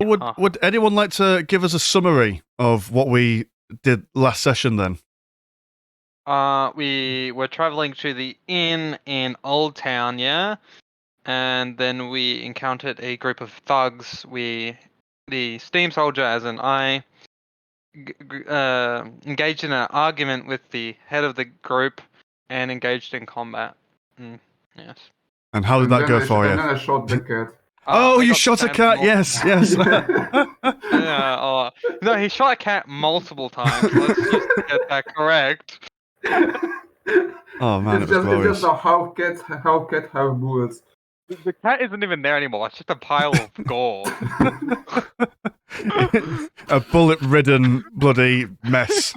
Would anyone like to give us a summary of what we did last session then? We were traveling to the inn in Old Town, yeah? And then we encountered a group of thugs. The steam soldier, as in I, engaged in an argument with the head of the group and engaged in combat. Yes. And how did that go for you? And then I shot the cat. Oh, you shot a cat? Yes. Yeah. No, he shot a cat multiple times. Let's just get that correct. Oh man, it's just a half cat, half bullets. The cat isn't even there anymore. It's just a pile of gore. A bullet-ridden bloody mess.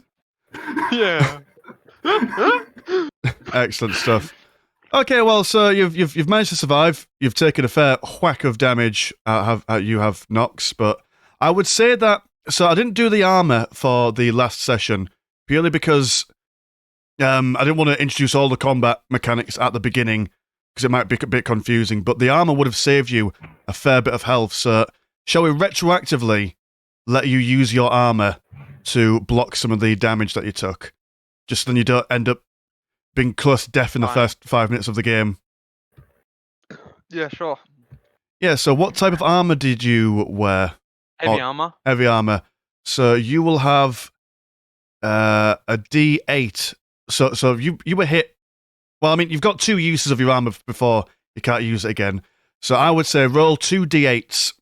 Yeah. Excellent stuff. Okay, well, so you've managed to survive. You've taken a fair whack of damage. You have Nox, but I would say that. So I didn't do the armor for the last session purely because I didn't want to introduce all the combat mechanics at the beginning because it might be a bit confusing. But the armor would have saved you a fair bit of health. So shall we retroactively let you use your armor to block some of the damage that you took, just so then you don't end up being close to death in the first 5 minutes of the game? Yeah, sure. Yeah, so what type of armor did you wear? Heavy armor. Heavy armor. So you will have a D8. So you were hit. Well, I mean, you've got 2 uses of your armor before you can't use it again. So I would say roll 2 D8s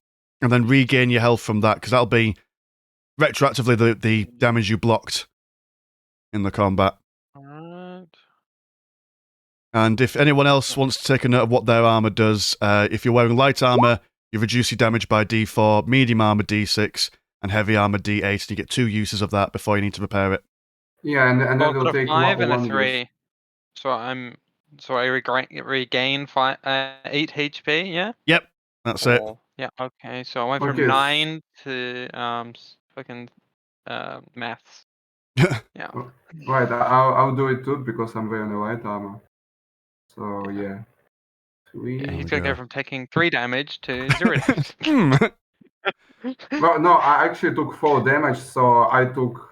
and then regain your health from that, because that'll be retroactively the damage you blocked in the combat. And if anyone else wants to take a note of what their armor does, if you're wearing light armor, you reduce your damage by D4, medium armor D6, and heavy armor D8, and you get 2 uses of that before you need to repair it. Yeah, and then it'll take 5 and a one 3. So I regain 8 HP. Yeah. Yep, that's it. Yeah. Okay. So I went from 9 to fucking maths. Yeah. Right, I'll do it too because I'm wearing a light armor. So yeah. Yeah, he's gonna go from taking 3 damage to 0 damage. Well, no, I actually took 4 damage, so I took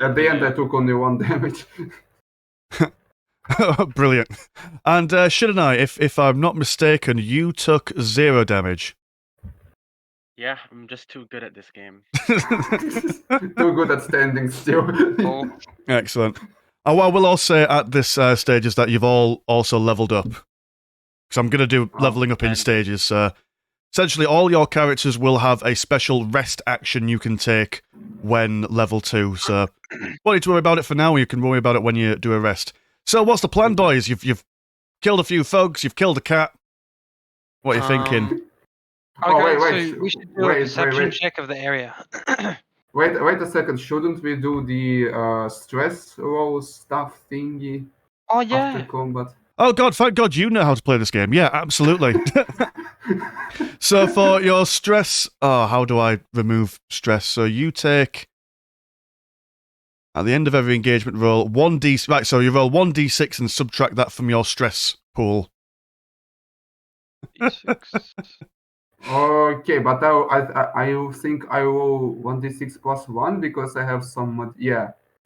at the end I took only 1 damage. Brilliant. And Shidanai, if I'm not mistaken, you took 0 damage. Yeah, I'm just too good at this game. Too good at standing still. Excellent. What I will also say at this stage is that you've all also leveled up. Because I'm going to do leveling up in stages. Essentially, all your characters will have a special rest action you can take when level 2. So, don't need to worry about it for now. You can worry about it when you do a rest. So, what's the plan, boys? You've killed a few thugs. You've killed a cat. What are you thinking? Okay, so we should do a perception check of the area. Wait a second. Shouldn't we do the stress roll stuff thingy? Oh yeah. After combat. Oh god, thank god you know how to play this game. Yeah, absolutely. So for your stress, how do I remove stress? So you take, at the end of every engagement roll, 1d. Right, so you roll 1d6 and subtract that from your stress pool. D6. Okay, but I think I roll 1d6 plus 1 because I have some,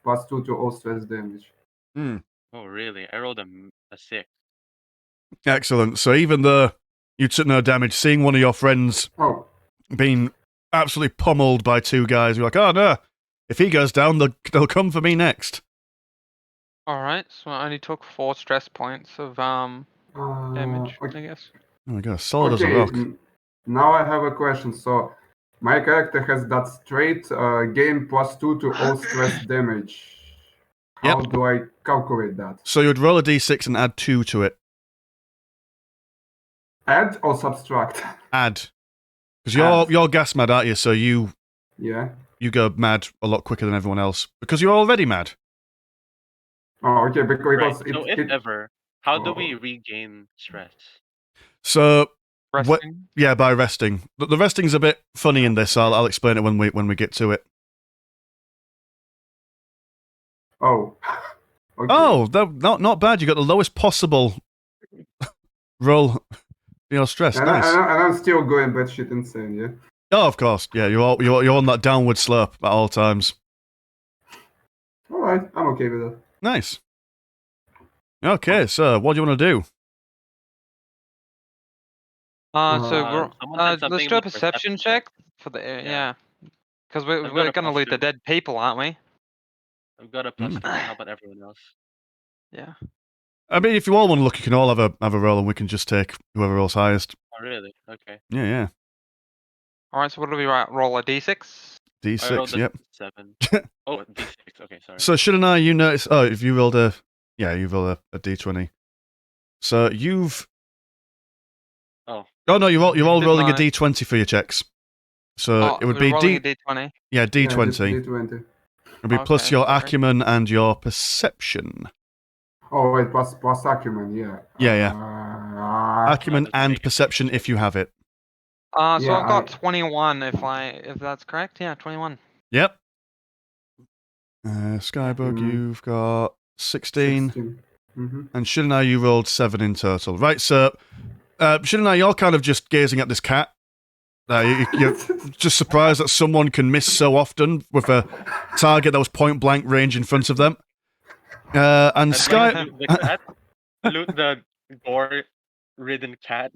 plus 2 to all stress damage. Oh, really? I rolled a 6. Excellent. So even though you took no damage, seeing one of your friends being absolutely pummeled by 2 guys, you're like, oh no, if he goes down, they'll come for me next. Alright, so I only took 4 stress points of damage, I guess. Oh my god, solid as a rock. Now I have a question. So my character has that trait, gain plus 2 to all stress damage. How do I calculate that? So you'd roll a d6 and add 2 to it. Add or subtract? Add. Because you're gas mad, aren't you? So you go mad a lot quicker than everyone else. Because you're already mad. Oh, okay, because So if ever, how do we regain stress? So resting? By resting. The resting's a bit funny in this. I'll explain it when we get to it. Oh. Okay. Oh, not bad. You got the lowest possible roll for your stress. And nice. I'm still going batshit insane, yeah? Oh, of course. Yeah, you're on that downward slope at all times. All right, I'm okay with that. Nice. Okay, so what do you want to do? So someone said let's something do a about perception perception check check. for the Yeah. yeah, because I've got we're a gonna plus loot the 2. dead people, aren't we? I've got a plus 2. How about everyone else? Yeah. I mean, if you all want to look, you can all have a roll, and we can just take whoever rolls highest. Oh, really? Okay. Yeah. All right. So what do we roll? A d6. I rolled D6. a Yep. 7. Oh, D6. Okay, sorry. So shouldn't I? You notice? Oh, if you rolled you rolled a D20. So you've. Oh. Oh no, you're all Did rolling a mine. D20 for your checks. So it would we're be rolling a d20. Yeah, D20. Yeah, D20. It'll be plus Okay, your sorry. acumen and your perception. Oh wait, plus acumen, yeah. Acumen doesn't and make a perception difference. if you have it. So Yeah, I've got 21 if that's correct. Yeah, 21. Yep. Skybug, you've got 16. 16. Mm-hmm. And Shouldn't you rolled 7 in total. Right, so Shouldn't you're kind of just gazing at this cat. You're just surprised that someone can miss so often with a target that was point blank range in front of them. And I'd Sky. like to loot the cat. Loot the gore-ridden cat.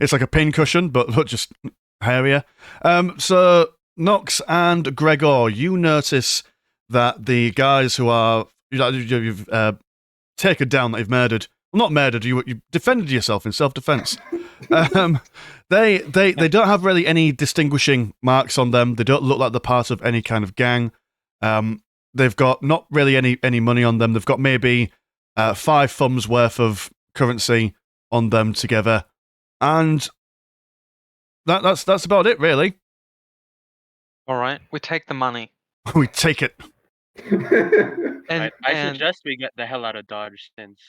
It's like a pincushion, but just hairier. So Nox and Gregor, you notice that the guys who are you've taken down, that you've murdered. Well, not murdered. You defended yourself in self-defense. They don't have really any distinguishing marks on them. They don't look like they're part of any kind of gang. They've got not really any money on them. They've got maybe 5 thumbs worth of currency on them together, and that's about it, really. All right. We take the money. We take it. And Right. I suggest we get the hell out of Dodge since,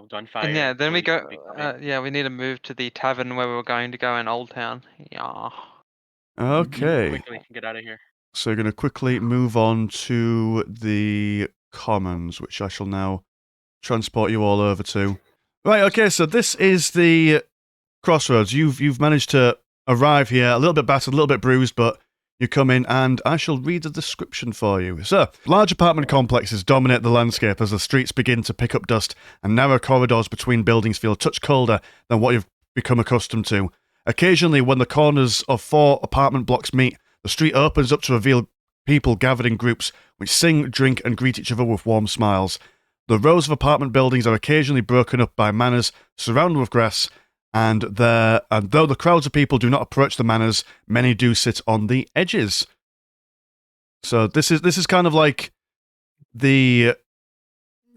gunfire. and yeah, then we go. police will be coming. Yeah, we need to move to the tavern where we were going to go in Old Town. Yeah. Okay. Quickly, get out of here. So we're going to quickly move on to the commons, which I shall now transport you all over to. Right, okay, so this is the crossroads. You've managed to arrive here a little bit battered, a little bit bruised, but you come in and I shall read the description for you. So, large apartment complexes dominate the landscape as the streets begin to pick up dust and narrow corridors between buildings feel a touch colder than what you've become accustomed to. Occasionally, when the corners of 4 apartment blocks meet, the street opens up to reveal people gathered in groups which sing, drink, and greet each other with warm smiles. The rows of apartment buildings are occasionally broken up by manors surrounded with grass, and though the crowds of people do not approach the manors, many do sit on the edges. So this is kind of like the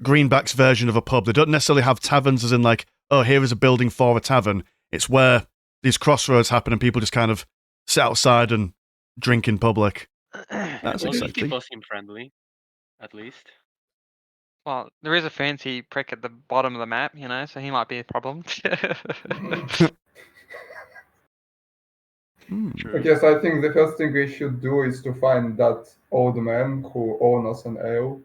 Greenback's version of a pub. They don't necessarily have taverns as in like, oh, here is a building for a tavern. It's where these crossroads happen and people just kind of sit outside and drink in public. That's Well, these exciting. people seem friendly, at least. Well, there is a fancy prick at the bottom of the map, so he might be a problem. True. Okay, so I think the first thing we should do is to find that old man who owns us an ale.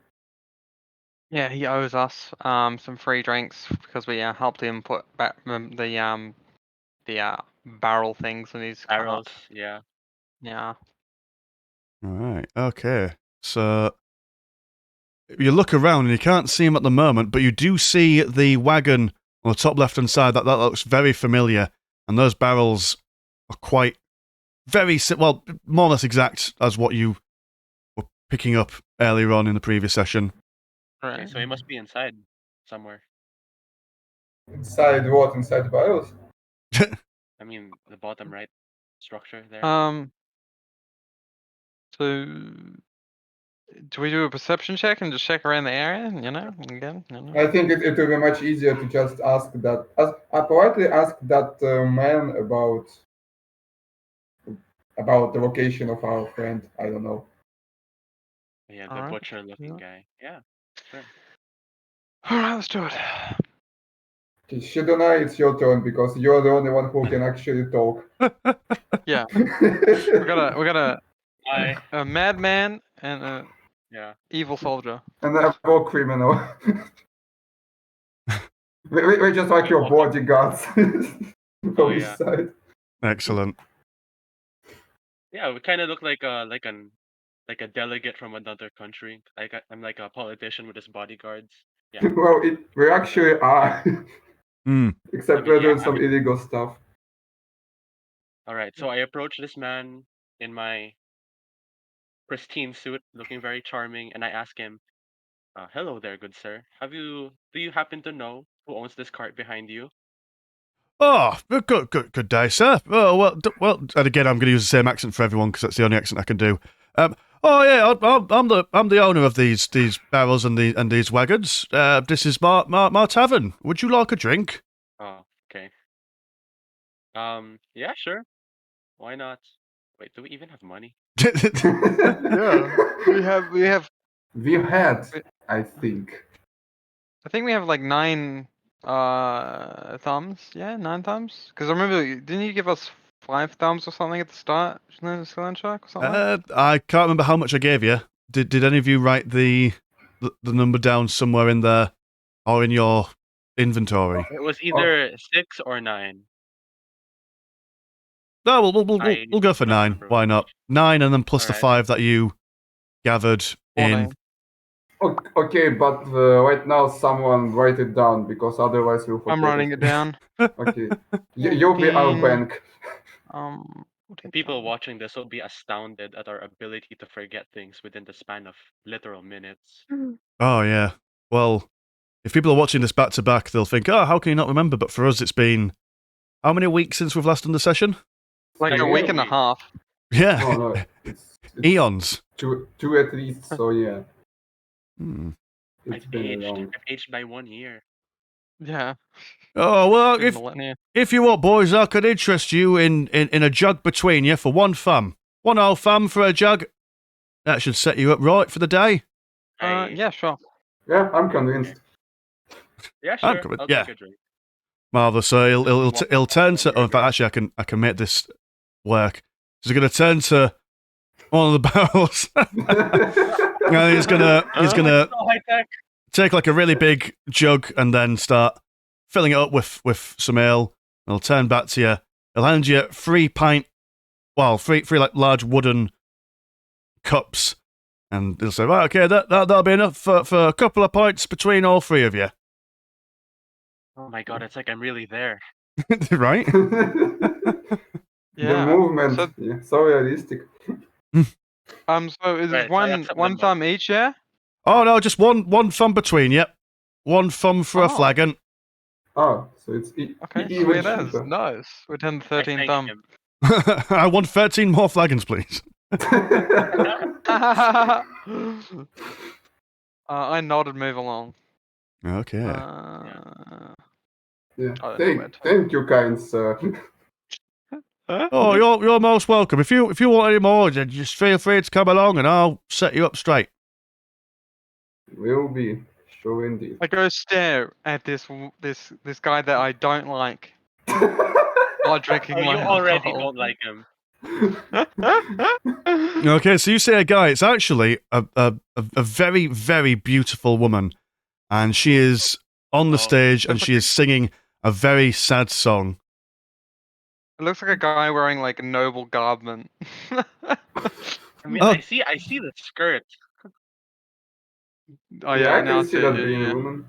Yeah, he owes us some free drinks because we helped him put back the barrel things in his Barrels, cart. yeah. Yeah. All right. Okay. So you look around and you can't see him at the moment, but you do see the wagon on the top left-hand side. That looks very familiar, and those barrels are quite more or less exact as what you were picking up earlier on in the previous session. Okay, Right. so he must be inside somewhere. Inside what? Inside the barrels? I mean, the bottom right structure there. So do we do a perception check and just check around the area? Again. I think it will be much easier to just ask that. I politely ask that man about the location of our friend. I don't know. Yeah, the Alright, butcher-looking yeah. guy. Yeah, sure. All right, let's do it. Okay, Shidona, it's your turn because you're the only one who can actually talk. Yeah, we got Hi. a madman and a Yeah. evil soldier. And a war criminal. we just like your bodyguards from Oh, this yeah. side. Excellent. Yeah, we kind of look like a delegate from another country. I'm like a politician with his bodyguards. Yeah. Well, we actually are, Hmm. except I mean, we're yeah. doing some illegal stuff. All right. So I approach this man in my pristine suit, looking very charming, and I ask him, "Hello there, good sir. Do you happen to know who owns this cart behind you?" Oh, good day, sir. Oh, well, and again, I'm going to use the same accent for everyone because that's the only accent I can do. Oh yeah, I'm the owner of these barrels and these wagons. This is my tavern. Would you like a drink? Oh, okay. Yeah, sure. Why not? Wait, do we even have money? Yeah, we have. We had, we- I think. I think we have like 9 thumbs. Yeah, 9 thumbs. Because I remember, didn't you give us 5 thumbs or something at the start? Isn't it a check or something? I can't remember how much I gave you. Did any of you write the number down somewhere in there or in your inventory? It was either 6 or 9. No, I we'll go for do not 9. remember Why not? which. 9 and then plus the Alright. 5 that you gathered in. 14. Okay, but right now someone write it down because otherwise we'll forget I'm writing it down. Okay. You'll be our 14. bank. 14 People thumbs. watching this will be astounded at our ability to forget things within the span of literal minutes. Oh yeah. Well, if people are watching this back to back, they'll think, "Oh, how can you not remember?" But for us, it's been how many weeks since we've last done the session? Like Yeah, a week and a we- half. Yeah, No, it's eons. two at least. So yeah, Hmm. it's I've been long. aged by 1 year. Yeah. Oh well, Been millennia. if you want, boys, I could interest you in a jug between you for 1 thumb. 1 whole thumb for a jug. That should set you up right for the day. Yeah, sure. Yeah, I'm convinced. Yeah, I'm sure. coming- I'll yeah. take a drink. Marvelous. So he'll turn to. Oh, in Burger. fact, actually, I can make this work. So he's going to turn to one of the barrels. And he's gonna So high tech. take like a really big jug and then start filling it up with some ale. He'll turn back to you. He'll hand you 3 three like large wooden cups, and he'll say, "Right, okay, that'll be enough for a couple of pints between all 3 of you." Oh my god, it's like I'm really there. Right? The Yeah. movement, So, yeah, so realistic. so is Right, so I one accept one them both. thumb each, yeah? Oh no, just one thumb between. Yep, 1 thumb for a Oh. flagon. Oh, so it's Okay, even sweet as. cheaper. Nice. We're 10 to I 13 thank thumb. him. I want 13 more flagons, please. I nodded, move along. Okay. Yeah. I don't know where to. Thank you, kind sir. Oh, you're most welcome. If you want any more, then just feel free to come along, and I'll set you up straight. Will be. Sure indeed. I go stare at this guy that I don't like while drinking Oh, my you already alcohol. don't like him. Okay, so you say a guy. It's actually a very, very beautiful woman, and she is on the Oh. stage and she is singing a very sad song. It looks like a guy wearing like a noble garment. I mean, Oh. I see the skirt. Oh Yeah, yeah, I now can see that being yeah. a woman.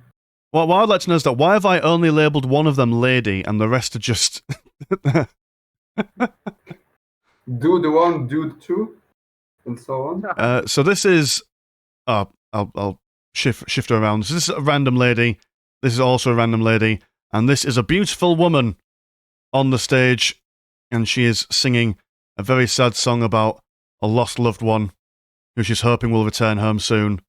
Well, what I'd like to know is that why have I only labelled one of them lady and the rest are just. Dude one, dude two, and so on. So this is. I'll shift her around. So this is a random lady. This is also a random lady, and this is a beautiful woman on the stage, and she is singing a very sad song about a lost loved one who she's hoping will return home soon.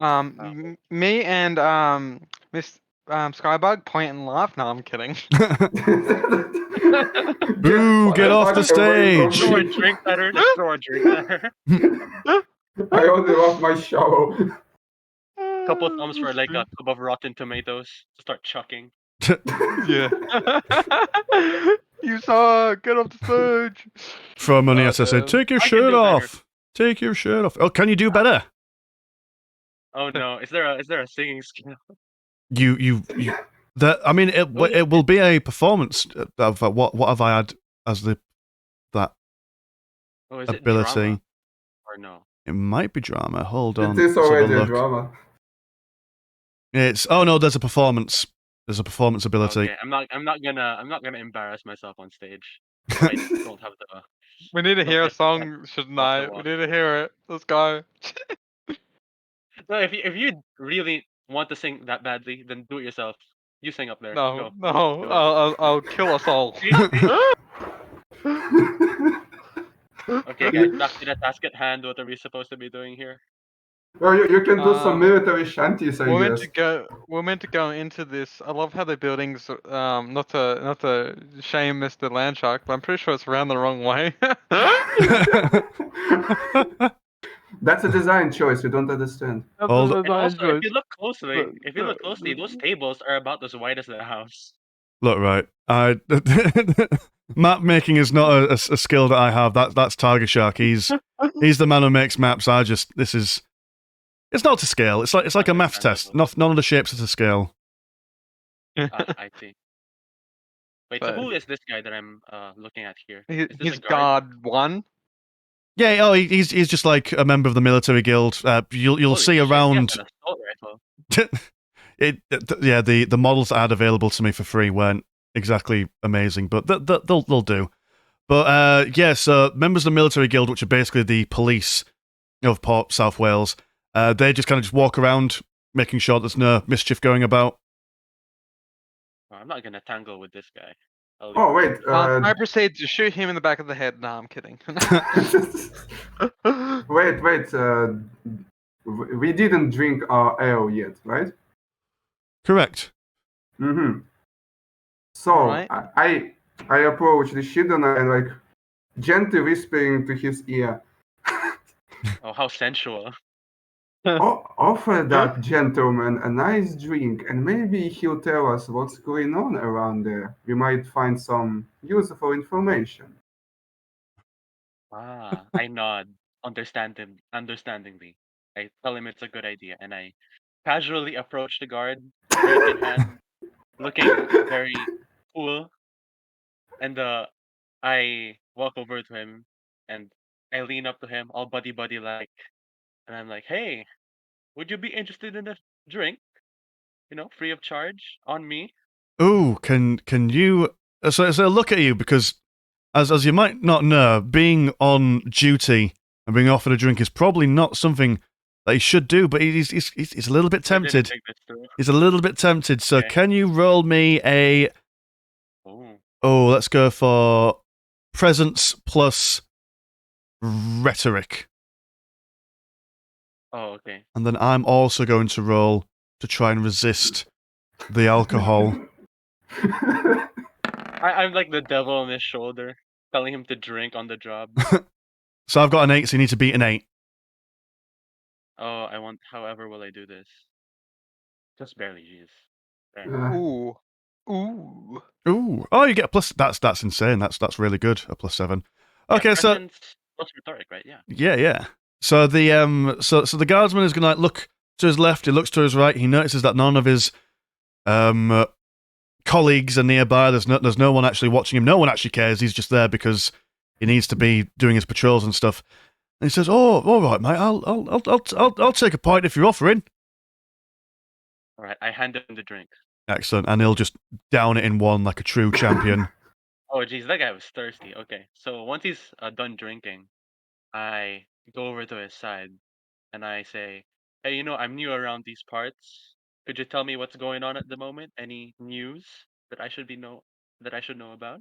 Me and Miss Skybug point and laugh. No, I'm kidding. Boo, get off the fuck away from stage. Throw a me. drink at her. Just throw a drink at her. I only love my show. Couple thumbs for like a tub of rotten tomatoes. To start chucking. Yeah. You suck. Get off the stage. Throw money at her, say, damn. take your I can shirt do better. off. Take your shirt off. Oh, can you do better? Oh no! Is there a singing skill? You that I mean, it will be a performance of what have I had as the that Oh, is it ability. drama or no? It might be drama. Hold on. It is let's have a already a look. drama. It's no. There's a performance. There's a performance ability. Okay, I'm not gonna embarrass myself on stage. If I don't have the. We need to Don't hear a get the song, shouldn't off the I? We wall. need to hear it. Let's go. No, if you really want to sing that badly, then do it yourself. You sing up there. No, Go. no, Do it. I'll kill us all. See? Okay, guys, back to the task at hand. What are we supposed to be doing here? Well, you can do some Um, military shanties, I We're meant guess. to go. We're meant to go into this. I love how the buildings. Not to shame Mr. Landshark, but I'm pretty sure it's around the wrong way. That's a design choice. You don't understand. Hold- And also, if you look closely, those tables are about as wide as the house. Look, right. Map making is not a skill that I have. That's Tiger Shark. He's the man who makes maps. It's not to scale. It's like a maths test. None of the shapes are to scale. I see. Wait, so But- who is this guy that I'm looking at here? He- Is this He's a guard? guard one. Yeah. Oh, he's just like a member of the military guild. You'll Holy see shit, he has around. an assault rifle. The models that I had available to me for free weren't exactly amazing, but they'll do. But yeah, so members of the military guild, which are basically the police of Port South Wales, they just kind of just walk around, making sure there's no mischief going about. Oh, I'm not gonna tangle with this guy. I'll Oh, leave wait. I proceed to shoot him in the back of the head. Nah, I'm kidding. Wait. We didn't drink our ale yet, right? Correct. Mm-hmm. So Right. I approach the Shidana and like gently whispering to his ear, Oh, how sensual. offer that gentleman a nice drink, and maybe he'll tell us what's going on around there. We might find some useful information. Ah, I nod, understandingly. I tell him it's a good idea, and I casually approach the guard, drink in hand, looking very cool, and I walk over to him, and I lean up to him, all buddy like, and I'm like, "Hey, would you be interested in a drink? You know, free of charge on me?" Ooh, can you? So look at you, because as you might not know, being on duty and being offered a drink is probably not something that he should do. But he's a little bit I didn't tempted. think this through. He's a little bit tempted. So Okay. can you roll me a? Oh, Oh, let's go for presence plus rhetoric, okay. and then I'm also going to roll to try and resist the alcohol. I'm like the devil on his shoulder, telling him to drink on the job. So I've got an 8, so you need to beat an 8. Oh, however will I do this? Just barely, jeez. There. Ooh, ooh. Ooh. Oh, you get a plus. That's insane. That's really good. A +7. Okay, Yeah, so presence plus rhetoric, right? Yeah. yeah. So the so the guardsman is gonna like look to his left. He looks to his right. He notices that none of his colleagues are nearby. There's no one actually watching him. No one actually cares. He's just there because he needs to be doing his patrols and stuff. And he says, "Oh, all right, mate. I'll take a pint if you're offering." All right, I hand him the drink. Excellent. And he'll just down it in one like a true champion. Oh, geez, that guy was thirsty. Okay, so once he's done drinking, I go over to his side and I say, "Hey, you know, I'm new around these parts. Could you tell me what's going on at the moment? Any news that I should know about?"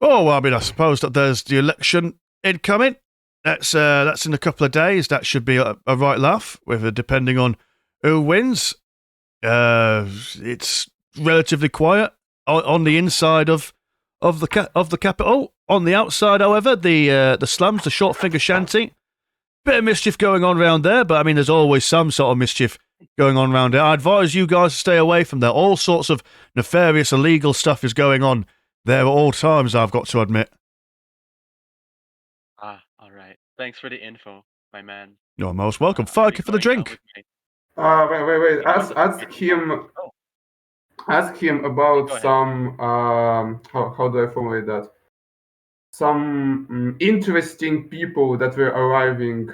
Oh, well, I mean, I suppose that there's the election incoming. That's in a couple of days. That should be a right laugh, with depending on who wins. It's relatively quiet on the inside of the capital. On the outside, however, the slums, the short finger shanty, bit of mischief going on around there. But I mean, there's always some sort of mischief going on around there. I advise you guys to stay away from there. All sorts of nefarious, illegal stuff is going on there at all times, I've got to admit. Ah, all right. Thanks for the info, my man. You're most welcome. I'll Thank be you for the going out drink. with Wait. Oh, Ask him about Go ahead. some how do I formulate that? some interesting people that were arriving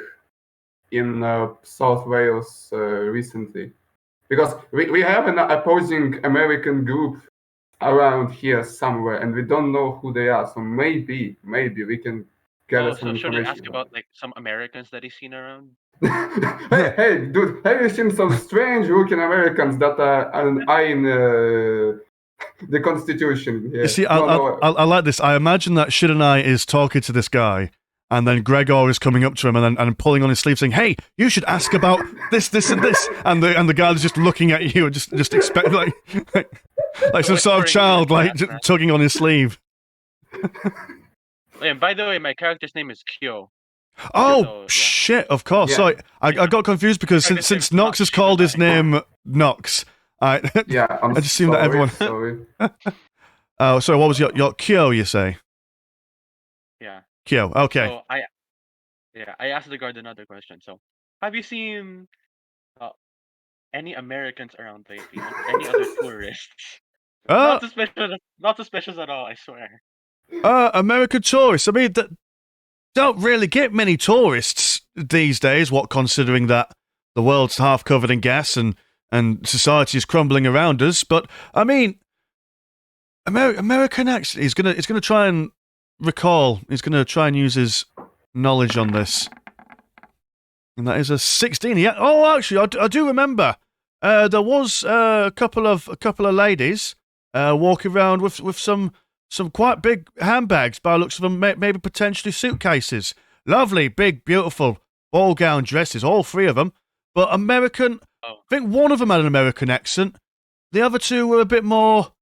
in South Wales recently. Because we have an opposing American group around here somewhere, and we don't know who they are. So maybe we can gather Oh, some so should I ask information about like some Americans that he's seen around? hey, dude, have you seen some strange-looking Americans that are eyeing the Constitution? You see, No. I like this. I imagine that Shiranai is talking to this guy, and then Gregor is coming up to him and pulling on his sleeve, saying, "Hey, you should ask about this, and this." And the guy is just looking at you and just expect like some sort of child tugging on his sleeve. And by the way, my character's name is Kyo. Oh So, yeah. shit! Of course. Yeah. Sorry, I got confused because since Nox has called his name Nox, I I'm just assumed that everyone. Sorry. Oh, sorry. What was your Kyo? You say Yeah. Kyo? Okay. So I asked the guard another question. So, have you seen any Americans around lately? Any other tourists? Not suspicious at all. I swear. American tourists. I mean, don't really get many tourists these days. What, considering that the world's half covered in gas and society is crumbling around us. But I mean, American accent. He's gonna try and recall. He's gonna try and use his knowledge on this. And that is a 16. Yeah. Oh, actually, I do remember. There was a couple of ladies walking around with some quite big handbags by the looks of them, maybe potentially suitcases. Lovely, big, beautiful ball gown dresses, all three of them. But American. Oh. I think one of them had an American accent. The other two were a bit more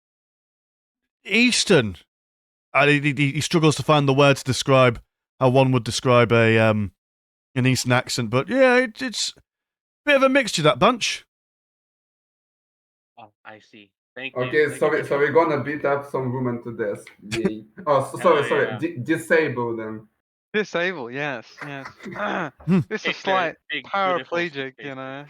Eastern. He struggles to find the word to describe how one would describe an Eastern accent, but yeah, it's a bit of a mixture, that bunch. Oh, I see. Thank you. Okay, so we're gonna beat up some women to death. Yay. Sorry. Yeah. Disable them. Disable, yes. This is Take their slight big, beautiful paraplegic, suitcases. you know.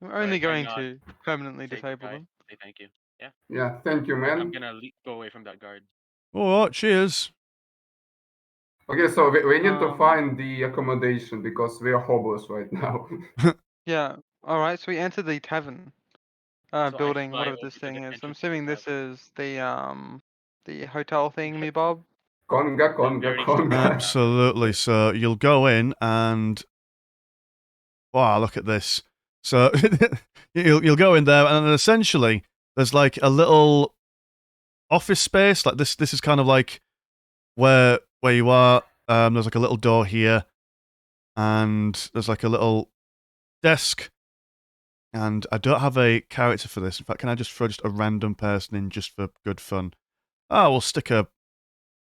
We're only Right, going hang on. to permanently Say disable goodbye. them. Say thank you. Yeah. Yeah, thank you, man. I'm gonna go away from that guard. All right, cheers. Okay, so we need to find the accommodation because we are hobos right now. Yeah. All right. So we entered the tavern building, whatever this thing is. I'm assuming this is the hotel thingy, Bob. Conga. Absolutely. So you'll go in and wow, look at this. So you'll go in there and essentially there's like a little office space. Like this is kind of like where you are. There's like a little door here, and there's like a little desk. And I don't have a character for this. In fact, can I just throw just a random person in just for good fun? Oh, we'll stick a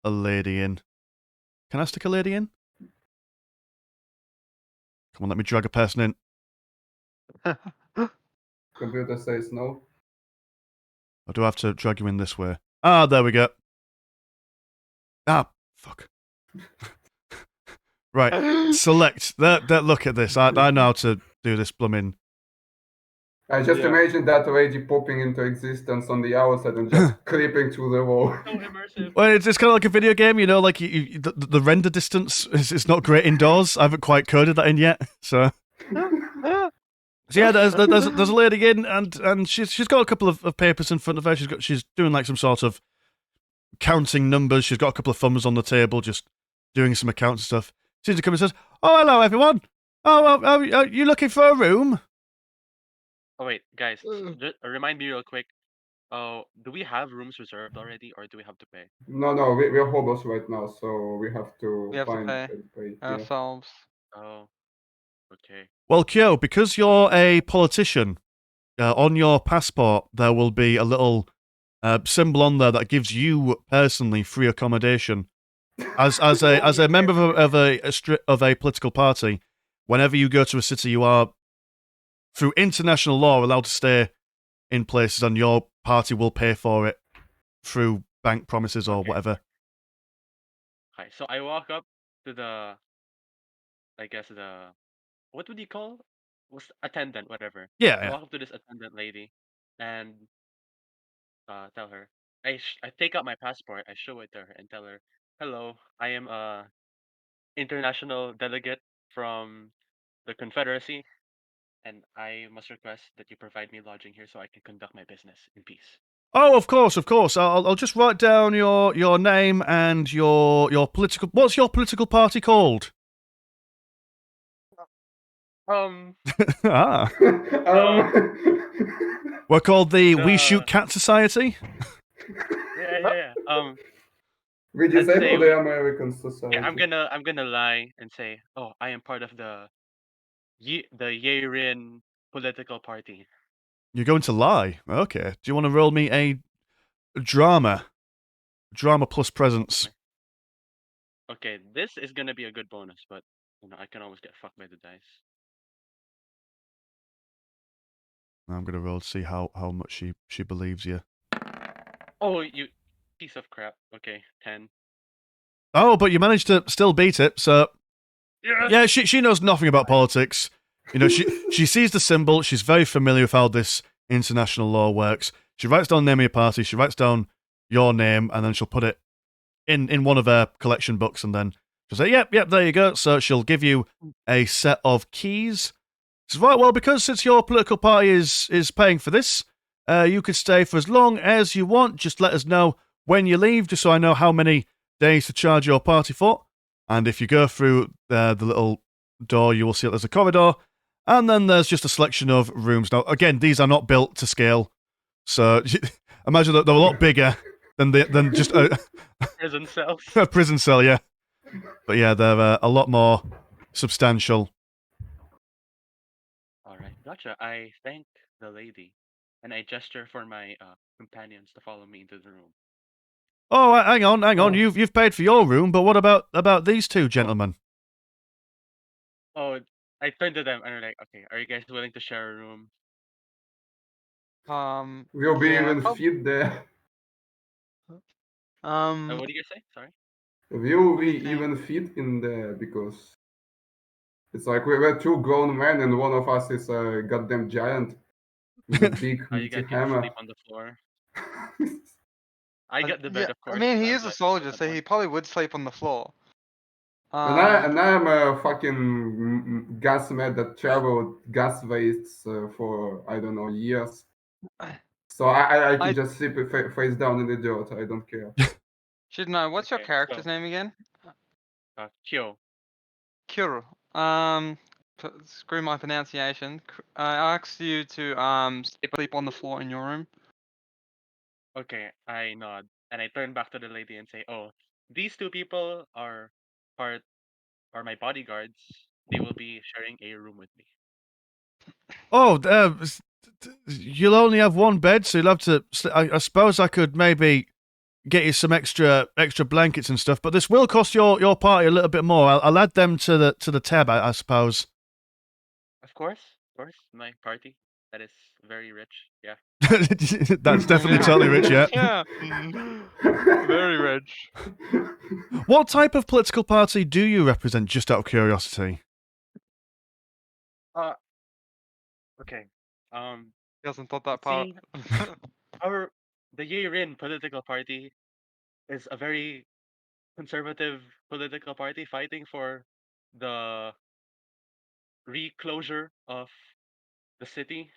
lady in. Can I stick a lady in? Come on, let me drag a person in. Computer says no. Or do I have to drag you in this way? Ah, there we go. Ah, fuck. Right, select. That. Look at this. I know how to do this blooming. I just imagine that lady popping into existence on the outside and just creeping through the wall. So immersive. Well, it's kind of like a video game, you know, like the render distance is not great indoors. I haven't quite coded that in yet, so. So yeah, there's a lady in, and she's got a couple of papers in front of her. She's doing like some sort of counting numbers. She's got a couple of thumbs on the table, just doing some accounts and stuff. She comes and says, "Oh, hello everyone. Oh, are you looking for a room?" Oh wait, guys, just remind me real quick. Do we have rooms reserved already, or do we have to pay? No, we're hobos right now, so we have to pay ourselves. Oh, okay. Well, Kyo, because you're a politician, on your passport there will be a little symbol on there that gives you personally free accommodation. As a member of a political party, whenever you go to a city, you are, through international law, allowed to stay in places, and your party will pay for it through bank promises or whatever. Okay, so I walk up to the, I guess what would you call? Was attendant, whatever. I Yeah. walk up to this attendant lady, and tell her, I take out my passport. I show it to her and tell her, "Hello, I am a international delegate from the Confederacy, and I must request that you provide me lodging here so I can conduct my business in peace." Oh, of course, of course. I'll just write down your name and your political. What's your political party called? Um, Ah, um, we're called the We Shoot the Cat Society. yeah. did you Let's say say for the American society? yeah, I'm gonna lie and say, oh, I am part of the Yerin political party. You're going to lie. Okay. Do you want to roll me a drama? Drama plus presence. Okay, this is gonna be a good bonus, but I can always get fucked by the dice. I'm gonna roll to see how much she believes you. Oh, you piece of crap. Okay, 10. Oh, but you managed to still beat it. So Yes. yeah, she knows nothing about politics. She sees the symbol. She's very familiar with how this international law works. She writes down the name of your party. She writes down your name, and then she'll put it in one of her collection books, and then she'll say, "Yep, there you go." So she'll give you a set of keys. She says, "Right, well, because since your political party is paying for this, you could stay for as long as you want. Just let us know when you leave, just so I know how many days to charge your party for. And if you go through the little door, you will see that there's a corridor, and then there's just a selection of rooms. Now, again, these are not built to scale, so imagine that they're a lot bigger than just Prison cells. a prison cell, yeah. But yeah, they're a lot more substantial. All right, gotcha. I thank the lady, and I gesture for my companions to follow me into the room. Oh, hang on. Oh. You've paid for your room, but what about these two gentlemen? Oh, I turn to them and I'm like, okay, are you guys willing to share a room? Will be Yeah, even fit there. What do you guys say? Sorry. Will we Okay. even fit in there? Because it's like we're two grown men and one of us is a goddamn giant with a big You meaty guys can hammer. sleep on the floor. I get the Yeah, bed, of course. I mean, he I'm is a the soldier, so one. he probably would sleep on the floor. And I'm a fucking gas man that traveled gas wastes for I don't know years. So I can I- just sleep face down in the dirt. I don't care. should know. What's your Okay, character's so- name again? Kyo. Kuro. Screw my pronunciation. I asked you to sleep on the floor in your room. Okay, I nod and I turn back to the lady and say, "Oh, these two people are my bodyguards. They will be sharing a room with me." Oh, you'll only have one bed, so you'll have to. I suppose I could maybe get you some extra blankets and stuff, but this will cost your party a little bit more. I'll add them to the tab, I suppose. Of course, my party that is very rich. Yeah. That's definitely totally rich, yeah. Yeah. Very rich. What type of political party do you represent, just out of curiosity? Okay. He hasn't thought that part. See, the Yerin political party is a very conservative political party fighting for the reclosure of the city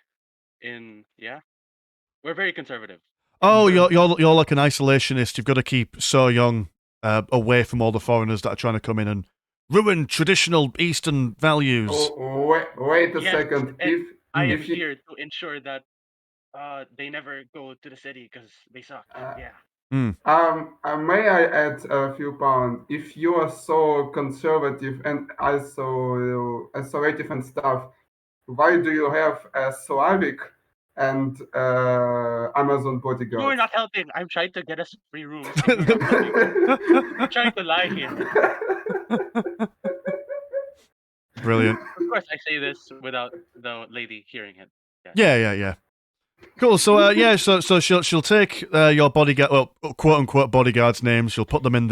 we're very conservative. Oh, you're like an isolationist. You've got to keep So Young away from all the foreigners that are trying to come in and ruin traditional Eastern values. Oh, wait a Yes, second. and I am if you, here to ensure that they never go to the city because they suck. Yeah. may I add a few pounds? If you are so conservative and isolative and stuff, why do you have a Slavic and Amazon You are bodyguard? not helping. I'm trying to get us free rooms and you're not helping. I'm trying to lie here. Brilliant. Of course, I say this without the lady hearing it. Yeah. Cool. So so she'll take your bodyguard, well, quote unquote bodyguards' names. She'll put them in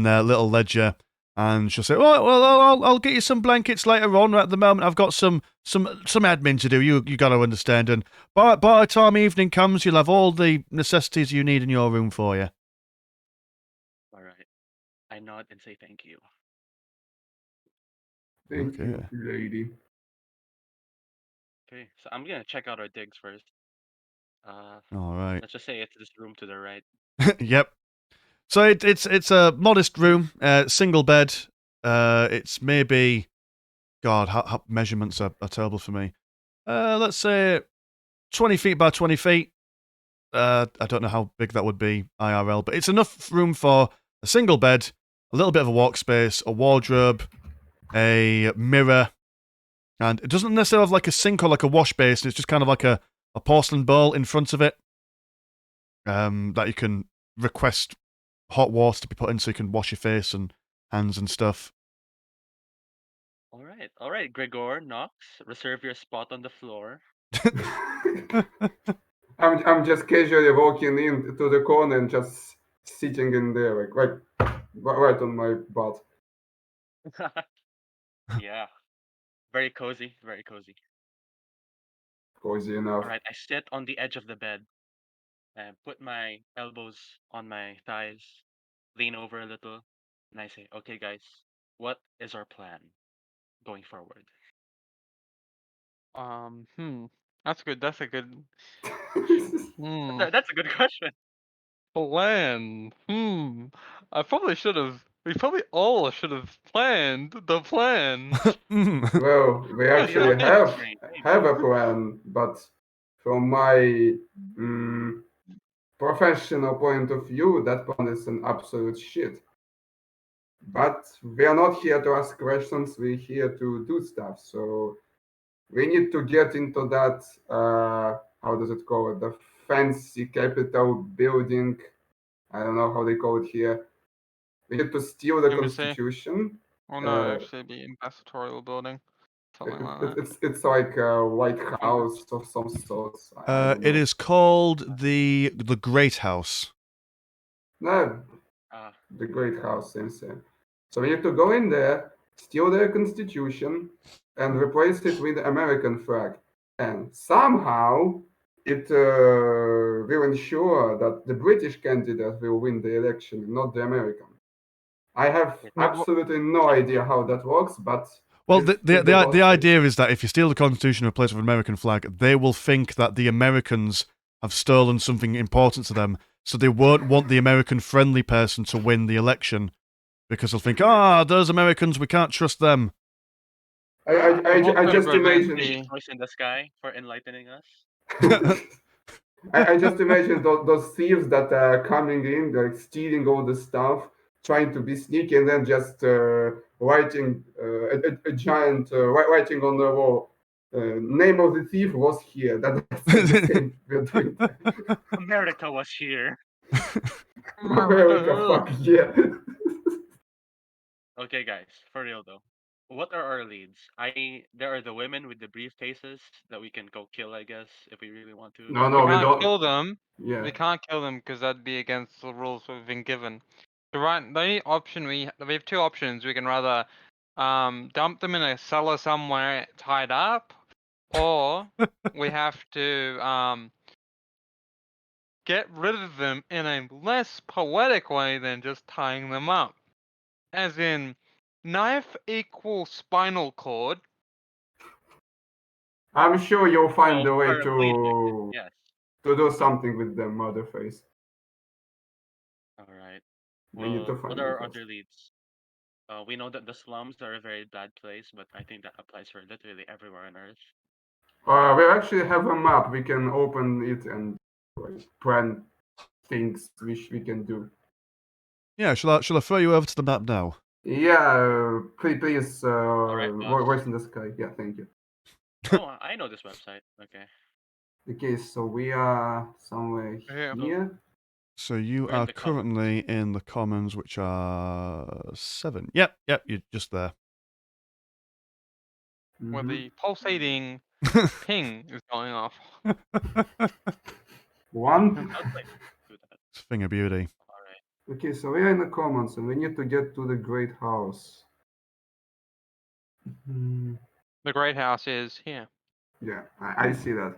their little ledger, And she'll say, well, I'll get you some blankets later on. At the moment, I've got some admin to do. You got to understand. And by the time evening comes, you'll have all the necessities you need in your room for you. All right. I nod and say thank you. Thank you, Okay. lady. Okay, so I'm gonna check out our digs first. All right. Let's just say it's this room to the right. Yep. So it's a modest room, single bed. It's maybe, God, how measurements are terrible for me. Let's say 20 feet by 20 feet. I don't know how big that would be IRL, but it's enough room for a single bed, a little bit of a workspace, a wardrobe, a mirror, and it doesn't necessarily have like a sink or like a wash basin. It's just kind of like a porcelain bowl in front of it that you can request hot water to be put in so you can wash your face and hands and stuff. All right, Gregor, Knox, reserve your spot on the floor. I'm just casually walking in to the corner and just sitting in there, like right on my butt. Yeah, very cozy, very cozy. Cozy enough. All right, I sit on the edge of the bed and put my elbows on my thighs, lean over a little, and I say, "Okay, guys, what is our plan going forward?" That's good. That's a good That's a good question. plan. I probably should have. We probably all should have planned the plan. Well, we Well, you know, actually maybe, Shane, maybe. have a plan, but from my professional point of view, that plan is an absolute shit. But we are not here to ask questions. We're here to do stuff. So we need to get into that. How does it call it? The fancy Capitol building. I don't know how they call it here. We need to steal the Embassy. Constitution. Well, no, actually, it'd be ambassadorial building, something like that. It's like a White House of some sorts. I don't know. It is called the Great House. No, the Great House, same. So we need to go in there, steal their constitution, and replace it with the American flag. And somehow it will ensure that the British candidate will win the election, not the American. I have absolutely no idea how that works, but well, the idea is that if you steal the Constitution and replace it with an American flag, they will think that the Americans have stolen something important to them, so they won't want the American-friendly person to win the election, because they'll think, those Americans, we can't trust them. I just imagine voice in the sky for enlightening us. I just imagine those thieves that are coming in, like stealing all the stuff, trying to be sneaky, and then just writing a giant writing on the wall. Name of the thief was here. That's the same we're doing. America was here. America, fuck yeah. Okay, guys, for real though. What are our leads? There are the women with the briefcases that we can go kill, I guess, if we really want to. No, We we can't don't. kill them. Yeah. We can't kill them because that'd be against the rules we've been given. The only option we have two options. We can rather dump them in a cellar somewhere tied up, or we have to get rid of them in a less poetic way than just tying them up. As in, knife equals spinal cord. I'm sure you'll find a way paraplegic, yes. to do something with them, motherface. All right. We need to Well, find what are our them other leads? We know that the slums are a very bad place, but I think that applies for literally everywhere on Earth. We actually have a map. We can open it and plan things which we can do. Yeah, shall I throw you over to the map now? Yeah, please. Alright, voice in the sky. Yeah, thank you. Oh, I know this website. Okay. Okay, so we are somewhere here. So you are currently in the commons, which are 7. Yep, you're just there. Where the pulsating ping is going off. One. It's a thing of beauty. Alright. Okay, so we are in the commons and we need to get to the great house. Hmm, The great house is here. yeah, I see that.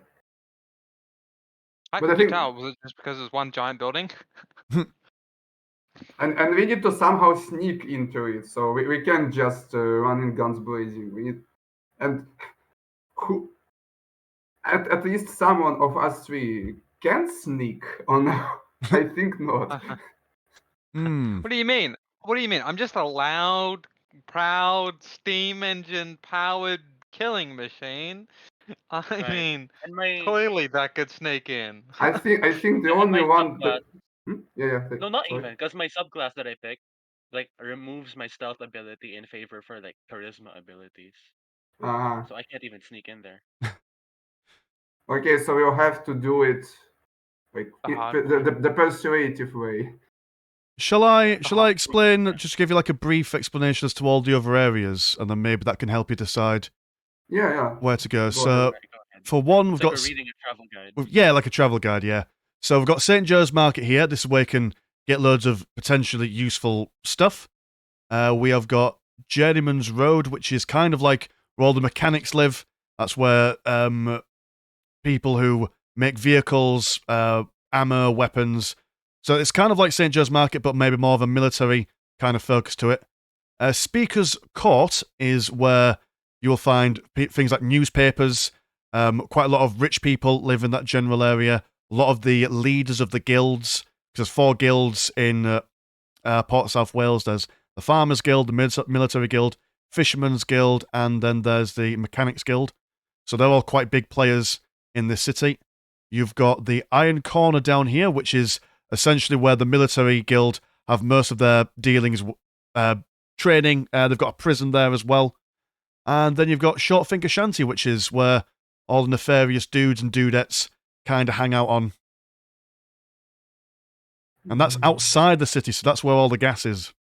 How But I could you think, tell? Was it just because it's one giant building? and we need to somehow sneak into it, so we can't just run in guns blazing. We need, and who, at least someone of us three can sneak, or no? I think not. Hmm. What do you mean? What do you mean? I'm just a loud, proud, steam engine powered killing machine. I Right. mean, And my clearly that could sneak in. I think the yeah, and only my one subclass. that, yeah, No, not sorry. even, because my subclass that I picked like removes my stealth ability in favor for like charisma abilities. Uh, So I can't even sneak in there. okay, so we'll have to do it like The hard way. the persuasive way. Shall Yeah. I The shall I hard explain? Just give you like a brief explanation as to all the other areas, and then maybe that can help you decide Yeah, yeah. where to go. Go ahead. So, Right, go ahead. for one, It's we've like got we're reading a travel guide. yeah, like a travel guide. Yeah. So we've got St. Joe's Market here. This is where you can get loads of potentially useful stuff. We have got Journeyman's Road, which is kind of like where all the mechanics live. That's where people who make vehicles, ammo, weapons. So it's kind of like St. Joe's Market, but maybe more of a military kind of focus to it. Speaker's Court is where you will find things like newspapers. Quite a lot of rich people live in that general area. A lot of the leaders of the guilds, because there's 4 guilds in Port South Wales. There's the Farmers Guild, the Military Guild, Fisherman's Guild, and then there's the Mechanics Guild. So they're all quite big players in this city. You've got the Iron Corner down here, which is essentially where the Military Guild have most of their dealings, training. They've got a prison there as well. And then you've got Shortfinger Shanty, which is where all the nefarious dudes and dudettes kind of hang out on. And that's outside the city, so that's where all the gas is.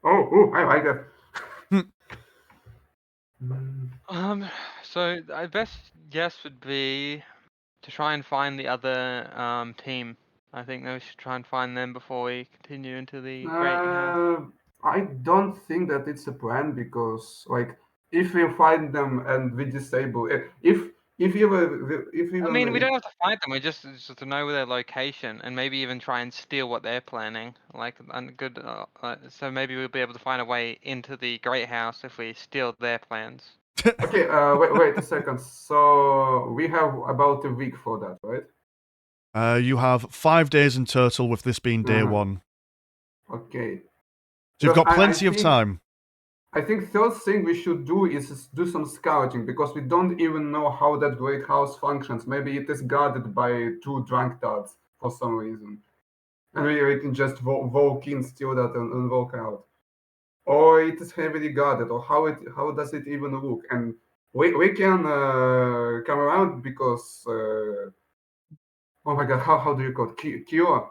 Oh, I like that. So I best guess would be to try and find the other team. I think that we should try and find them before we continue into the great house. I don't think that it's a plan because, like, if we find them and we disable it, if we were if we I were mean, we don't have to find them. We just to know their location and maybe even try and steal what they're planning. Like, and good. So maybe we'll be able to find a way into the great house if we steal their plans. okay, wait a second. So we have about a week for that, right? You have 5 days in total, with this being day Uh-huh. 1. Okay. So you've Because got plenty of time. I think first thing we should do is do some scouting because we don't even know how that great house functions. Maybe it is guarded by 2 drunk duds for some reason, and we can just walk in, steal that, and walk out. Or it is heavily guarded, or how does it even look? And we can come around because oh my god, how do you call it? Kyo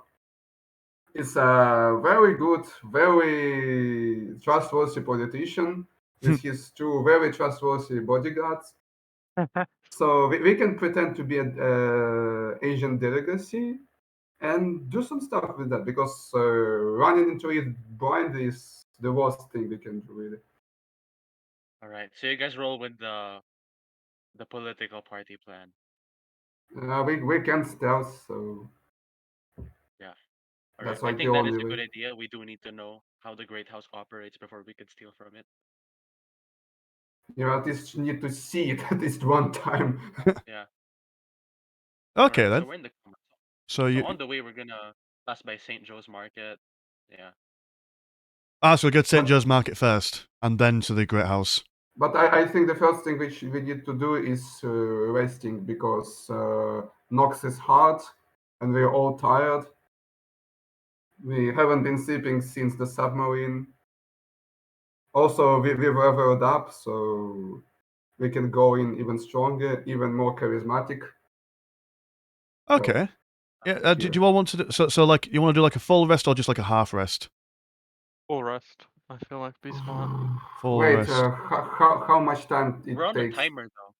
is a very good, very trustworthy politician with his 2 very trustworthy bodyguards. So we can pretend to be an Asian delicacy and do some stuff with that because running into it blind is the worst thing we can do, really. All right. So you guys roll with the political party plan. We can stealth, so Yeah. All right. that's I like the think that is only a good way. idea. We do need to know how the great house operates before we could steal from it. You at least need to see it at least one time. Yeah. Okay, All right. then. So we're in the So so you on the way we're gonna pass by St. Joe's Market. Yeah. so we go to St. But Joe's Market first, and then to the Great House. but I think the first thing which we need to do is resting because Nox is hard and we're all tired. We haven't been sleeping since the submarine. Also, we leveled up, so we can go in even stronger, even more charismatic. Okay. Yeah. Do Yeah. you all want to do so? Like, you want to do like a full rest or just like a half rest? Full rest. I feel like be smart. Full Wait, rest. how much time it We're on a takes? timer though.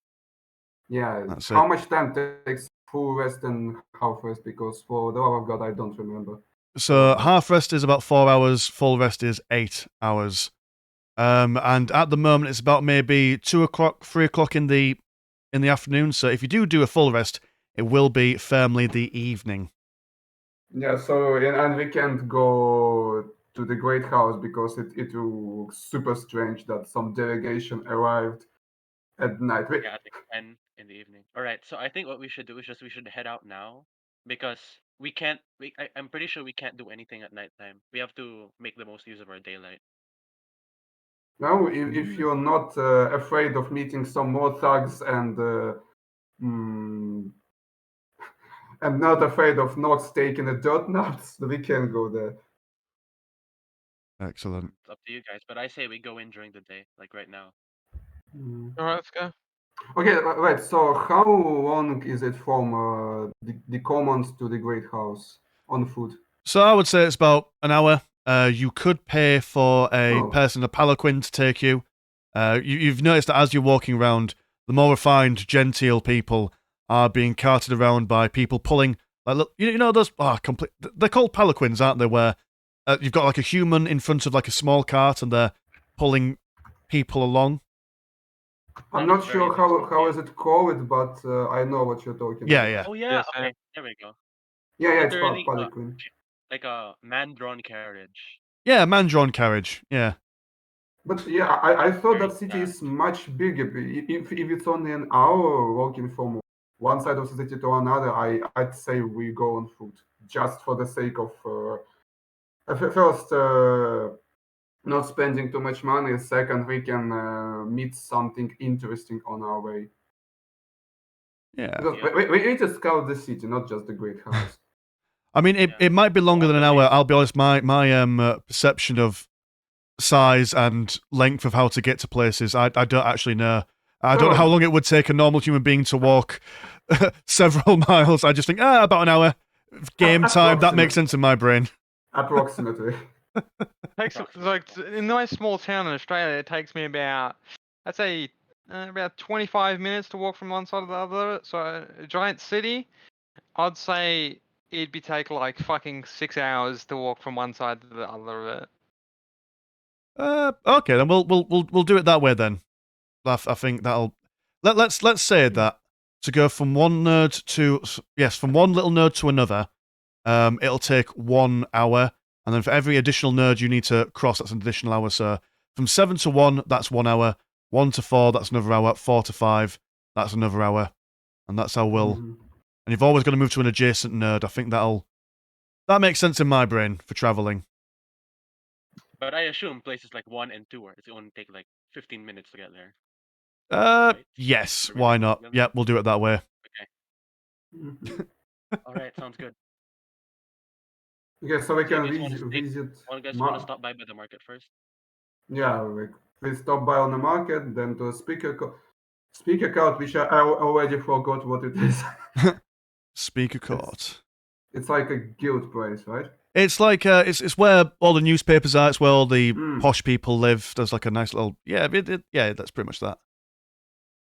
Yeah, That's how it. much time takes full rest and half rest? Because for the love of God, I don't remember. So half rest is about 4 hours, full rest is 8 hours. And at the moment it's about maybe 2 o'clock, 3 o'clock in the afternoon. So if you do a full rest, it will be firmly the evening. Yeah, so and we can't go to the Great House because it will look super strange that some delegation arrived at night. Wait, Yeah, I think 10 in the evening. All right, so I think what we should do is just we should head out now because we can't. I'm pretty sure we can't do anything at nighttime. We have to make the most use of our daylight. now if you're not afraid of meeting some more thugs mm, and not afraid of Nox taking a dirt nuts, we can go there. Excellent. It's up to you guys, but I say we go in during the day, like right now. Mm. All right, let's go. Okay, right. So how long is it from the commons to the Great House on foot? So I would say it's about an hour. You could pay for a Oh. person, a palanquin, to take you. You've noticed that as you're walking around, the more refined, genteel people are being carted around by people pulling. Like, look, you know those? They're called palanquins, aren't they? Where you've got like a human in front of like a small cart, and they're pulling people along. I'm Sounds not very sure how interesting, is it called, but I know what you're talking Yeah, about. yeah. Oh yeah, Yes, okay, there we go. Yeah, it's Literally, Palanquin. like a man-drawn carriage. Yeah, man-drawn carriage. Yeah. But yeah, I thought Very that city fast. is much bigger. If it's only an hour walking from one side of the city to another, I'd say we go on foot just for the sake of first not spending too much money. Second, we can meet something interesting on our way. Yeah. Because Yeah. we need to scout the city, not just the Great House. I mean, it, Yeah. it might be longer On than an the hour. way. I'll be honest. My perception of size and length of how to get to places, I don't actually know. I don't know how Oh. long it would take a normal human being to walk several miles. I just think, about an hour. Game time. That makes sense in my brain. Approximately. Takes like in my small town in Australia, it takes me about, I'd say, about 25 minutes to walk from one side to the other. So a giant city, I'd say it'd be take like fucking 6 hours to walk from one side to the other of it. Okay, then we'll do it that way then. I think that'll let's say that to go from one node to from one little node to another, it'll take 1 hour, and then for every additional node you need to cross, that's an additional hour. So from 7 to 1, that's 1 hour. 1 to 4, that's another hour. 4 to 5, that's another hour, and that's how we'll. Mhm. And you've always got to move to an adjacent node. I think that makes sense in my brain for traveling. But I assume places like 1 and 2 it's only take like 15 minutes to get there. Right? Yes, Are we why thinking not? together? Yep, we'll do it that way. Mhm. All right, sounds good. Okay, so we So you can guys want to visit. want to Ma- stop by the market first? yeah, like we stop by on the market, then to a speaker card, which I already forgot what it is. Speaker court. It's like a guild place, right? It's like it's where all the newspapers are. It's where all the Mm. posh people live. There's like a nice little yeah. That's pretty much that.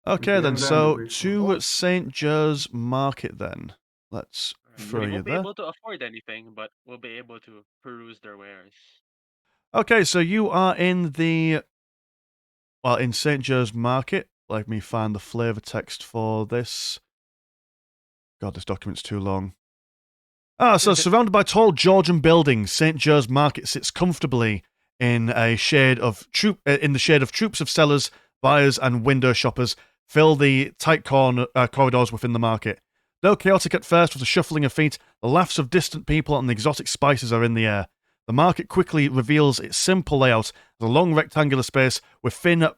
Okay, Okay, then. and then So we- to St. Joe's Market, then let's Alright, throw we you won't be there. able to afford anything, but we'll be able to peruse their wares. Okay, so you are in in St. Joe's Market. Let me find the flavor text for this. God, this document's too long. So surrounded by tall Georgian buildings, St. Joe's Market sits comfortably in the shade of troops of sellers, buyers, and window shoppers fill the tight corridors within the market. Though chaotic at first with the shuffling of feet, the laughs of distant people and the exotic spices are in the air. The market quickly reveals its simple layout as a long rectangular space with thin,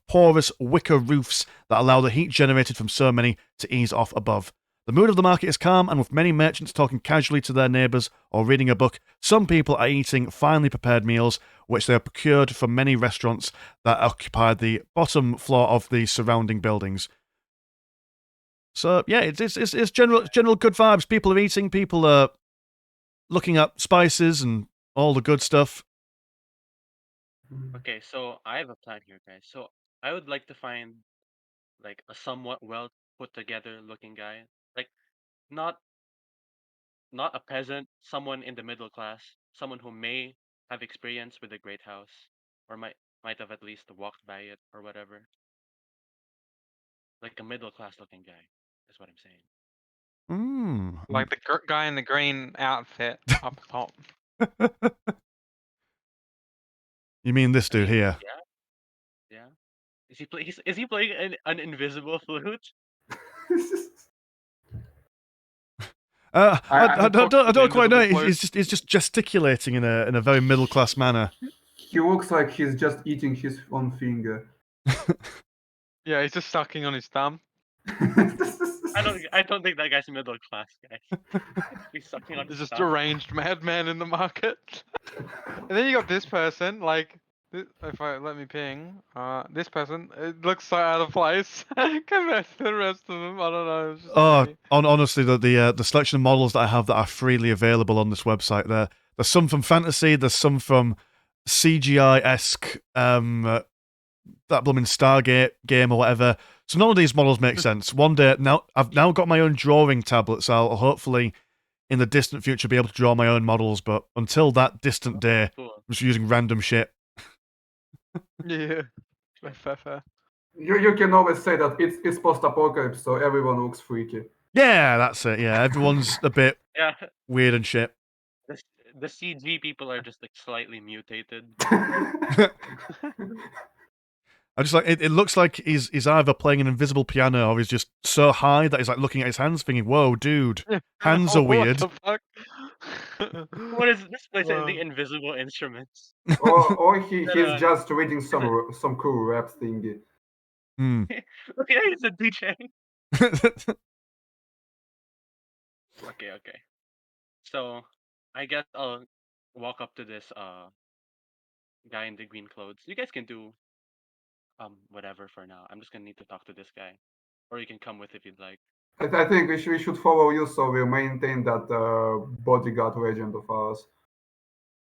porous wicker roofs that allow the heat generated from so many to ease off above. The mood of the market is calm, and with many merchants talking casually to their neighbours or reading a book, some people are eating finely prepared meals, which they have procured from many restaurants that occupy the bottom floor of the surrounding buildings. So yeah, it's general good vibes. People are eating, people are looking at spices and all the good stuff. Okay, so I have a plan here, guys. So I would like to find like a somewhat well put together looking guy. Like not not a peasant, someone in the middle class, someone who may have experience with a great house, or might have at least walked by it or whatever. Like a middle class looking guy, is what I'm saying. Like the guy in the green outfit up top. You mean this dude here? Yeah, yeah. Is he playing an invisible flute? I don't the quite know. invisible He's just gesticulating in a very middle class manner. He looks like he's just eating his own finger. Yeah, he's just sucking on his thumb. I don't think that guy's middle class, guys. He's sucking on There's his just thumb. deranged madman in the market. And then you got this person, like, if I let me ping, this person, it looks so out of place compared to the rest of them. I don't know. It's just very- Honestly, the selection of models that I have that are freely available on this website, there's some from fantasy, there's some from CGI-esque, that blooming Stargate game or whatever. So none of these models make sense. One day, I've now got my own drawing tablet, so I'll hopefully in the distant future be able to draw my own models, but until that distant day, Cool. I'm just using random shit. Yeah. Fair. You can always say that it's post-apocalypse, so everyone looks freaky. Yeah, that's it. Yeah, everyone's a bit Yeah, weird and shit. the CG people are just like slightly mutated. I just like it looks like he's either playing an invisible piano or he's just so high that he's like looking at his hands thinking, whoa, dude, hands are weird. What the fuck? What is this place? Uh. The invisible instruments. or he's Uh, just reading some cool rap thingy. Look at he's a DJ. Okay. So I guess I'll walk up to this guy in the green clothes. You guys can do whatever for now. I'm just gonna need to talk to this guy, or you can come with if you'd like. I think we should follow you, so we maintain that bodyguard legend of ours.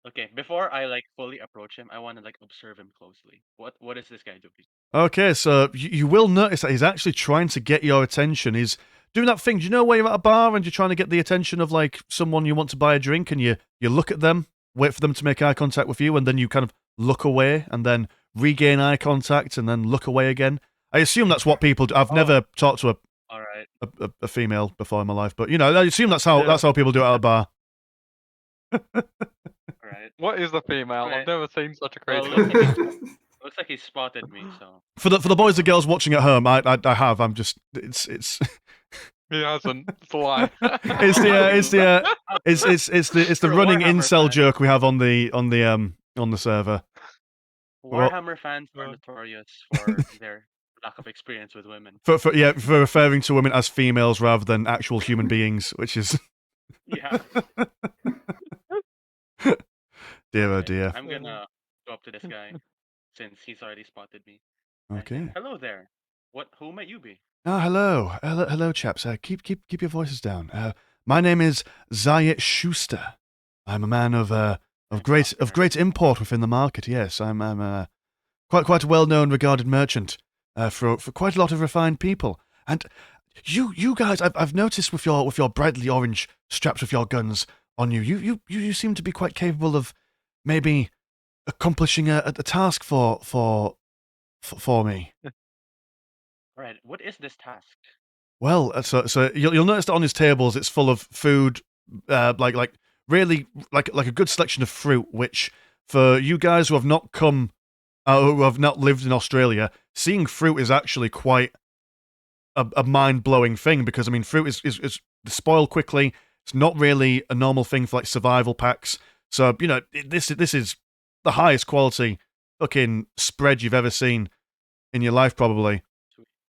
Okay, before I like fully approach him, I want to like observe him closely. What is this guy doing? Okay, so you will notice that he's actually trying to get your attention. He's doing that thing. Do you know where you're at a bar and you're trying to get the attention of like someone you want to buy a drink, and you look at them, wait for them to make eye contact with you, and then you kind of look away and then regain eye contact and then look away again. I assume that's what people do. I've never talked to All right. a female before in my life, but you know, I assume that's how people do it at a bar. All right. What is the female? Okay. I've never seen such a Well, crazy. looks like he spotted me. So For the boys and girls watching at home, I have. I'm just it's He hasn't. It's a lie. it's the You're a running Warhammer incel fan. joke we have on the server. Warhammer fans are notorious for their lack of experience with women. For referring to women as females rather than actual human beings, which is Yeah. dear oh dear. I'm gonna go up to this guy since he's already spotted me. Okay. Hello there. Who might you be? Hello, chaps. Keep your voices down. My name is Zayat Schuster. I'm a man of great import within the market. Yes, I'm quite a well-known, regarded merchant for quite a lot of refined people. And you guys, I've noticed with your brightly orange straps with your guns on you, you seem to be quite capable of maybe accomplishing a task for me. All right. What is this task? Well, so you'll notice that on his tables it's full of food, like really like a good selection of fruit. Which for you guys who have not who have not lived in Australia, seeing fruit is actually quite a mind blowing thing, because I mean fruit is spoiled quickly. It's not really a normal thing for like survival packs. So you know this is the highest quality fucking spread you've ever seen in your life, probably.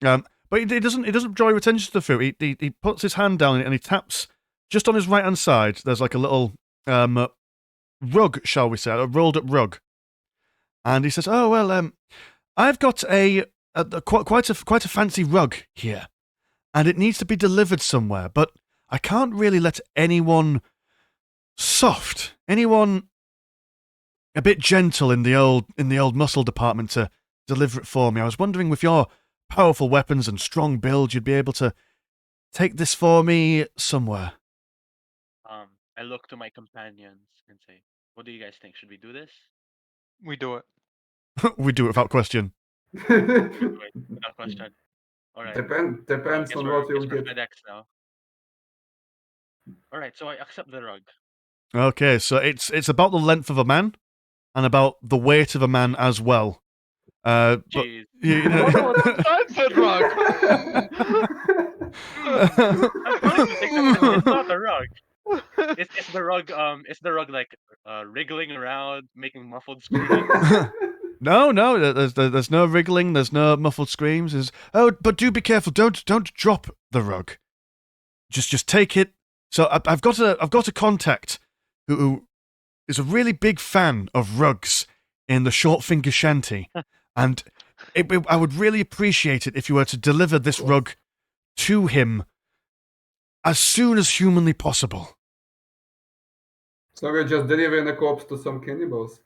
But he doesn't draw your attention to the fruit. He puts his hand down and he taps just on his right hand side. There's like a little rug, shall we say, a rolled up rug, and he says, "Oh well, I've got quite a fancy rug here, and it needs to be delivered somewhere, but I can't really let anyone anyone a bit gentle in the old muscle department to deliver it for me. I was wondering, with your powerful weapons and strong build, you'd be able to take this for me somewhere." I look to my companions and say, "What do you guys think? Should we do this?" We do it. We do it without question. Wait, without question. All right. Depends Guess on we're what you'll guess we're get. FedEx now. All right. So I accept the rug. Okay, so it's about the length of a man and about the weight of a man as well. But Jeez. you I wonder what know. the size said, Rug. I'm starting to think that it's not a rug. It's the rug. Is the rug like wriggling around, making muffled screams? No, there's no wriggling, there's no muffled screams. But do be careful, don't drop the rug. Just take it. So I've got a contact who is a really big fan of rugs in the short finger shanty, and I would really appreciate it if you were to deliver this rug to him as soon as humanly possible. So we're just delivering a corpse to some cannibals.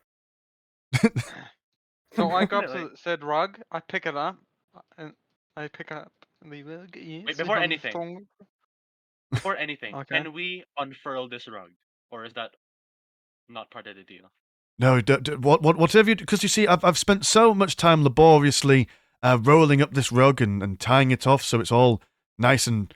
So I go up Really? to said rug. I pick it up, and I pick up the rug. Yes, Wait, before I'm anything. strong. Before anything, Okay. can we unfurl this rug, or is that not part of the deal? No, whatever you do, because you see, I've spent so much time laboriously rolling up this rug and tying it off so it's all nice and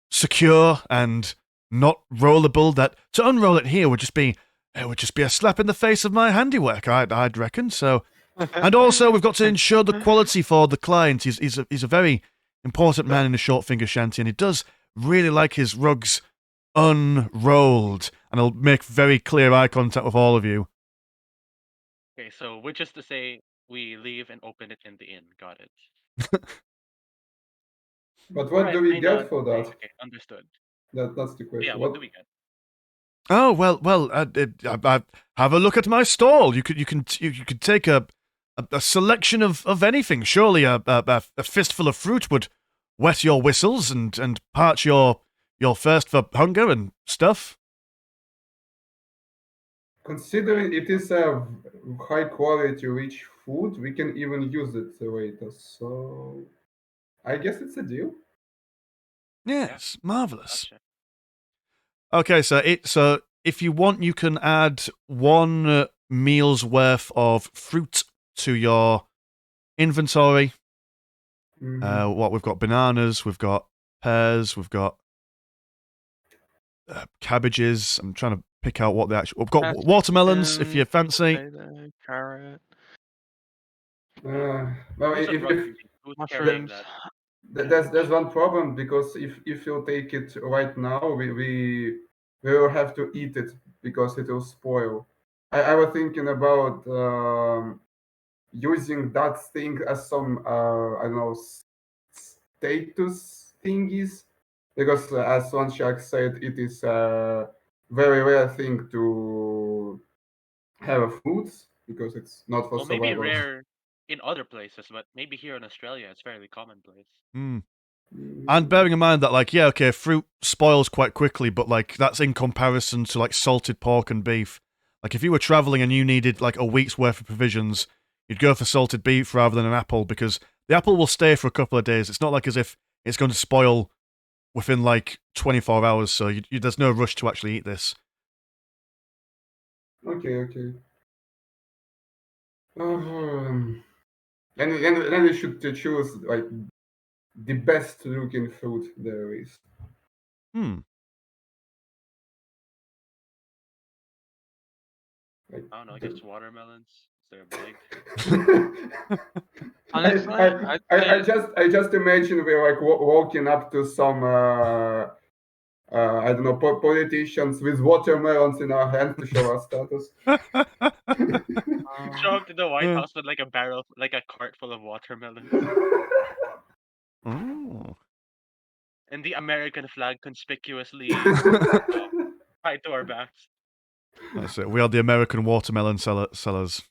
secure and not rollable. That to unroll it here would just be a slap in the face of my handiwork. I'd reckon so. And also, we've got to ensure the quality for the client. He's a very important man in the short finger shanty, and he does really like his rugs unrolled. And I'll make very clear eye contact with all of you. Okay, so which is to say, we leave and open it in the inn. Got it. But what do Alright, we I get nod. for that? Okay, understood. That's the Yeah, question. what do we get? Oh well. Have a look at my stall. You could take a selection of anything. Surely a fistful of fruit would wet your whistles and parch your thirst for hunger and stuff. Considering it is a high quality rich food, we can even use it later. So I guess it's a deal. Yes, marvelous. Gotcha. Okay, so if you want, you can add one meal's worth of fruit to your inventory. Mhm. What we've got: bananas, we've got pears, we've got cabbages. I'm trying to pick out what the actual. We've got watermelons, if you fancy. Potato, carrot, Well, Who's if, that rug if using? Who's carrying mushrooms. that? there's one problem, because if you take it right now, we will have to eat it because it will spoil. I was thinking about using that thing as some I don't know, status thingies, because as one shark said, it is a very rare thing to have a food, because it's not for Well, maybe survival. rare in other places, but maybe here in Australia it's fairly commonplace. Mm. And bearing in mind that, like, yeah, okay, fruit spoils quite quickly, but like that's in comparison to like salted pork and beef. Like if you were traveling and you needed like a week's worth of provisions, you'd go for salted beef rather than an apple, because the apple will stay for a couple of days. It's not like as if it's going to spoil within like 24 hours, so there's no rush to actually eat this. Okay. Then we should choose like the best looking fruit there is. Hmm. Like, I don't know, I the- guess watermelons. They're big. Honestly, I just imagine we're like walking up to some I don't know, politicians with watermelons in our hands to show our status. Show up to the White Yeah. House with like a barrel, like a cart full of watermelons, Oh. and the American flag conspicuously tied to our backs. That's it. We are the American watermelon sellers.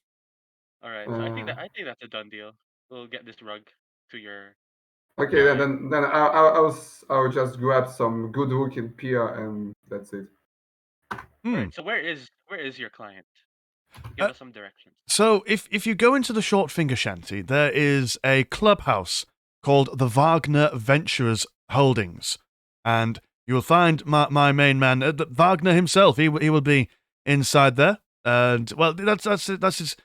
All right, so I think that's a done deal. We'll get this rug to your. Okay, then I'll just grab some good looking pear and that's it. All Hmm. right, so where is your client? Give us some directions. So if you go into the short finger shanty, there is a clubhouse called the Wagner Ventures Holdings, and You will find my main man, Wagner himself. He will be inside there, and well, that's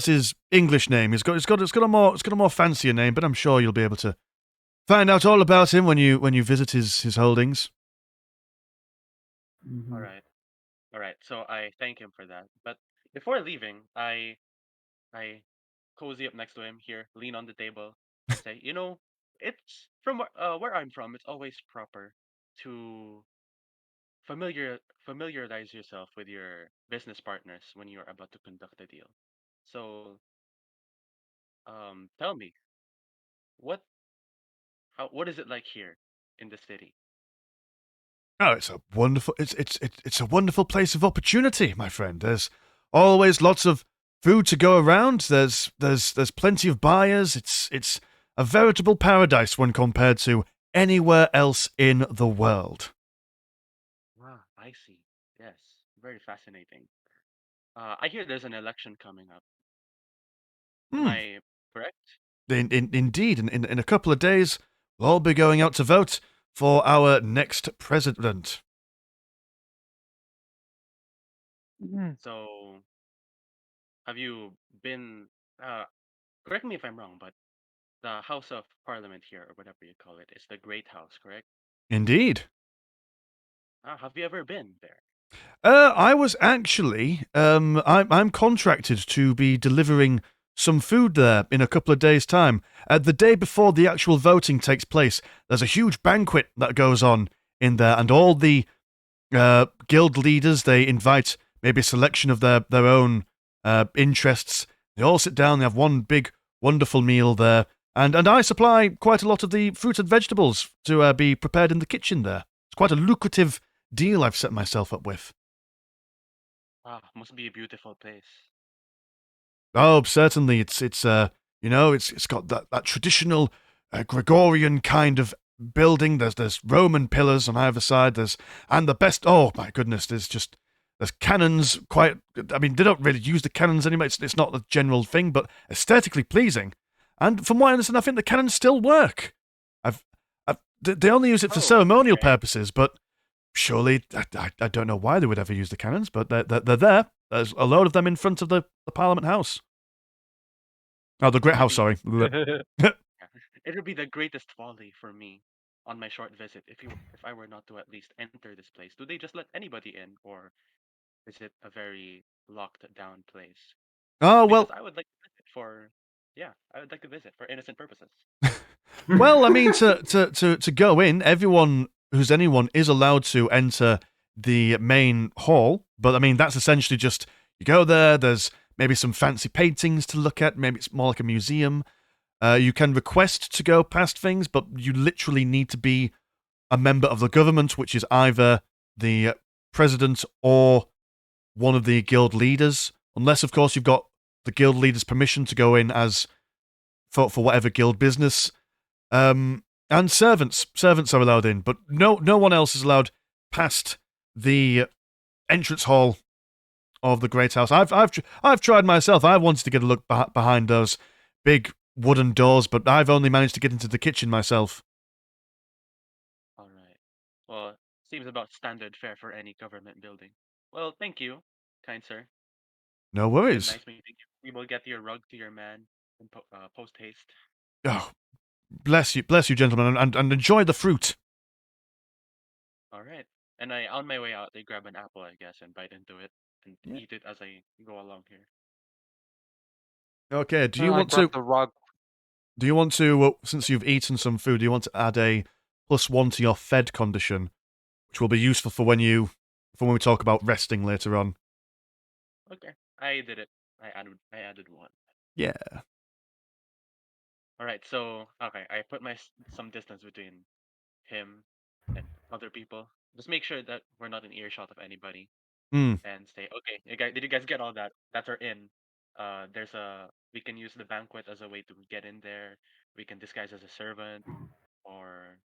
his English name. It's got a more fancier name, but I'm sure you'll be able to find out all about him when you visit his holdings. Mhm. All right. So I thank him for that. But before leaving, I cozy up next to him here, lean on the table, and say, it's from where I'm from. It's always proper to familiarize yourself with your business partners when you're about to conduct a deal. So, tell me, what what is it like here in the city? Oh, it's a wonderful place of opportunity, my friend. There's always lots of food to go around. There's plenty of buyers. It's a veritable paradise when compared to anywhere else in the world. Ah, I see. Yes, very fascinating. I hear there's an election coming up. Am Hmm. I correct? Indeed, in a couple of days, we'll all be going out to vote for our next president. So, have you been? Uh, Correct me if I'm wrong, but the House of Parliament here, or whatever you call it, is the Great House, correct? Indeed. Have you ever been there? I was actually, I'm contracted to be delivering some food there in a couple of days' time. The day before the actual voting takes place, there's a huge banquet that goes on in there, and all the guild leaders, they invite maybe a selection of their own interests. They all sit down, they have one big, wonderful meal there, and I supply quite a lot of the fruit and vegetables to be prepared in the kitchen there. It's quite a lucrative deal I've set myself up with. Must be a beautiful place. Oh, certainly. It's got that traditional Gregorian kind of building. There's Roman pillars on either side. And the best. Oh my goodness! There's cannons. Quite. I mean, they don't really use the cannons anymore. It's not the general thing, but aesthetically pleasing. And from what I understand, I think the cannons still work. They only use it for Oh, ceremonial okay. purposes, but surely I don't know why they would ever use the cannons, but they're there. There's a load of them in front of the Parliament House. Oh, the Great It'll House, be sorry. yeah. It'll be the greatest folly for me on my short visit if I were not to at least enter this place. Do they just let anybody in, or is it a very locked down place? Oh, Because well, I would like to visit for, yeah, I would like to visit for innocent purposes. well, I mean, to go in, anyone is allowed to enter the main hall, but I mean, that's essentially just, you go there, there's maybe some fancy paintings to look at, maybe it's more like a museum. You can request to go past things, but you literally need to be a member of the government, which is either the president or one of the guild leaders, unless, of course, you've got the guild leader's permission to go in as for whatever guild business. And servants are allowed in, but no one else is allowed past the entrance hall of the Great House. I've tried myself. I wanted to get a look behind those big wooden doors, but I've only managed to get into the kitchen myself. All right. Well, seems about standard fare for any government building. Well, thank you, kind sir. No It's been worries. nice meeting you. We will get your rug to your man in post haste. Oh, bless you, gentlemen, and enjoy the fruit. All right. And on my way out, I grab an apple, I guess, and bite into it and eat it as I go along here. Okay. Do you I want grab to? the rug. Do you want to? Since you've eaten some food, do you want to add a +1 to your fed condition, which will be useful for when we talk about resting later on? Okay, I did it. I added one. Yeah. All right. So okay, I put some distance between him and other people. Just make sure that we're not in earshot of anybody, Hmm. and say, okay, did you guys get all that? That's our in. We can use the banquet as a way to get in there. We can disguise as a servant, or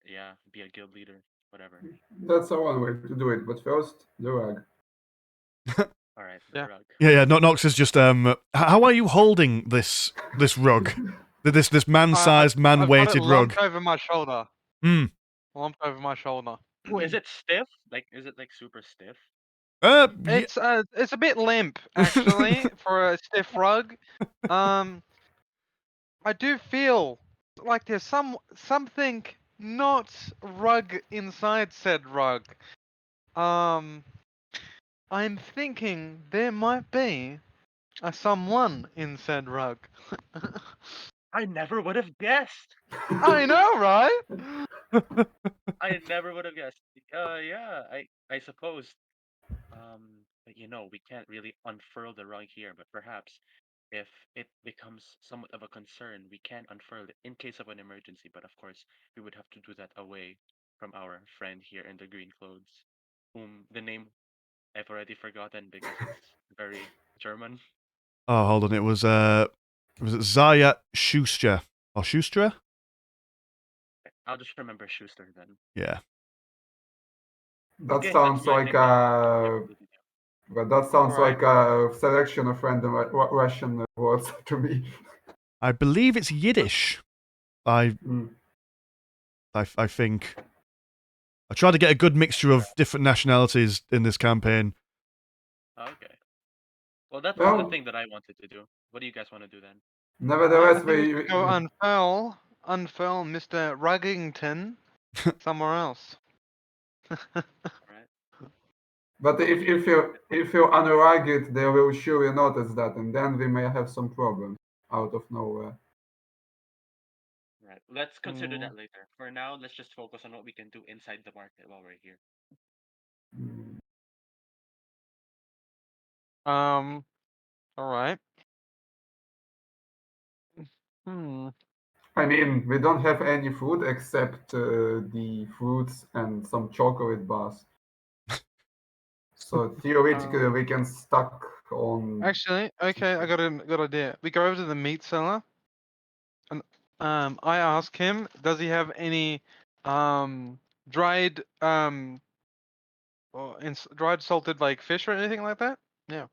yeah, be a guild leader, whatever. That's a one way to do it, but first, the rug. All right, the Yeah. rug. Yeah. Nox is just How are you holding this rug? This man-sized, I've got it man-weighted rug. lumped over my shoulder. Hmm. lumped over my shoulder. Oh, is it stiff? Like, is it like super stiff? Yeah. It's a bit limp actually for a stiff rug. I do feel like there's something not rug inside said rug. I'm thinking there might be a someone in said rug. I never would have guessed. I know, right? I never would have guessed. Yeah, I suppose. But we can't really unfurl the rug here, but perhaps if it becomes somewhat of a concern, we can unfurl it in case of an emergency. But of course, we would have to do that away from our friend here in the green clothes, whom the name I've already forgotten because it's very German. Oh, hold on. It was it Zaya Schuster or Schuster? I'll just remember Schuster then. Yeah. That Okay, sounds that's my like nickname. but that sounds Alright. like a selection of random Russian words to me. I believe it's Yiddish. I Mm. think. I tried to get a good mixture of different nationalities in this campaign. Okay. Well, that's the Well, thing that I wanted to do. What do you guys want to do then? I nevertheless, think we should go unfurl Mr. Ruggington somewhere else. Alright. but if you unrug it, they will surely notice that, and then we may have some problems out of nowhere. Right. Let's consider Mm. that later. For now, let's just focus on what we can do inside the market while we're here. Mm. Alright. Hmm. I mean, we don't have any food except the fruits and some chocolate bars. So theoretically, we can stuck on. Actually, okay, I got a good idea. We go over to the meat seller, and I ask him, does he have any dried dried salted like fish or anything like that? Yeah.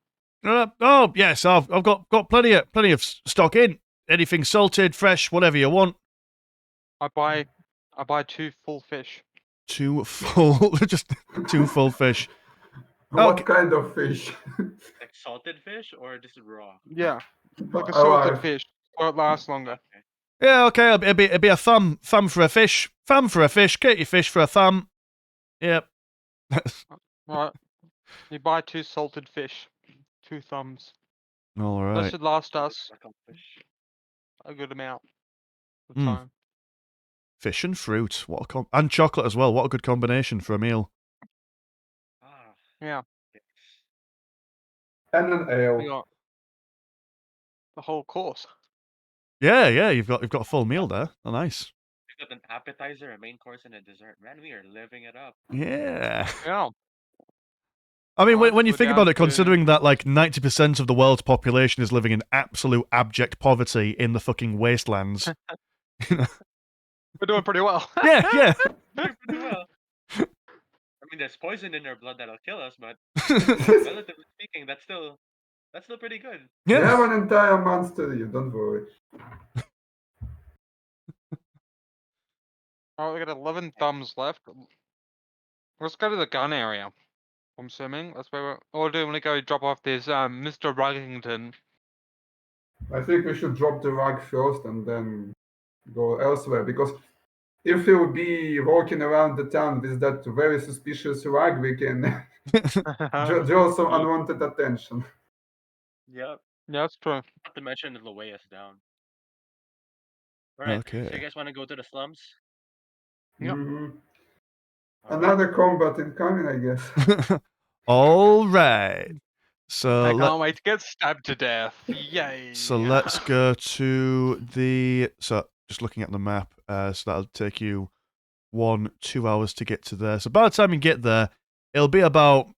Oh yes, I've got plenty of stock in. Anything salted, fresh, whatever you want. I buy 2 full fish. Two full, just 2 full fish. What Okay. kind of fish? Like salted fish or just raw? Yeah, like a Alive. salted fish, so it lasts longer. Okay. Yeah, okay. It'd be a thumb for a fish. Thumb for a fish. Get your fish for a thumb. Yep. Right. You buy 2 salted fish, 2 thumbs. All That right. should last us Like a fish. a good amount of Mm. time. Fish and fruit. What a and chocolate as well. What a good combination for a meal. Ah. Yeah, Yes. And an we ale. got the whole course. Yeah. You've got a full meal there. Oh, nice. We got an appetizer, a main course, and a dessert. Man, we are living it up. Yeah. Yeah. I mean, Alright, when you we're think down about it, to- considering that like 90% of the world's population is living in absolute abject poverty in the fucking wastelands. We're doing pretty well. Yeah. Doing pretty well. I mean, there's poison in our blood that'll kill us, but relatively speaking, that's still pretty good. We have Yeah. an entire month to live, don't worry. Alright, we got 11 thumbs left. Let's go to the gun area. I'm assuming that's where we're. Or do we want to go drop off this Mr. Ruggington? I think we should drop the rug first and then go elsewhere, because if we'll be walking around the town with that very suspicious rug, we can draw some Yep. unwanted attention. Yep. Yeah, that's true. Not to mention it'll weigh us down. Alright. So you Okay. guys want to go to the slums? Yep. Mhm. Alright. Another combat incoming, I guess. All right. So I can't wait to get stabbed to death. Yay. So let's go to the. So just looking at the map, so that'll take you 1-2 hours to get to there. So by the time you get there, it'll be about.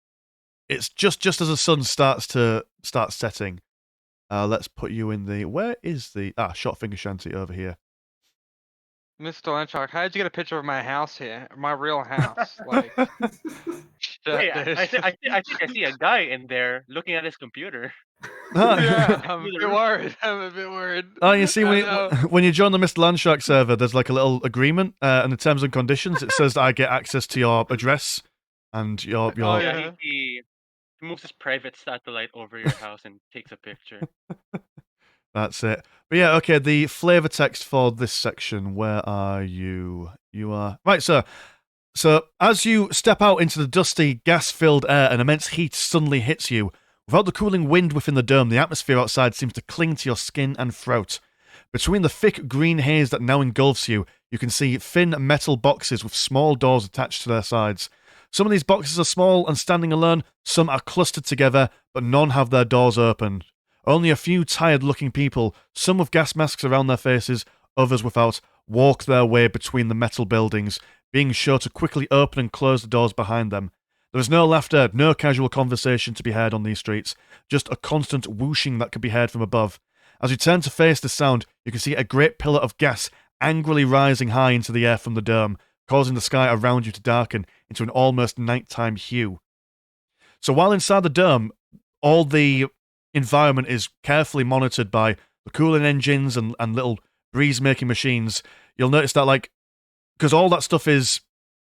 It's just as the sun starts setting. Let's put you in the. Where is the Short Finger Shanty over here? Mr. Lanchuk, how did you get a picture of my house here? My real house. Like, Wait, that I, dish. I think I see a guy in there looking at his computer. Yeah, I'm a Through the bit roof. worried. I'm a bit worried. Oh, you see, I know. when you join the Mr. Landshark server, there's like a little agreement, and the terms and conditions. It says that I get access to your address and your Oh, Yeah, yeah. he moves his private satellite over your house and takes a picture. That's it. But yeah, okay. The flavor text for this section. Where are you? You are right, sir. So as you step out into the dusty, gas-filled air, an immense heat suddenly hits you. Without the cooling wind within the dome, the atmosphere outside seems to cling to your skin and throat. Between the thick green haze that now engulfs you, you can see thin metal boxes with small doors attached to their sides. Some of these boxes are small and standing alone, some are clustered together, but none have their doors open. Only a few tired-looking people, some with gas masks around their faces, others without, walk their way between the metal buildings, being sure to quickly open and close the doors behind them. There is no laughter, no casual conversation to be heard on these streets, just a constant whooshing that can be heard from above. As you turn to face the sound, you can see a great pillar of gas angrily rising high into the air from the dome, causing the sky around you to darken into an almost nighttime hue. So while inside the dome, all the environment is carefully monitored by the cooling engines and little breeze-making machines. You'll notice that, like, because all that stuff is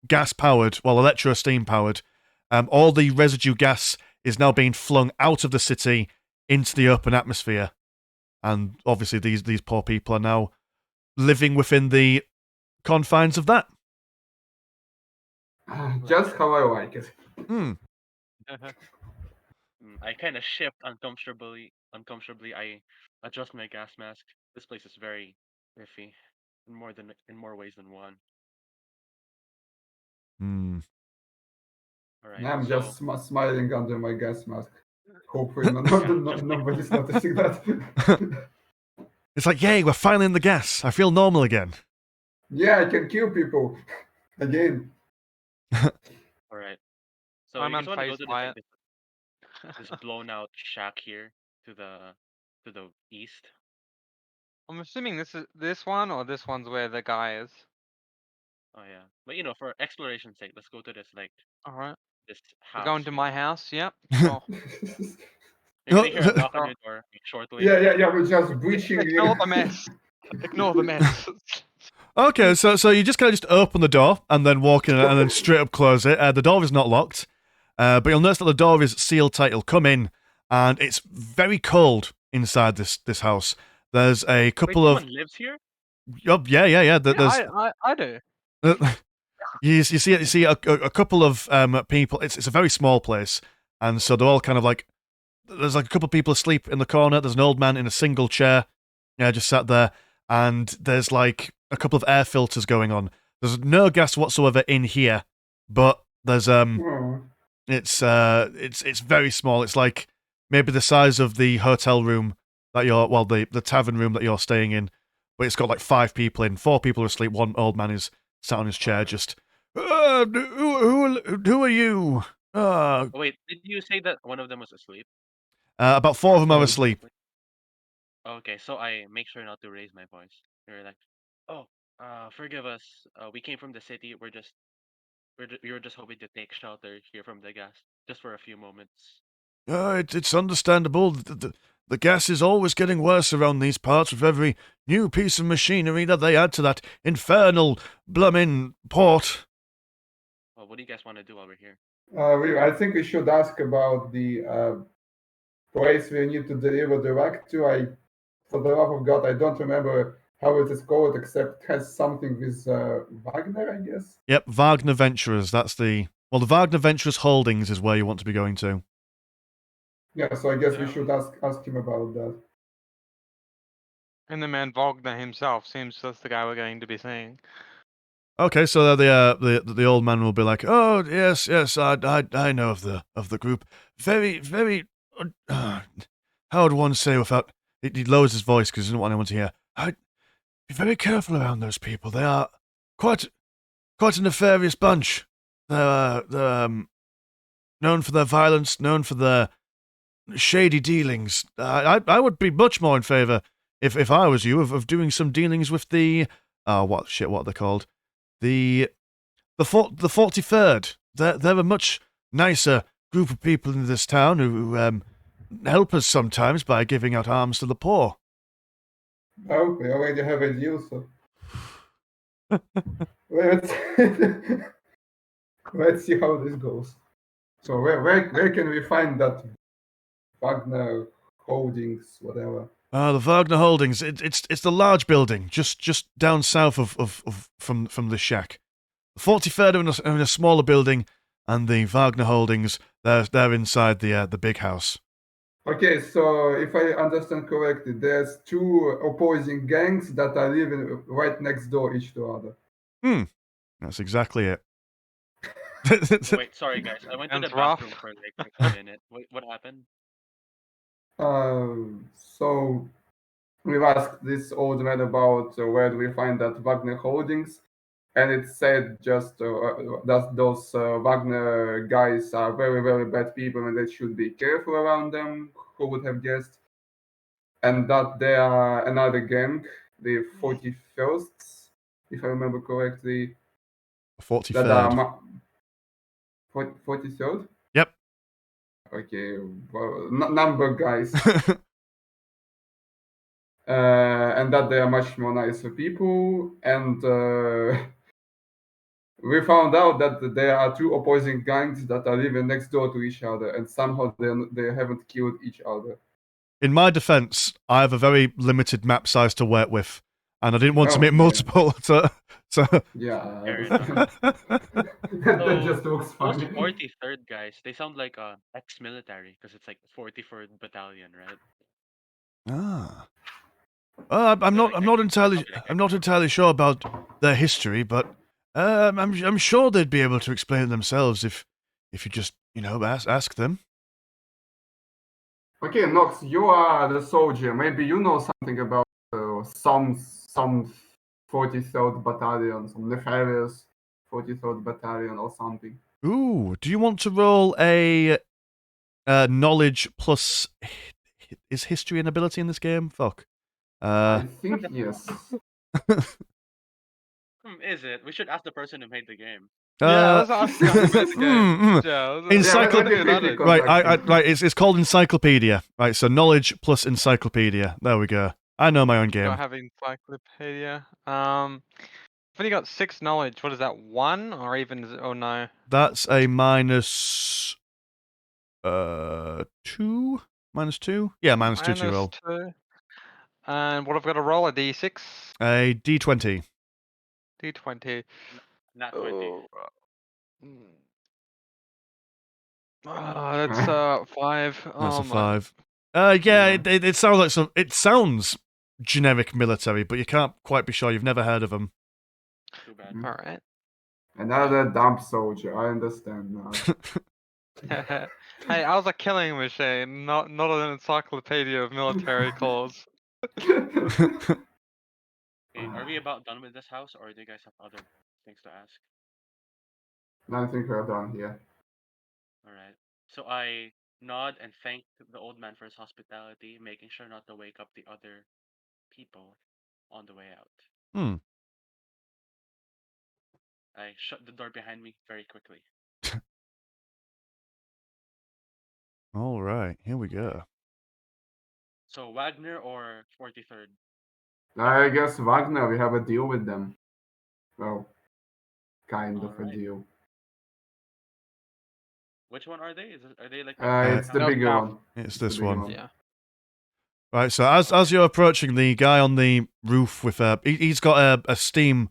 gas-powered, well, electro-steam powered, all the residue gas is now being flung out of the city into the open atmosphere. And obviously these poor people are now living within the confines of that. Just how I like it. I kind of shift uncomfortably. I adjust my gas mask. This place is very iffy, in more ways than one. All right. I'm so, just smiling under my gas mask. Hopefully nobody's noticing that. It's like, yay, we're finally in the gas. I feel normal again. Yeah, I can kill people. Again. all right. So I'm you guys want to go unfazed to by this blown out shack here to the east? I'm assuming this is this one or this one's where the guy is. Oh yeah, but for exploration's sake, let's go to this All right. this We're house. going to my house. Yep. Sure. You're gonna hear a knock on your door shortly. Yeah, we're just breaching Ignore in. the mess. Ignore the mess. Okay, so you just kind of just open the door and then walk in and then straight up close it. The door is not locked, but you'll notice that the door is sealed tight. You'll come in, and it's very cold inside this house. There's a couple Wait, of someone lives here? yeah. There's I do. you see a couple of people. It's a very small place, and so they're all kind of like, there's like a couple of people asleep in the corner. There's an old man in a single chair, just sat there, and there's like a couple of air filters going on. There's no gas whatsoever in here, but there's it's very small. It's like maybe the size of the hotel room that the tavern room that you're staying in, but it's got like 5 people in. 4 people are asleep. One old man is sat on his chair, just who are you? Oh, wait, did you say that one of them was asleep? About 4 of them are asleep. Okay, so I make sure not to raise my voice. You're like, oh, forgive us. We came from the city. We were just hoping to take shelter here from the gas, just for a few moments. It's understandable. The gas is always getting worse around these parts with every new piece of machinery that they add to that infernal blummin' port. Well, what do you guys want to do while we're here? I think we should ask about the place we need to deliver the wreck to. For the love of God, I don't remember how it is called, except it has something with Wagner, I guess. Yep, Wagner Venturers. That's the Wagner Venturers Holdings is where you want to be going to. Yeah, so I guess we should ask him about that. And the man Wagner himself seems that's the guy we're going to be seeing. Okay, so the old man will be like, "Oh yes, I know of the group. Very, very. How would one say without?" He lowers his voice because he doesn't want anyone to hear. Be very careful around those people. They are quite a nefarious bunch. They're known for their violence, known for their shady dealings. I would be much more in favour, if I was you, of doing some dealings with the what are they called? The 43rd. They're a much nicer group of people in this town who help us sometimes by giving out alms to the poor. Oh, we already have a deal, so let's let's see how this goes. So where can we find that Wagner Holdings, whatever? The Wagner Holdings. It's the large building just down south from the shack. The 43rd are in a smaller building, and the Wagner Holdings they're inside the big house. Okay, so if I understand correctly, there's two opposing gangs that are living right next door each to other. That's exactly it. Wait, sorry guys. I went to the Sounds rough. bathroom for like a minute. Wait, what happened? So we've asked this old man about where do we find that Wagner Holdings, and it said just that those Wagner guys are very, very bad people and they should be careful around them. Who would have guessed? And that they are another gang, the 41st, if I remember correctly. 43rd. 43rd? Yep. Okay, well, number guys. And that they are much more nicer people. And we found out that there are two opposing gangs that are living next door to each other, and somehow they haven't killed each other. In my defense, I have a very limited map size to work with, and I didn't want to Oh, make yeah. multiple. So Yeah, Fair enough. that just looks Those funny. 43rd guys, they sound like ex-military because it's like 44th Battalion, right? I'm They're not. like I'm not ex- entirely. probably like I'm not entirely sure about their history, but I'm sure they'd be able to explain it themselves if you just ask them. Okay, Nox, you are the soldier. Maybe you know something about some 43rd Battalion, some nefarious 43rd Battalion or something. Ooh, do you want to roll a knowledge plus? Is history an ability in this game? Fuck. I think yes. Is it? We should ask the person who made the game. Yeah, let's ask the guy who made the game. Yeah, let's- Encycl- let me quickly Right, contact him. right. It's called encyclopedia. Right, so knowledge plus encyclopedia. There we go. I know my own game. Don't have encyclopedia. I've only got 6 knowledge. What is that? 1 or even? Oh no. That's a minus 2. Minus 2. Yeah, minus 2 to roll. 2. And what I've got to roll a d6, A d20. d20. Not 20. Oh, that's 5. That's Oh a my. 5. Yeah, Yeah. it sounds like some. It sounds generic military, but you can't quite be sure. You've never heard of them. Too bad. Mm. All right. Another dump soldier. I understand now. Hey, I was a killing machine, not an encyclopedia of military calls. Okay, are we about done with this house, or do you guys have other things to ask? I think we're done here. All right. So I nod and thank the old man for his hospitality, making sure not to wake up the other people on the way out. I shut the door behind me very quickly. All right, here we go. So Wagner or 43rd? I guess Wagner, we have a deal with them. Well, kind of a Alright. deal. Which one are they? Are they like? It's the no, bigger no. one. It's the this bigger one. Yeah. Right, so as you're approaching, the guy on the roof with he's got a steam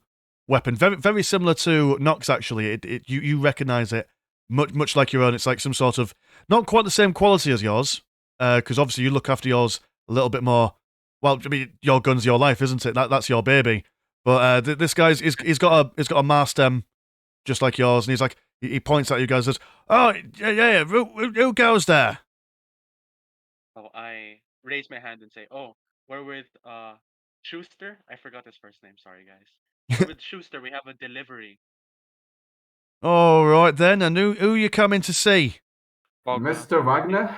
weapon, very very similar to Nox. Actually, you recognize it much like your own. It's like some sort of not quite the same quality as yours, because obviously you look after yours a little bit more. Well, I mean, your gun's your life, isn't it? That's your baby. But this guy's he's got a Marstem just like yours, and he's like he points at you guys and says, "Oh yeah, who goes there?" Oh, I raise my hand and say, "Oh, we're with Schuster. I forgot his first name. Sorry, guys. We're with Schuster. We have a delivery." All right then, and who you coming to see? Wagner. Mr. Wagner?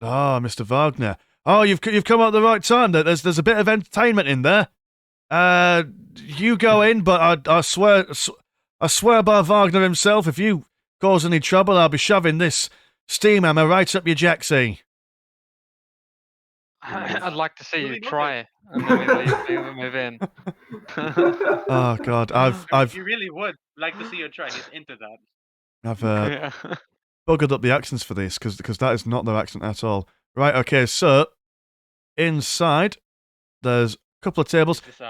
Ah, Mr. Wagner. Oh, you've come at the right time. There's a bit of entertainment in there. You go in, but I swear by Wagner himself, if you cause any trouble, I'll be shoving this steam hammer right up your jacksie. I'd like to see you Really noted. try, and then we leave. We move in. Oh God, I've He really would like to see you try. He's into that. Yeah. buggered up the accents for this because that is not their accent at all. Right, okay, so inside there's a couple of tables. Is this,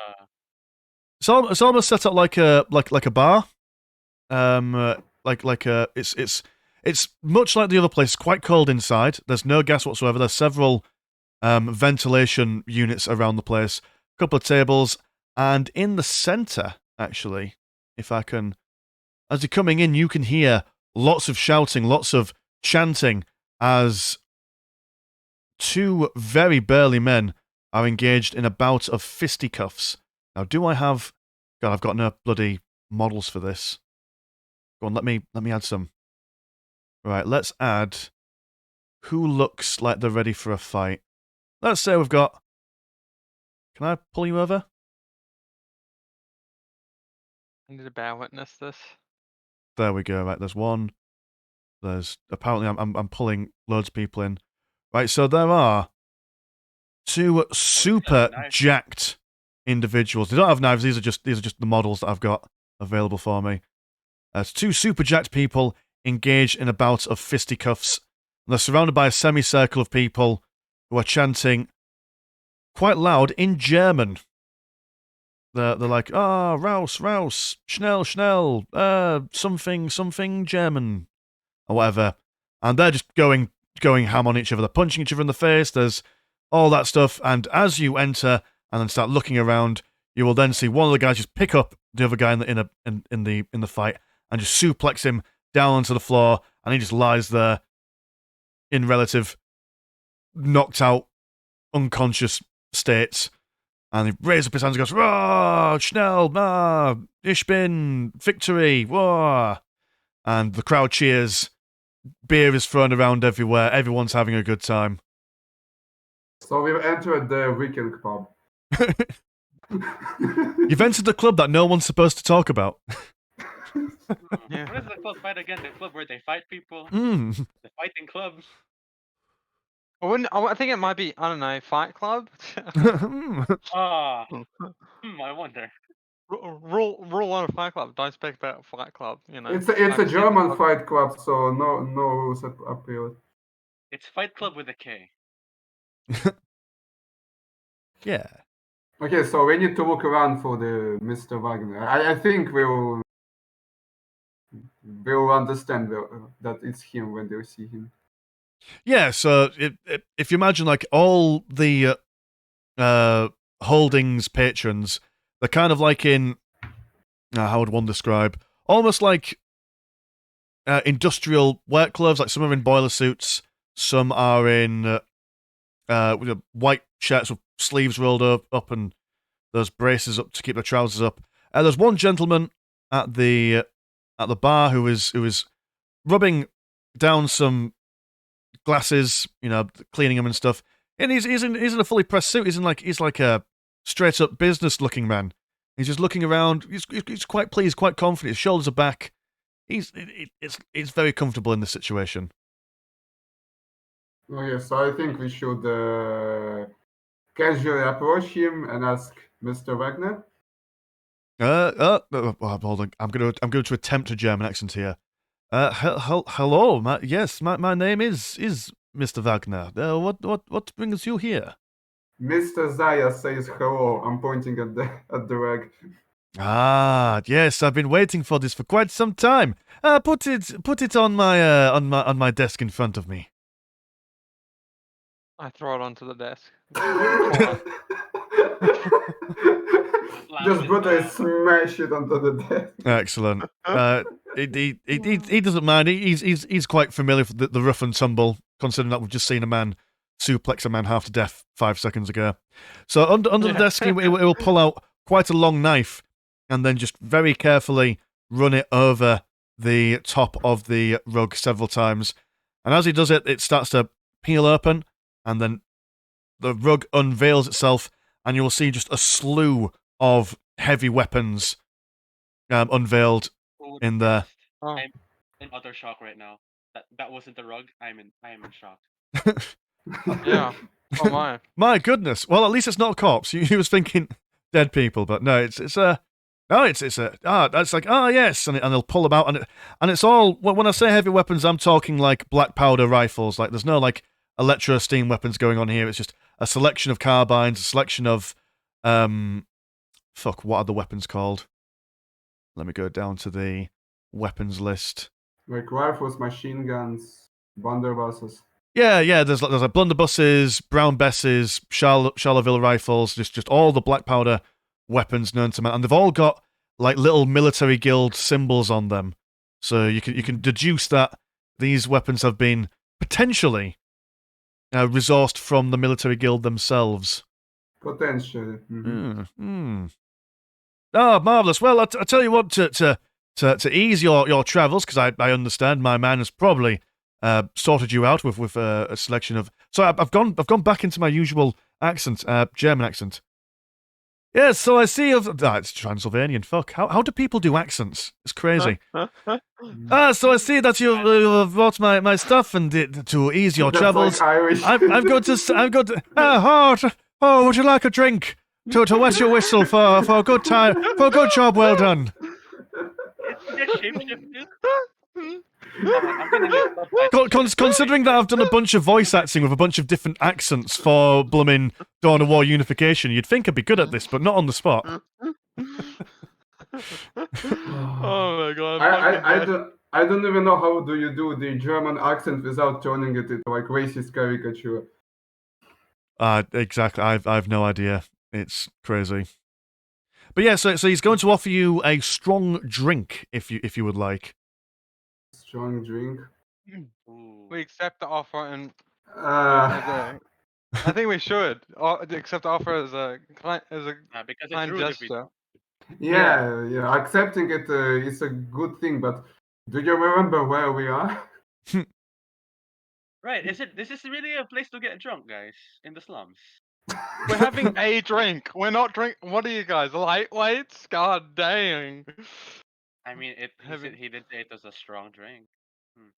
It's almost set up like a bar. It's much like the other place. It's quite cold inside. There's no gas whatsoever. There's several ventilation units around the place. A couple of tables, and in the center, actually, if I can, as you're coming in, you can hear lots of shouting, lots of chanting as two very burly men are engaged in a bout of fisticuffs. Now, do I have... God, I've got no bloody models for this. Go on, let me add some. Right, let's add... Who looks like they're ready for a fight? Let's say we've got... Can I pull you over? I need to bear witness this. There we go, right, there's one. There's... Apparently I'm pulling loads of people in. Right, so there are two super jacked individuals. They don't have knives, these are just the models that I've got available for me. It's two super jacked people engaged in a bout of fisticuffs. They're surrounded by a semicircle of people who are chanting quite loud in German. They're like, Raus, Raus, Schnell, Schnell, something German, or whatever. And they're just going ham on each other. They're punching each other in the face. There's all that stuff. And as you enter and then start looking around, you will then see one of the guys just pick up the other guy in the fight and just suplex him down onto the floor, and he just lies there in relative knocked out, unconscious states. And he raises up his hands and goes, "Rah, Schnell, ich bin, victory, wah!" And the crowd cheers. Beer is thrown around everywhere. Everyone's having a good time. So we've entered the weekend pub. You've entered the club that no one's supposed to talk about. Yeah. What is the club fight again? The club where they fight people? Mm. The fighting club? I think it might be, I don't know, Fight Club? Ah, I wonder. Rule one of Fight Club, don't speak about Fight Club, you know. It's a German fight club, so no rules appeal. It's Fight Club with a K. Yeah. Okay, so we need to look around for the Mr. Wagner. I think we'll understand that it's him when they see him. Yeah, so if you imagine like all the Holdings patrons, they're kind of like in, how would one describe? Almost like industrial work clothes, like some are in boiler suits, some are in white shirts with sleeves rolled up and those braces up to keep their trousers up. There's one gentleman at the bar who is rubbing down some glasses, cleaning them and stuff. And he's in a fully pressed suit. He's like a straight up business looking man. He's just looking around. He's quite pleased, quite confident. His shoulders are back. He's very comfortable in this situation. Okay, so I think we should casually approach him and ask Mr. Wagner. Hold on. I'm going to attempt a German accent here. Hello. Yes, my name is Mr. Wagner. What brings you here? Mr. Zaya says hello. I'm pointing at the rag. Ah, yes, I've been waiting for this for quite some time. Put it on my desk in front of me. I throw it onto the desk. Just brutally smash it onto the desk. Excellent. He doesn't mind. He's quite familiar with the rough and tumble, considering that we've just seen a man suplex a man half to death 5 seconds ago. So under the desk, he will pull out quite a long knife and then just very carefully run it over the top of the rug several times. And as he does it, it starts to peel open, and then the rug unveils itself, and you will see just a slew of heavy weapons unveiled in there. Oh. in utter shock right now. That wasn't a rug. I am in shock. Yeah. Oh my. My goodness. Well, at least it's not a corpse. He was thinking dead people, but no, it's a. No, it's like yes, and they'll pull them out, and it's all. When I say heavy weapons, I'm talking like black powder rifles. Like there's no like electro steam weapons going on here. It's just a selection of carbines, a selection of what are the weapons called? Let me go down to the weapons list. Like rifles, machine guns, blunderbusses. Yeah. There's like blunderbusses, brown besses, Charleville rifles, just all the black powder weapons known to man, and they've all got like little military guild symbols on them, so you can deduce that these weapons have been potentially resourced from the military guild themselves. Potentially. Oh, marvelous! Well, I tell you what, to ease your travels, because I understand my man has probably sorted you out with a selection of. So I've gone back into my usual accent, German accent. Yes, so I see it's Transylvanian. Fuck, how do people do accents? It's crazy. So I see that you've brought my stuff and to ease your That's travels. like Irish. I'm going to. Oh, would you like a drink to wet your whistle for a good time, for a good job well done? It's shapeshifted. I'm gonna need Considering that I've done a bunch of voice acting with a bunch of different accents for blooming Dawn of War Unification, you'd think I'd be good at this, but not on the spot. Oh my god. I don't even know how do you do the German accent without turning it into like racist caricature. Exactly. I've no idea. It's crazy. But yeah, so he's going to offer you a strong drink if you would like. Strong drink. We accept the offer and Uh, I think we should accept the offer as a because it's kind rude if we gesture. yeah. Accepting it is a good thing, but do you remember where we are? Right, this is really a place to get drunk, guys, in the slums. We're having a drink. We're not drink. What are you guys, lightweights? God dang. I mean, he did say it was a strong drink.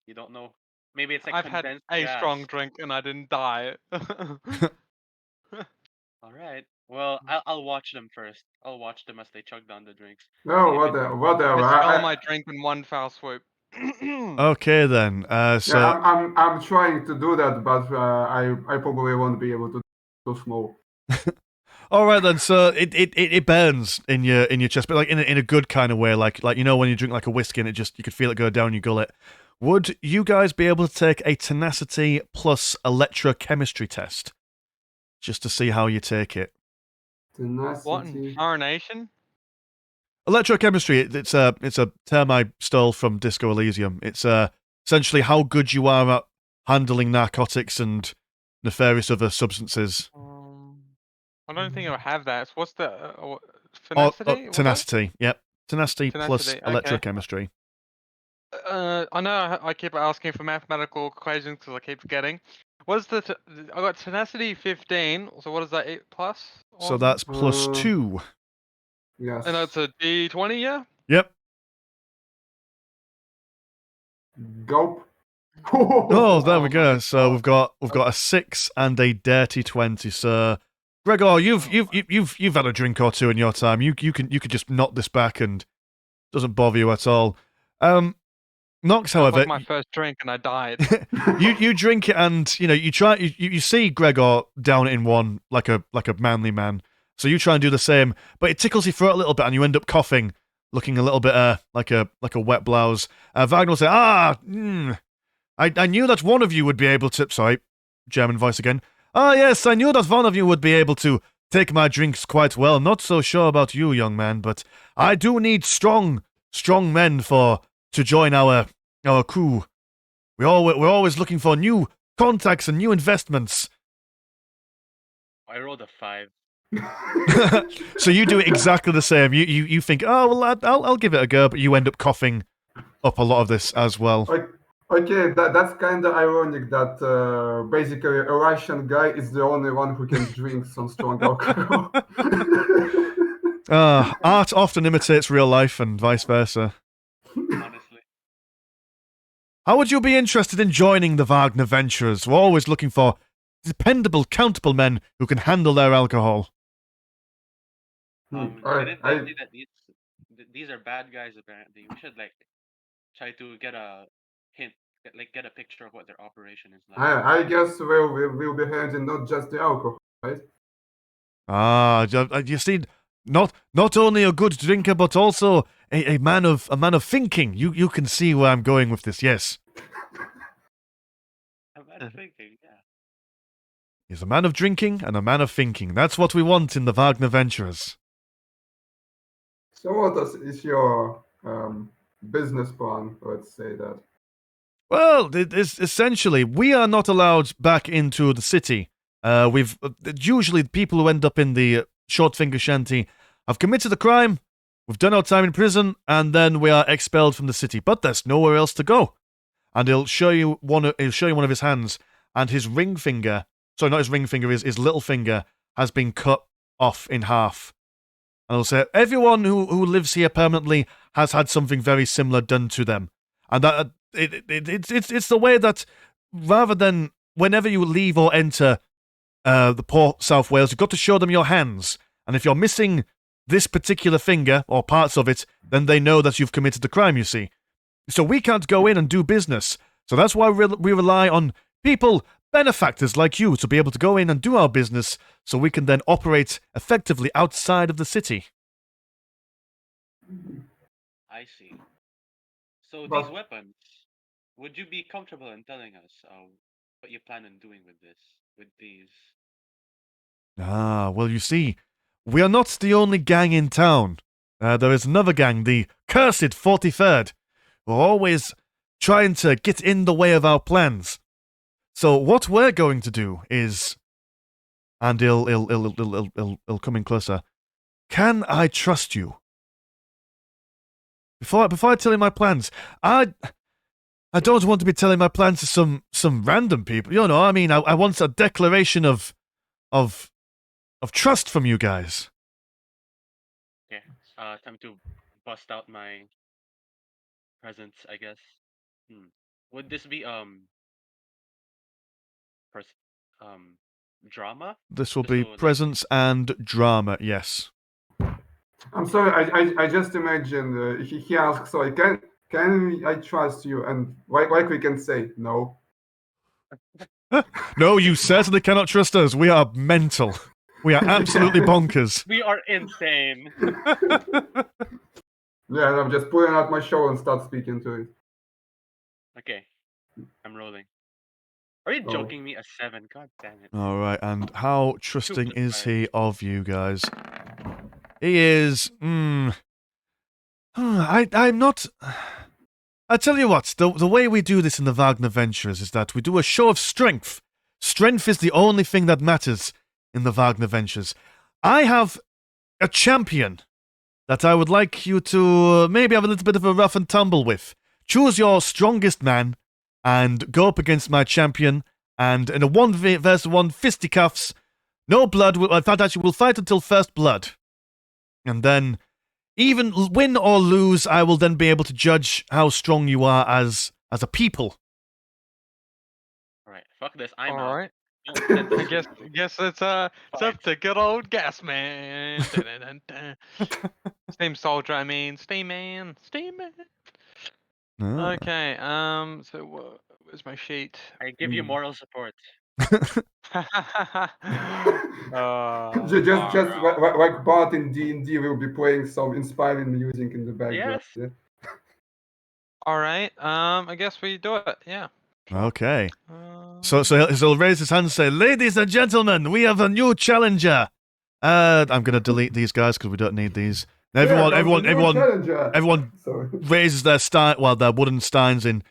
You don't know. Maybe it's like I've had condensed a gas. strong drink and I didn't die. All right. Well, I'll watch them first. I'll watch them as they chug down the drinks. No, See if whatever. I spell my drink in one foul swoop. Okay then. So Yeah, I'm trying to do that, but I probably won't be able to do small. all right then. So it burns in your chest, but like in a good kind of way, like you know when you drink like a whiskey and you could feel it go down your gullet. Would you guys be able to take a tenacity plus electrochemistry test, just to see how you take it? Tenacity. What in tarnation? Electrochemistry, it's a term I stole from Disco Elysium. It's essentially how good you are at handling narcotics and nefarious other substances. I don't think I have that. What's the tenacity? Tenacity, yep. Tenacity plus Tenacity, okay. electrochemistry. I know I keep asking for mathematical equations because I keep forgetting. What's I got tenacity 15. So what is that? 8 plus? So that's plus 2. Yes. And that's a D20, yeah. Yep. Gulp. Oh, there we Oh go. my So God. we've got a 6 and a dirty 20. So Gregor, you've had a drink or two in your time. You could just knock this back and it doesn't bother you at all. Nox, That was however, like my first drink and I died. you drink it and you see Gregor down it in one like a manly man. So you try and do the same, but it tickles your throat a little bit and you end up coughing, looking a little bit like a wet blouse. Wagner will say, I knew that one of you would be able to. Sorry, German voice again. Yes, I knew that one of you would be able to take my drinks quite well. Not so sure about you, young man, but I do need strong men to join our crew. We're always looking for new contacts and new investments. I rolled a 5. So you do it exactly the same. You think, oh well, I'll give it a go, but you end up coughing up a lot of this as well. Okay, that's kind of ironic that basically a Russian guy is the only one who can drink some strong alcohol. Art often imitates real life and vice versa. Honestly. How would you be interested in joining the Wagner Venturers? We're always looking for dependable, countable men who can handle their alcohol. Alright, Didn't they say that these are bad guys? Apparently, we should like try to get a hint, get a picture of what their operation is like. I guess we'll be handling not just the alcohol, right? You see, not only a good drinker, but also a man of thinking. You can see where I'm going with this. Yes, I'm not thinking, yeah. he's a man of drinking and a man of thinking. That's what we want in the Wagner Venturers. So what is your business plan? Let's say that. Well, essentially, we are not allowed back into the city. We've usually people who end up in the short finger shanty have committed a crime. We've done our time in prison, and then we are expelled from the city. But there's nowhere else to go. And he'll show you one of his hands, and his ring finger. Sorry, not his ring finger. His little finger has been cut off in half. And he'll say, everyone who lives here permanently has had something very similar done to them, and that it's the way that rather than whenever you leave or enter the Port South Wales, you've got to show them your hands. And if you're missing this particular finger or parts of it, then they know that you've committed the crime, you see. So we can't go in and do business. So that's why we rely on people, benefactors like you, to be able to go in and do our business so we can then operate effectively outside of the city. I see. So But- these weapons, would you be comfortable in telling us what you plan on doing with these? Ah, well, you see, we are not the only gang in town. There is another gang, the cursed 43rd. We're always trying to get in the way of our plans. So what we're going to do is, and he'll come in closer. Can I trust you? Before I tell you my plans, I don't want to be telling my plans to some random people. You know, I mean, I want a declaration of trust from you guys. Okay. Time to bust out my presents, I guess. Would this be drama? This will Just be so, like- presence and drama. Yes. I'm sorry. I just imagine he asks, "So can I trust you?" And like we can say no. No, you certainly cannot trust us. We are mental. We are absolutely bonkers. We are insane. Yeah, and I'm just pulling out my show and start speaking to it. Okay, I'm rolling. Are you Oh. joking me? A 7? God damn it. All right, and how trusting Stupid is he of you guys? He is. I'm not. I tell you what, the way we do this in the Wagner Ventures is that we do a show of strength. Strength is the only thing that matters in the Wagner Ventures. I have a champion that I would like you to maybe have a little bit of a rough and tumble with. Choose your strongest man and go up against my champion, and in a 1v1 fisticuffs, no blood. In fact, actually, we'll fight until first blood. And then, even win or lose, I will then be able to judge how strong you are as a people. Alright, fuck this. I'm All out. right. Don't I send guess it's it's up to good old gas man. Dun-dun-dun-dun. Steam soldier, I mean, Steam man. Ah. Okay. So where's my sheet? I give you moral support. Just like Bart in D&D will be playing some inspiring music in the background. Yes. Yeah? All right. I guess we do it. Yeah. Okay. So he'll raise his hand and say, "Ladies and gentlemen, we have a new challenger." I'm gonna delete these guys because we don't need these. Everyone Sorry. raises their their wooden steins in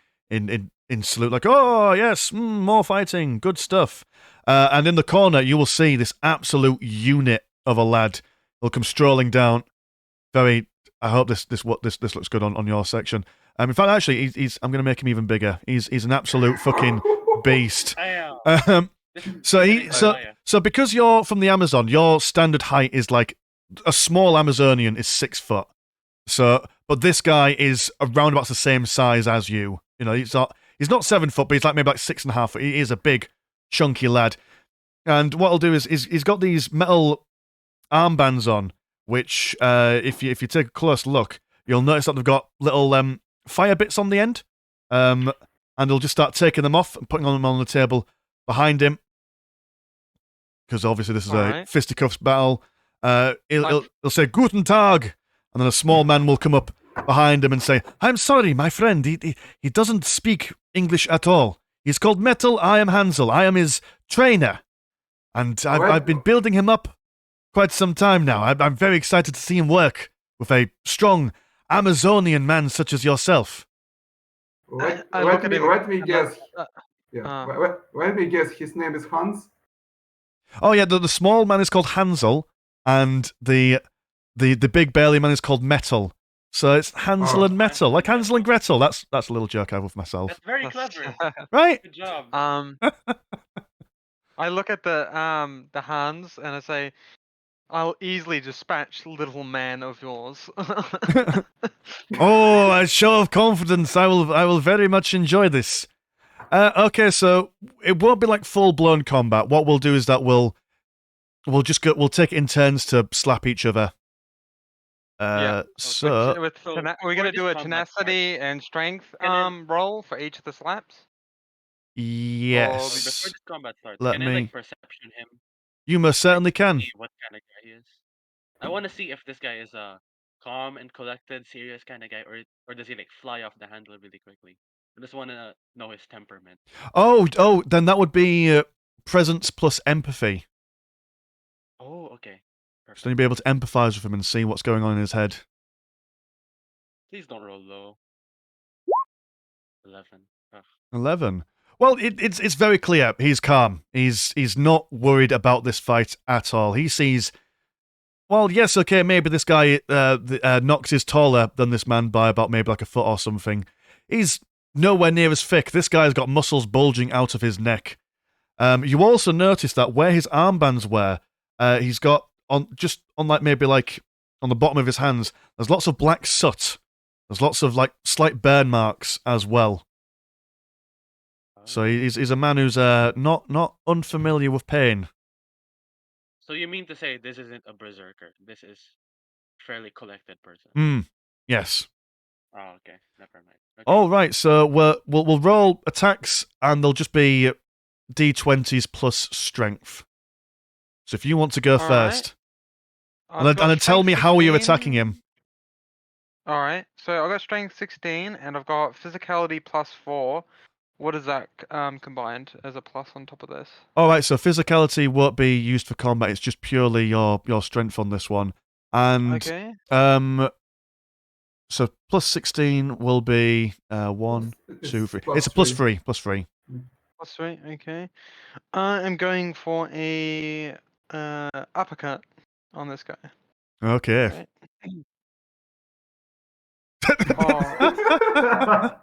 salute, like, "Oh yes, more fighting, good stuff." And in the corner, you will see this absolute unit of a lad. He'll come strolling down. Very. I hope this looks good on your section. In fact, actually, I'm going to make him even bigger. He's an absolute fucking beast. So because you're from the Amazon, your standard height is like a small Amazonian is 6 foot. So, but this guy is around about the same size as you. You know, He's not 7 foot, but he's like maybe like 6.5 foot. He is a big, chunky lad. And what I'll do is he's got these metal armbands on, which if you take a close look, you'll notice that they've got little fire bits on the end. And he'll just start taking them off and putting them on the table behind him. Because obviously this is a fisticuffs battle. He'll say, Guten Tag! And then a small man will come up behind him and say, I'm sorry, my friend, he doesn't speak English at all. He's called Metal, I am Hansel, I am his trainer. And I've been building him up quite some time now. I'm very excited to see him work with a strong Amazonian man such as yourself. Let look at me him guess. and Let me guess. His name is Hans. Oh yeah, the small man is called Hansel, and the big burly man is called Metal. So it's Hansel and Metal, like Hansel and Gretel. That's a little joke I have with myself. That's very clever. Right? Good job. I look at the hands and I say, I'll easily dispatch little man of yours. Oh, a show of confidence. I will very much enjoy this. Okay, so it won't be like full blown combat. What we'll do is that we'll take it in turns to slap each other. So We're gonna do a tenacity and strength roll for each of the slaps. yes, Before this combat starts, Let can I me- like perception him? you most certainly can. See what kind of guy he is? I want to see if this guy is a calm and collected, serious kind of guy, or does he like fly off the handle really quickly? I just want to know his temperament. Oh, then that would be presence plus empathy. Oh, okay. Perfect. So then you'll be able to empathize with him and see what's going on in his head. Please don't roll low. 11. Ugh. 11. Well, it's very clear. He's calm. He's not worried about this fight at all. He sees, well, yes, okay, maybe this guy Nox is taller than this man by about maybe like a foot or something. He's nowhere near as thick. This guy's got muscles bulging out of his neck. You also notice that where his armbands were, he's got on like maybe like on the bottom of his hands, there's lots of black soot. There's lots of like slight burn marks as well. So he's a man who's not unfamiliar with pain. So you mean to say this isn't a berserker? This is fairly collected person. Yes. Oh, okay. Never mind. Okay. All right. So we'll roll attacks, and they'll just be d20s plus strength. So if you want to go All right. first, and then tell me how you're attacking him. All right. So I've got strength 16, and I've got physicality +4. What is that combined as a plus on top of this? All right. So physicality won't be used for combat. It's just purely your strength on this one. And Okay. so plus 16 will be 1, 2, 3. It's a plus 3. Plus 3. +3. Okay. I'm going for a uppercut on this guy. Okay. Right. Oh.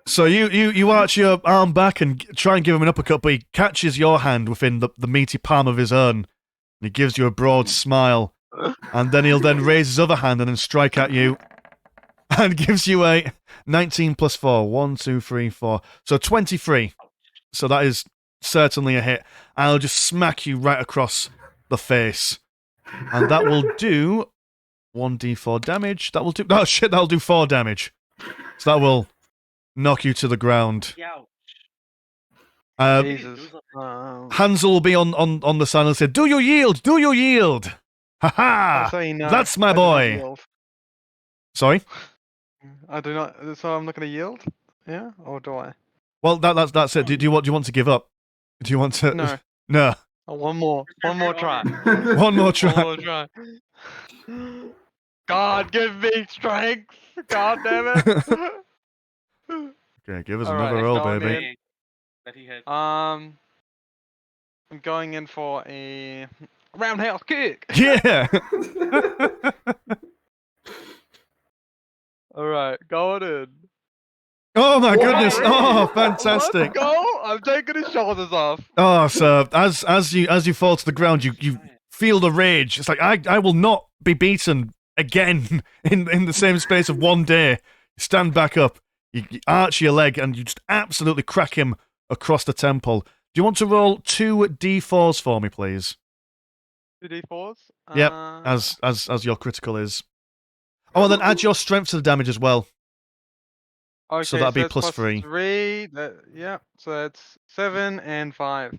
So you arch your arm back and try and give him an uppercut, but he catches your hand within the meaty palm of his own, and he gives you a broad smile, and then he'll then raise his other hand and then strike at you, and gives you a 19 plus 4. 1, 2, 3, 4. So 23. So that is certainly a hit. I'll just smack you right across the face, and that will do 1d4 damage. That will do. Oh shit! That'll do 4 damage. So that will knock you to the ground. Yeah. Jesus. Hansel will be on the side and say, "Do you yield? Do you yield? Ha ha! That's my boy." Sorry. I do not. So I'm not going to yield. Yeah, or do I? Well, that's it. Do you want to give up? Do you want to? No. No. Oh, one more try. One more try. One more try. God, give me strength. God damn it. Okay, give us All another right, roll, going baby. in. That he hit. I'm going in for a roundhouse kick. Yeah. All right, going in. Oh my goodness! Whoa. Oh, fantastic! Let's go. I'm taking his shoulders off. Oh, so as you fall to the ground, you feel the rage. It's like I will not be beaten again in the same space of one day. Stand back up. You arch your leg and you just absolutely crack him across the temple. Do you want to roll 2d4s for me, please? 2d4s? Yep, as your critical is. Oh, and then add your strength to the damage as well. Okay, So that'd be it's plus plus 3. 3. Yeah, so that's 7 and 5.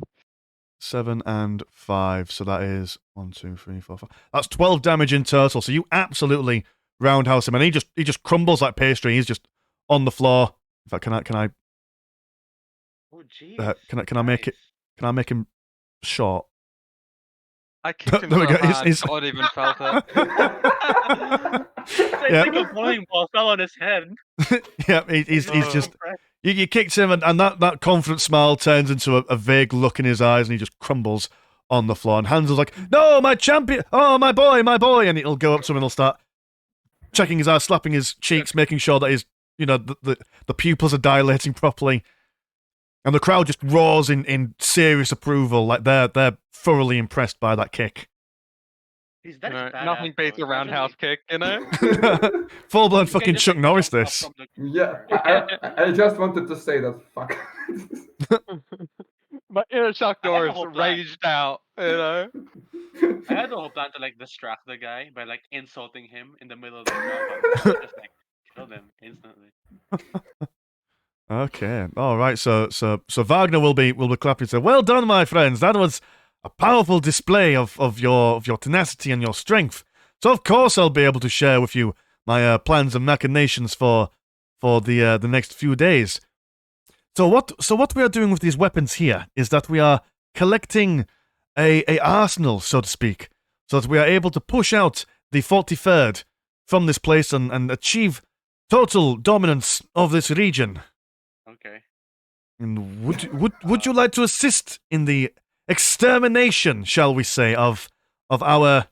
7 and 5. So that is 1, 2, 3, 4, 5. That's 12 damage in total. So you absolutely roundhouse him, and he just crumbles like pastry. He's just on the floor. In fact, can I Oh, jeez. can I make it? Can I make him short? I kicked him There we so go, he's- hard, he's- God even felt it. It's Yeah. like a bowling ball fell on his head. Yeah, he's Oh. just. You kicked him, and that confident smile turns into a vague look in his eyes, and he just crumbles on the floor. And Hansel's like, "No, my champion! Oh, my boy, my boy!" And he'll go up to him and he'll start checking his eyes, slapping his cheeks, making sure that his, the pupils are dilating properly. And the crowd just roars in serious approval, like they're thoroughly impressed by that kick. He's You that know, is badass, nothing beats though. a roundhouse kick, you know? Full-blown This guy fucking just, Chuck like, Norris, jumped up this. from the- Yeah, I just wanted to say that. Fuck. My inner Chuck I had the Norris whole plan. raged out, you know? I had the whole plan to like distract the guy by like insulting him in the middle of the crowd, but just like killed him instantly. Okay, all right. So Wagner will be clapping and say, "Well done, my friends. That was a powerful display of your tenacity and your strength. So of course I'll be able to share with you my plans and machinations for the next few days. So what we are doing with these weapons here is that we are collecting a arsenal, so to speak, so that we are able to push out the 43rd from this place and achieve total dominance of this region. Okay. And would you like to assist in the extermination, shall we say, of our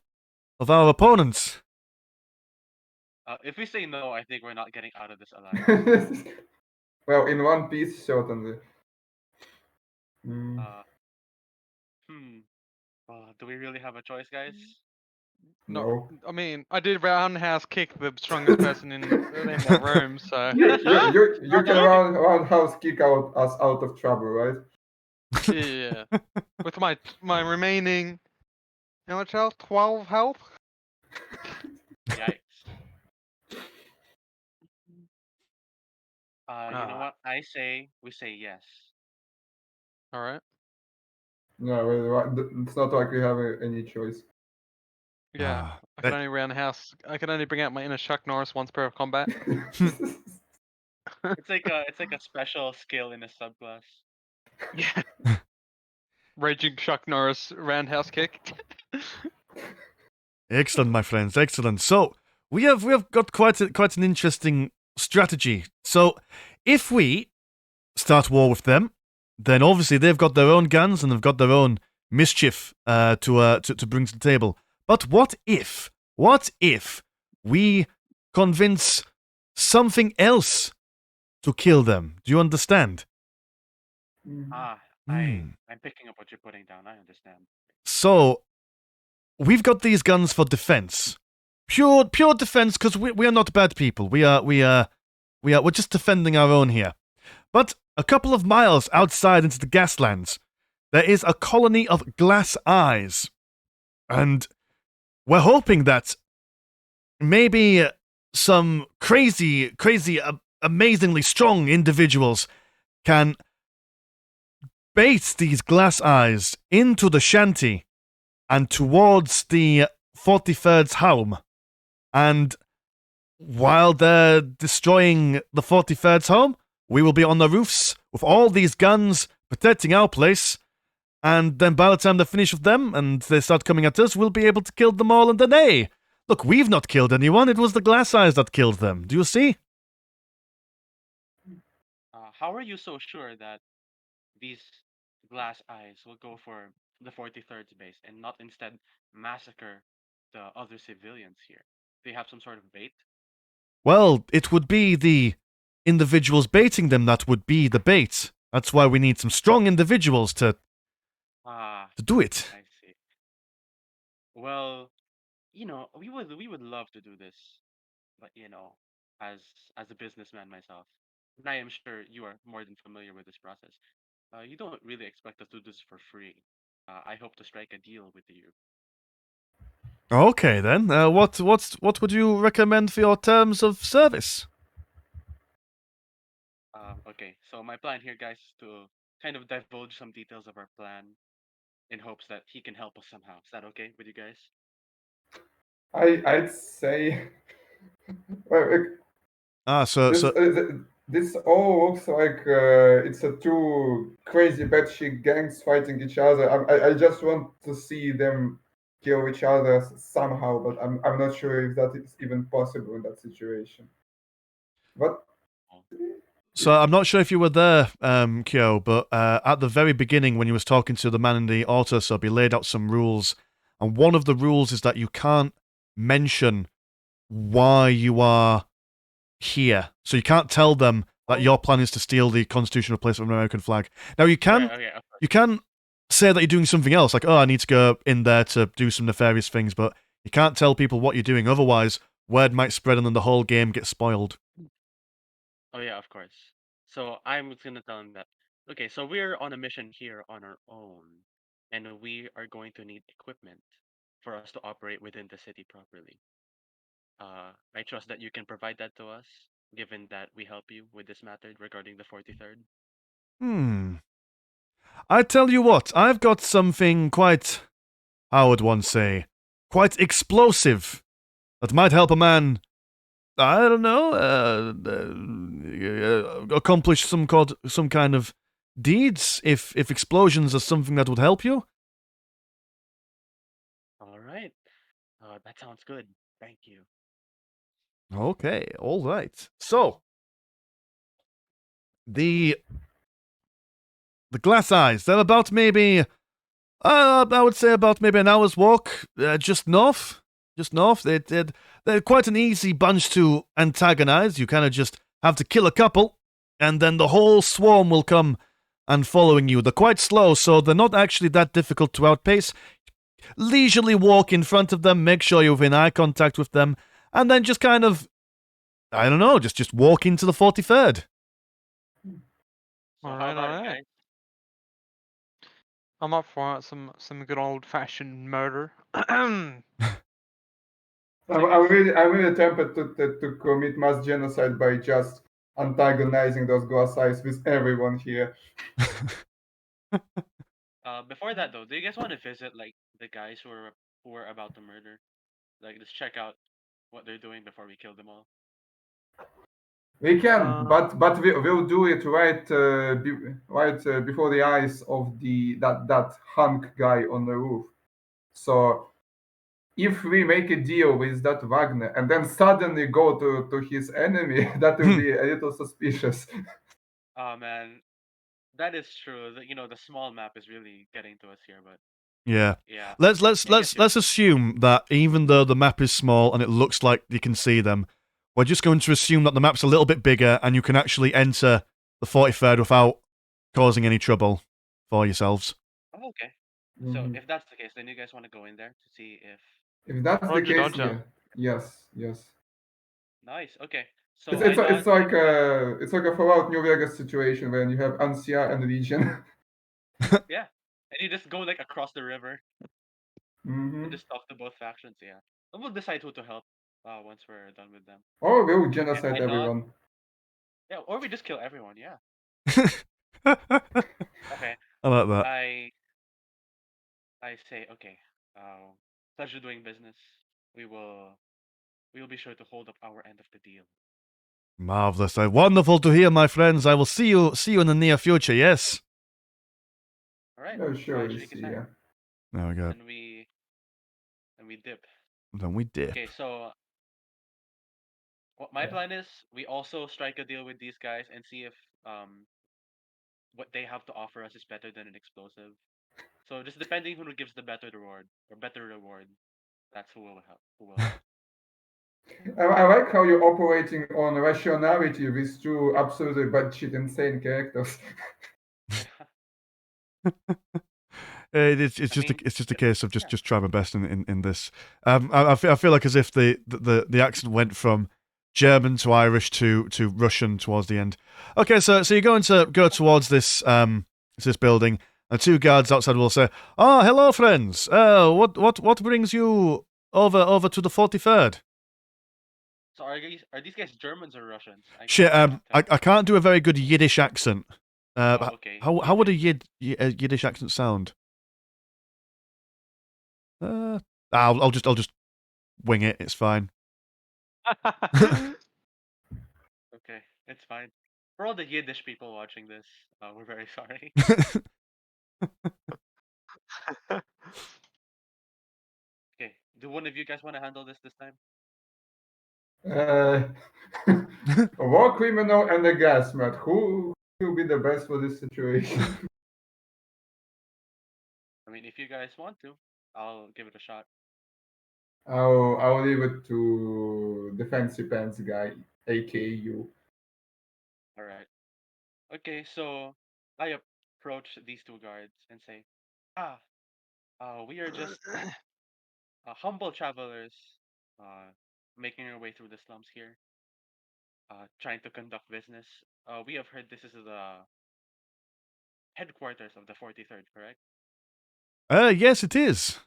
opponents?" If we say no, I think we're not getting out of this alive. Well, in One Piece, certainly. Uh, hmm. Do we really have a choice, guys? No. I mean, I did roundhouse kick the strongest person in the room, so... You can roundhouse kick us out of trouble, right? Yeah. With my remaining... How much health? 12 health? Yikes. You know what? I say we say yes. Alright. No, well, it's not like we have any choice. Yeah. Ah, I can only roundhouse... I can only bring out my inner Chuck Norris once per combat. It's like a special skill in a subclass. Yeah. Raging Chuck Norris roundhouse kick. Excellent, my friends, excellent. So we have got quite an interesting strategy. So if we start war with them, then obviously they've got their own guns and they've got their own mischief to bring to the table. But what if we convince something else to kill them? Do you understand? I'm picking up what you're putting down. I understand. So we've got these guns for defense, pure defense, because we are not bad people. We're just defending our own here. But a couple of miles outside into the gaslands, there is a colony of glass eyes, and we're hoping that maybe some crazy, amazingly strong individuals can bait these glass eyes into the shanty and towards the 43rd's home. And while they're destroying the 43rd's home, we will be on the roofs with all these guns protecting our place. And then by the time they're finished with them and they start coming at us, we'll be able to kill them all. And then, hey, look, we've not killed anyone. It was the glass eyes that killed them. Do you see? How are you so sure that these glass eyes will go for the 43rd base and not instead massacre the other civilians here? Do you have some sort of bait? Well, it would be the individuals baiting them that would be the bait. That's why we need some strong individuals to do it. I see. Well, we would love to do this, but as a businessman myself, and I am sure you are more than familiar with this process. You don't really expect us to do this for free. I hope to strike a deal with you. Okay then. What would you recommend for your terms of service? Okay, so my plan here, guys, is to kind of divulge some details of our plan in hopes that he can help us somehow. Is that okay with you guys? I'd say well, So this so this all looks like it's a two crazy batshit gangs fighting each other. I just want to see them kill each other somehow, but I'm not sure if that is even possible in that situation. But Oh, So I'm not sure if you were there, Kyo, but at the very beginning when you was talking to the man in the auto sub, he laid out some rules, and one of the rules is that you can't mention why you are here. So you can't tell them that your plan is to steal the constitutional place of an American flag. Now you can okay, of course. you can say that you're doing something else, like, oh, I need to go in there to do some nefarious things, but you can't tell people what you're doing. Otherwise, word might spread and then the whole game gets spoiled. Oh yeah, of course. So I'm just gonna tell him that. Okay, so we're on a mission here on our own, and we are going to need equipment for us to operate within the city properly. I trust that you can provide that to us, given that we help you with this matter regarding the 43rd. Hmm. I tell you what, I've got something quite, how would one say, quite explosive that might help a man, I don't know, accomplish some kind of deeds. If explosions are something that would help you. All right. That sounds good. Thank you. Okay, all right. So the glass eyes, they're about maybe, I would say about maybe an hour's walk, just north. Just north. They're quite an easy bunch to antagonize. You kind of just have to kill a couple, and then the whole swarm will come and following you. They're quite slow, so they're not actually that difficult to outpace. Leisurely walk in front of them, make sure you're in eye contact with them, and then just kind of, I don't know, just walk into the 43rd. So how Alright, about it, alright. guys? I'm up for it. Some good old fashioned murder. I'm really tempted to commit mass genocide by just antagonizing those glass eyes with everyone here. Before that though, do you guys want to visit like the guys who were about to murder? Like, just check out what they're doing before we kill them all. We can, Uh, but we'll do it right before the eyes of that hunk guy on the roof. So if we make a deal with that Wagner and then suddenly go to his enemy, that will be a little suspicious. Oh man, that is true. The small map is really getting to us here, but Yeah. yeah, I guess Let's assume that even though the map is small and it looks like you can see them, we're just going to assume that the map's a little bit bigger and you can actually enter the 43rd without causing any trouble for yourselves. Oh, okay. So Mhm. if that's the case, then you guys want to go in there to see if If that's the Roger, case, Dodger. yeah, yes. nice. Okay. It's So I it's know it's like a Fallout New Vegas situation when you have Ancia and Legion. yeah, and you just go like across the river and Hmm. just talk to both factions. Yeah, and we'll decide who to help once we're done with them. Or we'll Okay. genocide I thought everyone. yeah, or we just kill everyone. Yeah. I Okay. like that. I say okay. Pleasure doing business. We will we will be sure to hold up our end of the deal. Marvelous. Wonderful to hear, my friends. I will see you in the near future, yes? All right. Yeah, So sure, I we shake his see. hand Yeah. There we go. and we dip. Then we dip. Okay. So what my Yeah. plan is, we also strike a deal with these guys and see if what they have to offer us is better than an explosive. So just depending who gives the better reward, that's who will help. Who will help. I like how you're operating on rationality with two absolutely batshit insane characters. It's I mean, just a case of yeah. just trying my best in this. I feel like as if the accent went from German to Irish to Russian towards the end. Okay, so you're going to go towards this building, and two guards outside will say, "Oh, hello, friends. What brings you over to the 43rd?" So are these guys Germans or Russians? Shit, cannot tell. I can't do a very good Yiddish accent. Okay. How would a Yiddish accent sound? I'll just wing it. It's fine. Okay, it's fine. For all the Yiddish people watching this, we're very sorry. Okay, do one of you guys want to handle this time? A war criminal and a gas mat. Who will be the best for this situation? I mean, if you guys want to, I'll give it a shot. I'll leave it to the fancy pants guy, aka you. All right. Okay, so I approach these two guards and say, we are just humble travelers, making our way through the slums here, trying to conduct business. We have heard this is the headquarters of the 43rd, correct? Yes, it is.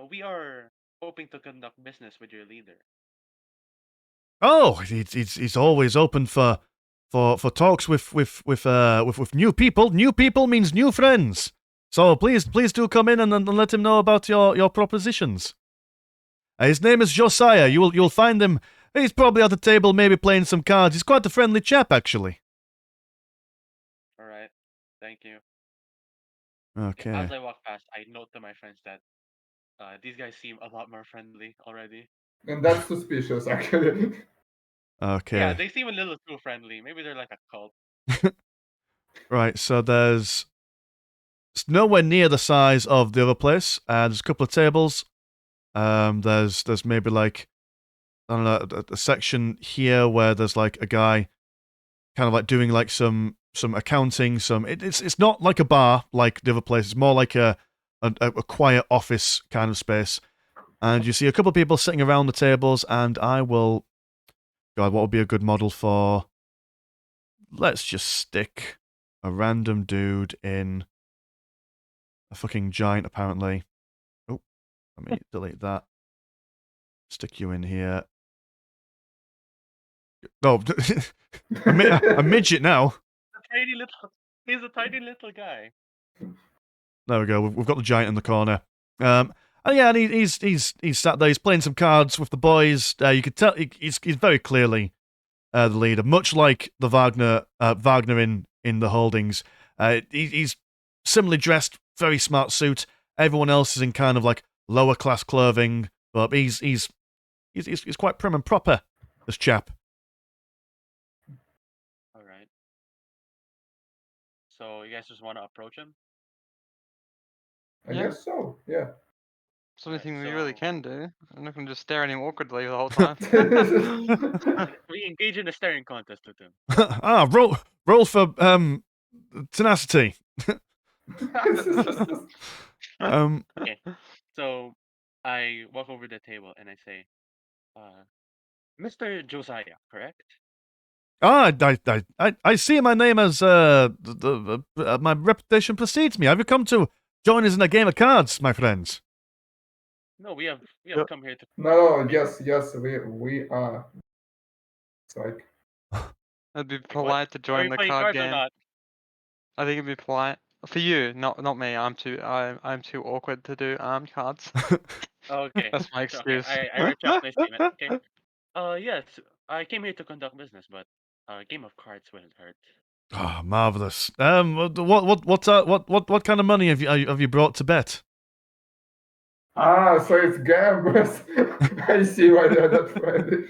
We are hoping to conduct business with your leader. Oh, he's always open for talks with new people. New people means new friends. So please do come in and let him know about your propositions. His name is Josiah. You'll find him. He's probably at the table, maybe playing some cards. He's quite a friendly chap, actually. All right, thank you. Okay. As I walk past, I note to my friends that these guys seem a lot more friendly already. And that's suspicious, actually. Okay. Yeah, they seem a little too friendly. Maybe they're like a cult. Right, so it's nowhere near the size of the other place. There's a couple of tables. There's maybe like, I don't know, a section here where there's like a guy kind of like doing like some accounting. It's not like a bar like the other place. It's more like a quiet office kind of space. And you see a couple of people sitting around the tables, and I will. God, what would be a good model for? Let's just stick a random dude in a fucking giant, apparently. Oh, let me delete that. Stick you in here. Oh, a midget now. He's a tiny little guy. There we go. We've got the giant in the corner. And yeah, and he's sat there. He's playing some cards with the boys. You could tell he's very clearly the leader, much like the Wagner in the holdings. He's similarly dressed, very smart suit. Everyone else is in kind of like lower class clothing, but he's quite prim and proper. This chap. All right. So you guys just want to approach him? I Yeah. guess so, yeah. It's the only Right, thing we really so- can do. I'm not gonna just stare at him awkwardly the whole time. We engage in a staring contest with him. Roll for tenacity. Okay. So I walk over the table and I say, Mr. Josiah, correct? I see my name as my reputation precedes me. Have you come to join us in a game of cards, my friends? No, we have come here to. No, yes, we are. It's like, It'd be Wait, what? polite to Are join you the playing card cards or game. not? I think it'd be polite for you, not me. I'm too awkward to do cards. Okay. That's my So, okay, excuse. I retract my statement. Okay. Yes, I came here to conduct business, but a game of cards wouldn't hurt. Oh, marvelous. What kind of money have you brought to bet? so it's gamblers. I see why they're not friendly.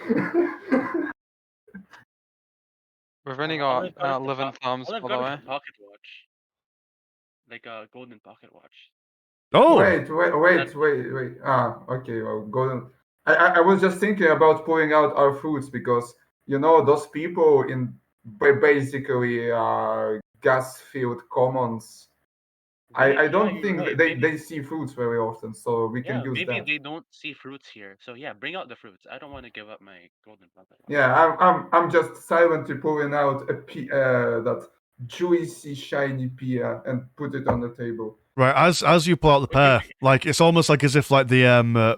We've only All got I've got is 11 thumbs, all I've by the got way. is a pocket watch, like a golden pocket watch. Oh, Wait. Okay, well, golden. I was just thinking about pulling out our fruits because, those people in basically gas-filled commons I don't you're think right. they see fruits very often, so we can Yeah, use maybe that. they don't see fruits here. So yeah, bring out the fruits. I don't want to give up my golden puppet. Yeah, I'm just silently pulling out that juicy shiny pear and put it on the table. Right, as you pull out the What do you pear, like it's almost like as if like the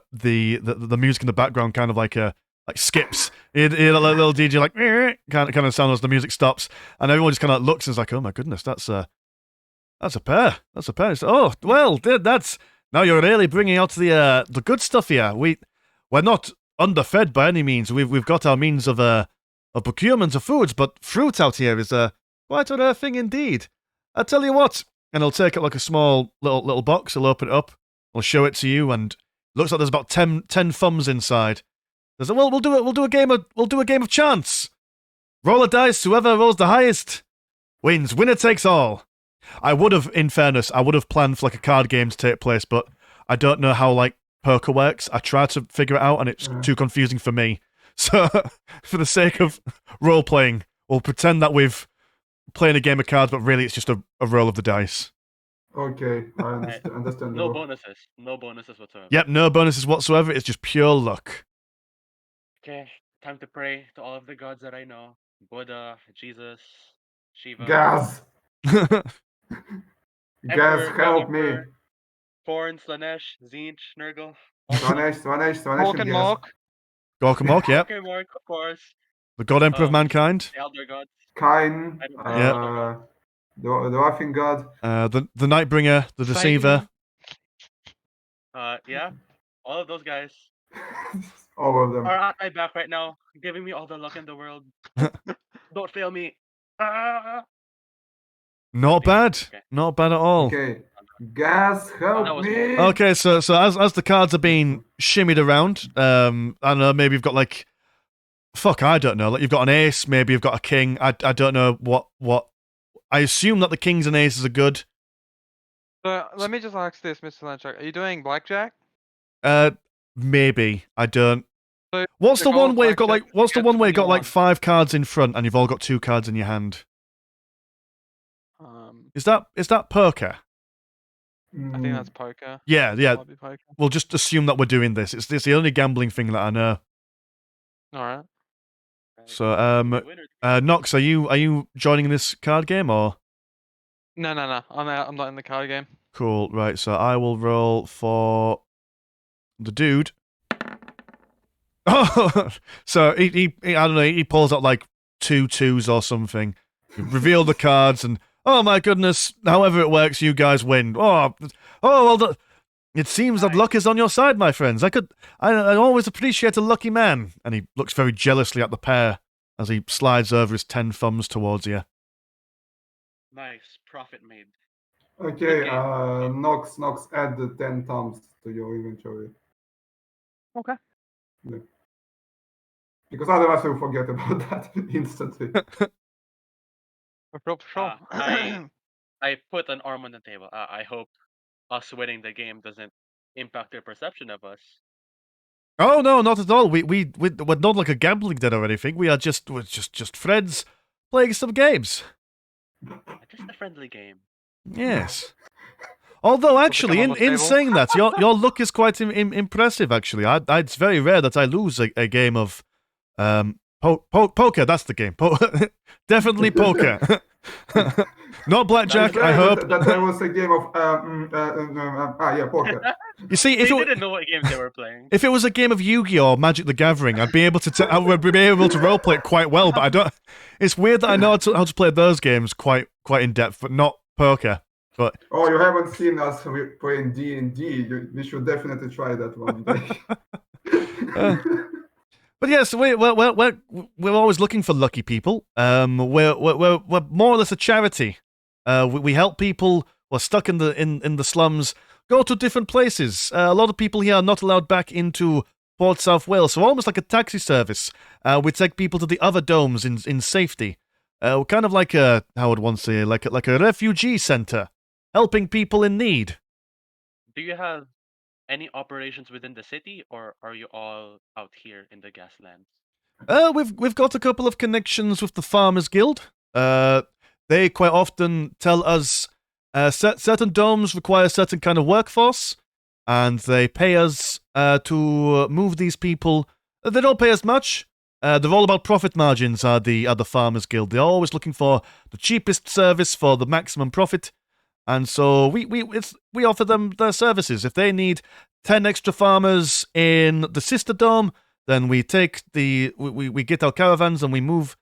music in the background kind of like skips. You hear a little DJ like kind of sound as the music stops, and everyone just kind of looks and is like, oh my goodness, that's a pear. That's a pear. It's, oh well, that's now you're really bringing out the good stuff here. We're not underfed by any means. We've got our means of procurement of foods, but fruit out here is quite a rare thing indeed. I tell you what. And he'll take it like a small little box. He'll open it up. He'll show it to you, and looks like there's about 10 thumbs inside. There's well, we'll do a game of chance. Roll a dice. Whoever rolls the highest wins. Winner takes all. I would have, in fairness, planned for like a card game to take place, but I don't know how like poker works. I tried to figure it out, and it's too confusing for me. So, for the sake of role playing, we'll pretend that we've playing a game of cards, but really it's just a roll of the dice. Okay, I understand. No bonuses. No bonuses whatsoever. Yep, no bonuses whatsoever. It's just pure luck. Okay, time to pray to all of the gods that I know. Buddha, Jesus, Shiva. Gaz, Emperor, help me. Emperor, Thorn, Slanesh, Zinch, Nurgle. Swanesh, Mork and yes. Mork. Gorkamork, yep. Okay, Mark, of course. The God Emperor of Mankind. The Elder Gods. Kain, Yeah. the Laughing God. The Nightbringer, the Deceiver. Yeah. All of those guys All of them. are at my back right now, giving me all the luck in the world. Don't fail me. Ah! Not bad. Okay. Not bad at all. Okay. Gaz, That help was me. Okay, so as the cards are being shimmied around, I don't know, maybe you've got like I don't know, like you've got an ace, maybe you've got a king. I don't know what I assume that the kings and aces are good. So let me just ask this, Mr. Lanchuk. Are you doing blackjack? Maybe. I don't. So What's the goal one of where you've got blackjack like what's the is one where you've got 21. like 5 cards in front and you've all got 2 cards in your hand? Is that poker? I think that's poker. Yeah. Might be poker. We'll just assume that we're doing this. It's the only gambling thing that I know. All right. So Nox, are you joining this card game or? No. I'm out. I'm not in the card game. Cool. Right. So I will roll for the dude. Oh, so he I don't know. He pulls out like 2 2s or something. Reveal the cards and oh my goodness! However it works, you guys win. Oh well. It seems that luck is on your side, my friends. I always appreciate a lucky man. And he looks very jealously at the pair as he slides over his 10 thumbs towards you. Nice. Profit made. Okay, Okay. Nox, add the 10 thumbs to your inventory. Okay. Yeah. Because otherwise we'll forget about that instantly. For sure. I put an arm on the table. I hope us winning the game doesn't impact their perception of us. Oh no, not at all. We're not like a gambling den or anything. We're just friends playing some games. Just a friendly game. Yes. Although actually, on the in table. saying that, your luck is quite impressive. Actually, it's very rare that I lose a game of poker. That's the game. Definitely poker. Not blackjack. I hope that there was a game of poker. You see, They didn't know what games they were playing. If it was a game of Yu-Gi-Oh! Or Magic the Gathering, I'd be able to I would be able to roleplay it quite well. But I don't. It's weird that I know how to play those games quite in depth, but not poker. But you haven't seen us playing D&D. We should definitely try that one day. But yes, we're always looking for lucky people. We're more or less a charity. We help people who are stuck in the slums go to different places. A lot of people here are not allowed back into Port South Wales, so almost like a taxi service. We take people to the other domes in safety. We're kind of like how would one say, like a refugee center, helping people in need. Do you have any operations within the city, or are you all out here in the Gaslands? We've got a couple of connections with the Farmers Guild. They quite often tell us certain domes require a certain kind of workforce, and they pay us to move these people. They don't pay us much. They're all about profit margins. Are the Farmers Guild? They're always looking for the cheapest service for the maximum profit, and so we offer them their services. If they need 10 extra farmers in the sister dome, then we take we get our caravans and we move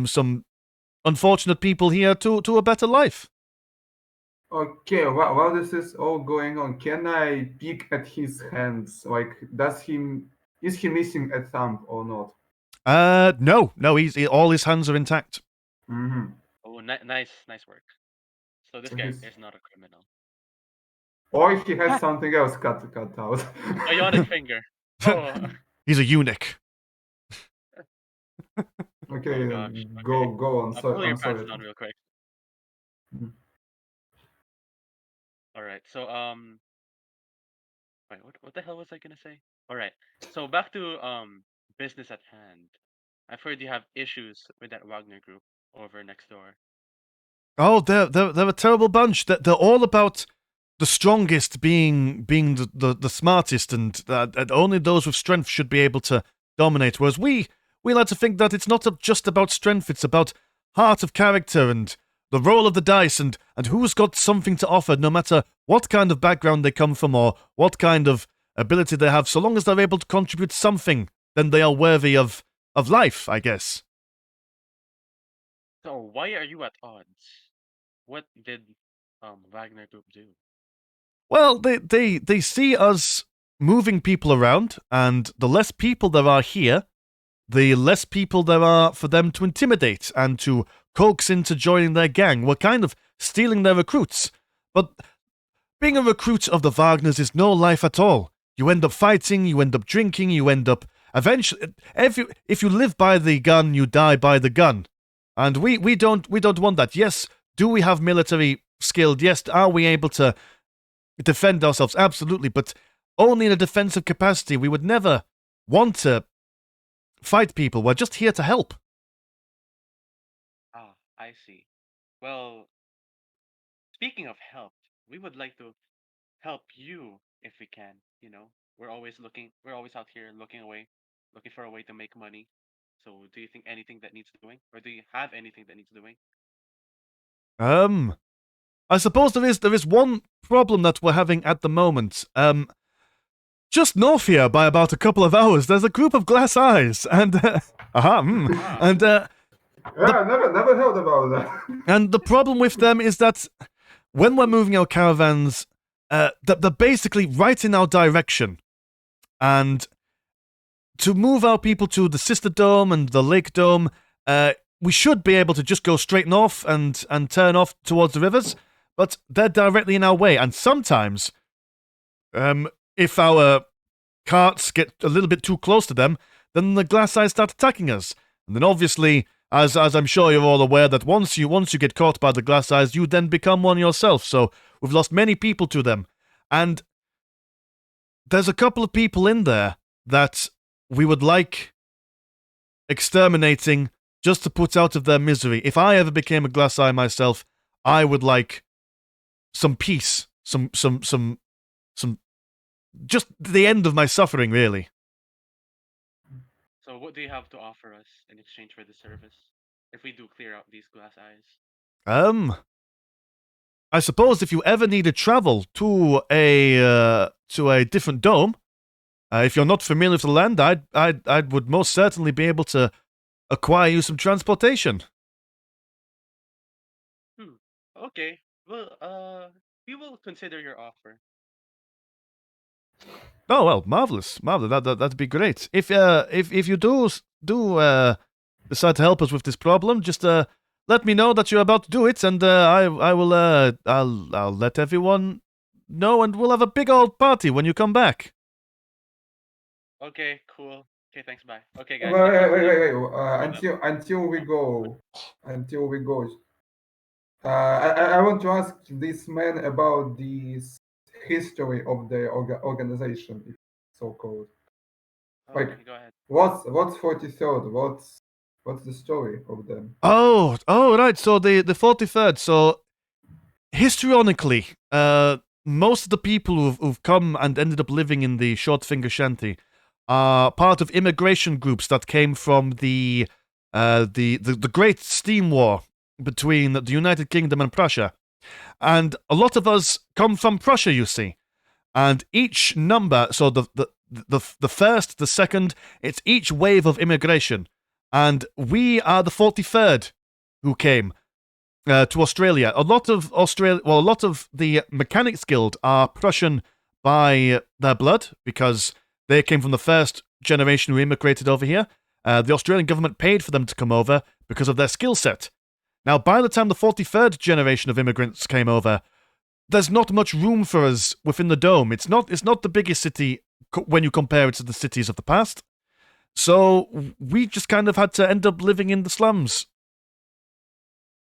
some unfortunate people here to a better life. Okay, while this is all going on, can I peek at his hands? Like, is he missing a thumb or not? No, all his hands are intact. Mm-hmm. Oh, nice work. So this guy He's- is not a criminal. Or he has something else cut out. Bionic finger. Oh, He's a eunuch. Okay, oh gosh. go on. Pull your I'm pants sorry. down real quick. Mhm. All right. So wait, what the hell was I gonna say? All right. So back to business at hand. I've heard you have issues with that Wagner group over next door. Oh, they're a terrible bunch. They're all about the strongest being the smartest, and only those with strength should be able to dominate. Whereas we like to think that it's not just about strength; it's about heart of character and the roll of the dice, and who's got something to offer, no matter what kind of background they come from or what kind of ability they have. So long as they're able to contribute something, then they are worthy of life, I guess. So why are you at odds? What did Wagner group do? Well, they see us moving people around, and the less people there are here, the less people there are for them to intimidate and to coax into joining their gang. We're kind of stealing their recruits. But being a recruit of the Wagners is no life at all. You end up fighting, you end up drinking, you end up eventually. If you live by the gun, you die by the gun, and we don't want that. Yes, do we have military skill? Yes, are we able to defend ourselves? Absolutely, but only in a defensive capacity. We would never want to fight people. We're just here to help. Ah, I see. Well, speaking of help, we would like to help you if we can. We're always out here looking for a way to make money. So, do you think anything that needs doing, or do you have anything that needs doing? I suppose there is one problem that we're having at the moment. Just north here by about a couple of hours, there's a group of glass eyes, and and Yeah, never heard about that. and the problem with them is that when we're moving our caravans, they're basically right in our direction, and to move our people to the sister dome and the lake dome, we should be able to just go straight north and turn off towards the rivers, but they're directly in our way, and sometimes, if our carts get a little bit too close to them, then the glass eyes start attacking us. And then obviously, as I'm sure you're all aware, that once you get caught by the glass eyes, you then become one yourself. So we've lost many people to them. And there's a couple of people in there that we would like exterminating just to put out of their misery. If I ever became a glass eye myself, I would like some peace, some just the end of my suffering, really. So, what do you have to offer us in exchange for the service? If we do clear out these glass eyes. I suppose if you ever need to travel to a different dome, if you're not familiar with the land, I would most certainly be able to acquire you some transportation. Okay. Well, we will consider your offer. Oh well, marvelous. That'd be great. If you do decide to help us with this problem, just let me know that you're about to do it, and I will I'll let everyone know, and we'll have a big old party when you come back. Okay, cool. Okay, thanks. Bye. Okay, guys. Wait. Until we go, I want to ask this man about this history of the organization, if so called. Okay, go ahead. What's 43rd? What's the story of them? Oh, right. So the 43rd. So histrionically, most of the people who've come and ended up living in the Short Finger Shanty are part of immigration groups that came from the Great Steam War between the United Kingdom and Prussia. And a lot of us come from Prussia, you see. And each number, so the first, the second, it's each wave of immigration. And we are the 43rd who came to Australia. A lot of the Mechanics Guild are Prussian by their blood because they came from the first generation who immigrated over here. The Australian government paid for them to come over because of their skill set. Now, by the time the 43rd generation of immigrants came over, there's not much room for us within the dome. It's not the biggest city when you compare it to the cities of the past. So we just kind of had to end up living in the slums.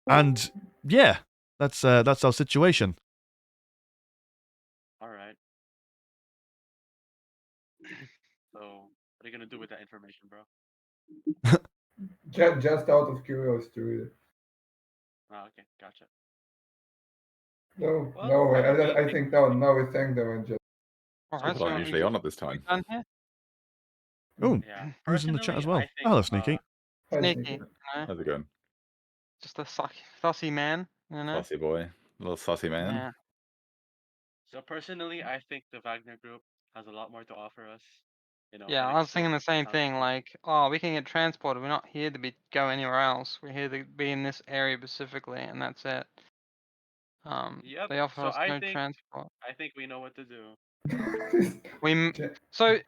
And yeah, that's our situation. All right. So, what are you gonna do with that information, bro? Just out of curiosity, really. Oh, okay, gotcha. No, Well, no, I don't I think now we thank them and just. Alright, People aren't so usually on at this we time. done here? Oh, Yeah. who's in the chat as well? Personally, I think, Hello, Sneaky. Hi, Sneaky, Sneaky. you know? How's it going? Just a fussy man, you know? Saucy boy. Little saucy man. Yeah. So personally, I think the Wagner Group has a lot more to offer us. You know, Yeah, in I was thinking the exchange same for thing. something. Like, oh, we can get transported. We're not here to go anywhere else. We're here to be in this area specifically, and that's it. Yep. They offer So us no transport. I think we know what to do. So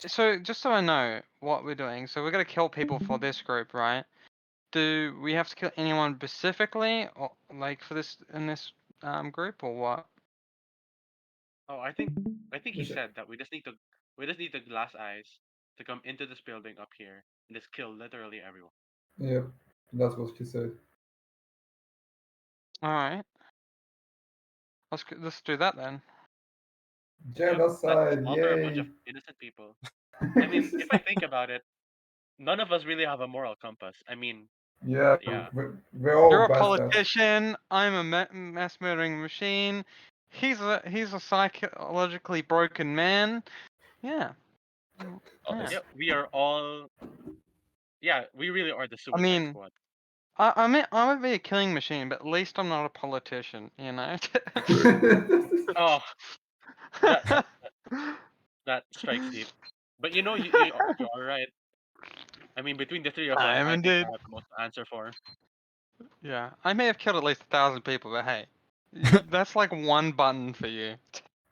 just so I know what we're doing, so we're gonna kill people for this group, right? Do we have to kill anyone specifically, or like for this in this group, or what? Oh, I think he Is it- said that we just need the glass eyes to come into this building up here and just kill literally everyone. Yep, that's what she said. All right, let's do that then. Genocide, Slaughter a bunch yay! of innocent people. I mean, if I think about it, none of us really have a moral compass. I mean, yeah, yeah. we're all You're a bastards. politician. I'm a mass murdering machine. He's a psychologically broken man. Yeah. Honest. Yeah, we are all. Yeah, we really are the Suicide mean, Squad. I mean, I might be a killing machine, but at least I'm not a politician, you know? Oh, that strikes deep. But you know, you are right. I mean, between the three of us, I am I think I indeed. have the most to answer for. Yeah, I may have killed at least 1,000 people, but hey, that's like one button for you.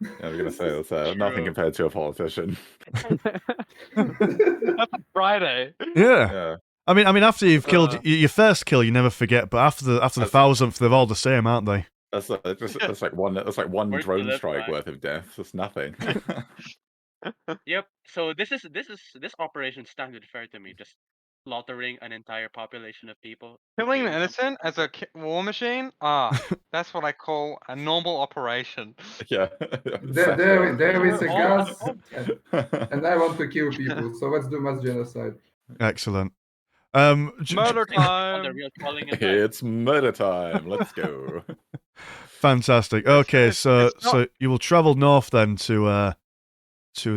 Yeah, I was gonna say that's nothing True. compared to a politician. That's a Friday. Yeah. Yeah. I mean, after you've killed Uh. your first kill, you never forget. But after the That's- 1,000th, they're all the same, aren't they? That's like one Words to drone live strike by. worth of death. That's nothing. Yep. So this operation sounded fair to me. Just slaughtering an entire population of people. to Killing the gain something innocent as a war machine? That's what I call a normal operation. Yeah. There is a All gas, at and I want to kill people, so let's do mass genocide. Excellent. Murder on the time. real calling in life. It's murder time. Let's go. Fantastic. Okay, it's so not- you will travel north then to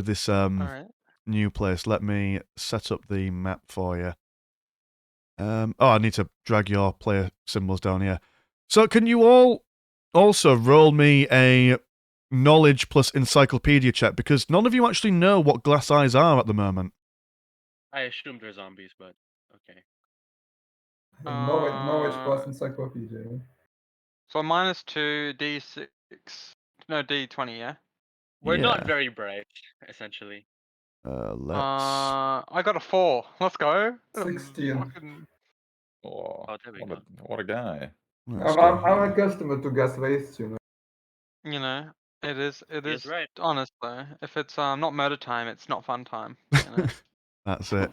this Alright. new place. Let me set up the map for you. I need to drag your player symbols down here. So can you all also roll me a knowledge plus encyclopedia check, because none of you actually know what glass eyes are at the moment. I assume they're zombies, but okay. Knowledge plus encyclopedia. So -2 D6. No, D20, yeah? We're not Yeah. very bright, essentially. Let's. I got a 4. Let's go. 16. Fucking- Oh, Oh, there we go. what a guy. let's go I'm here. accustomed to gas waste, you know. You know, it is He is right. honest though. If it's not murder time, it's not fun time. You know? That's it.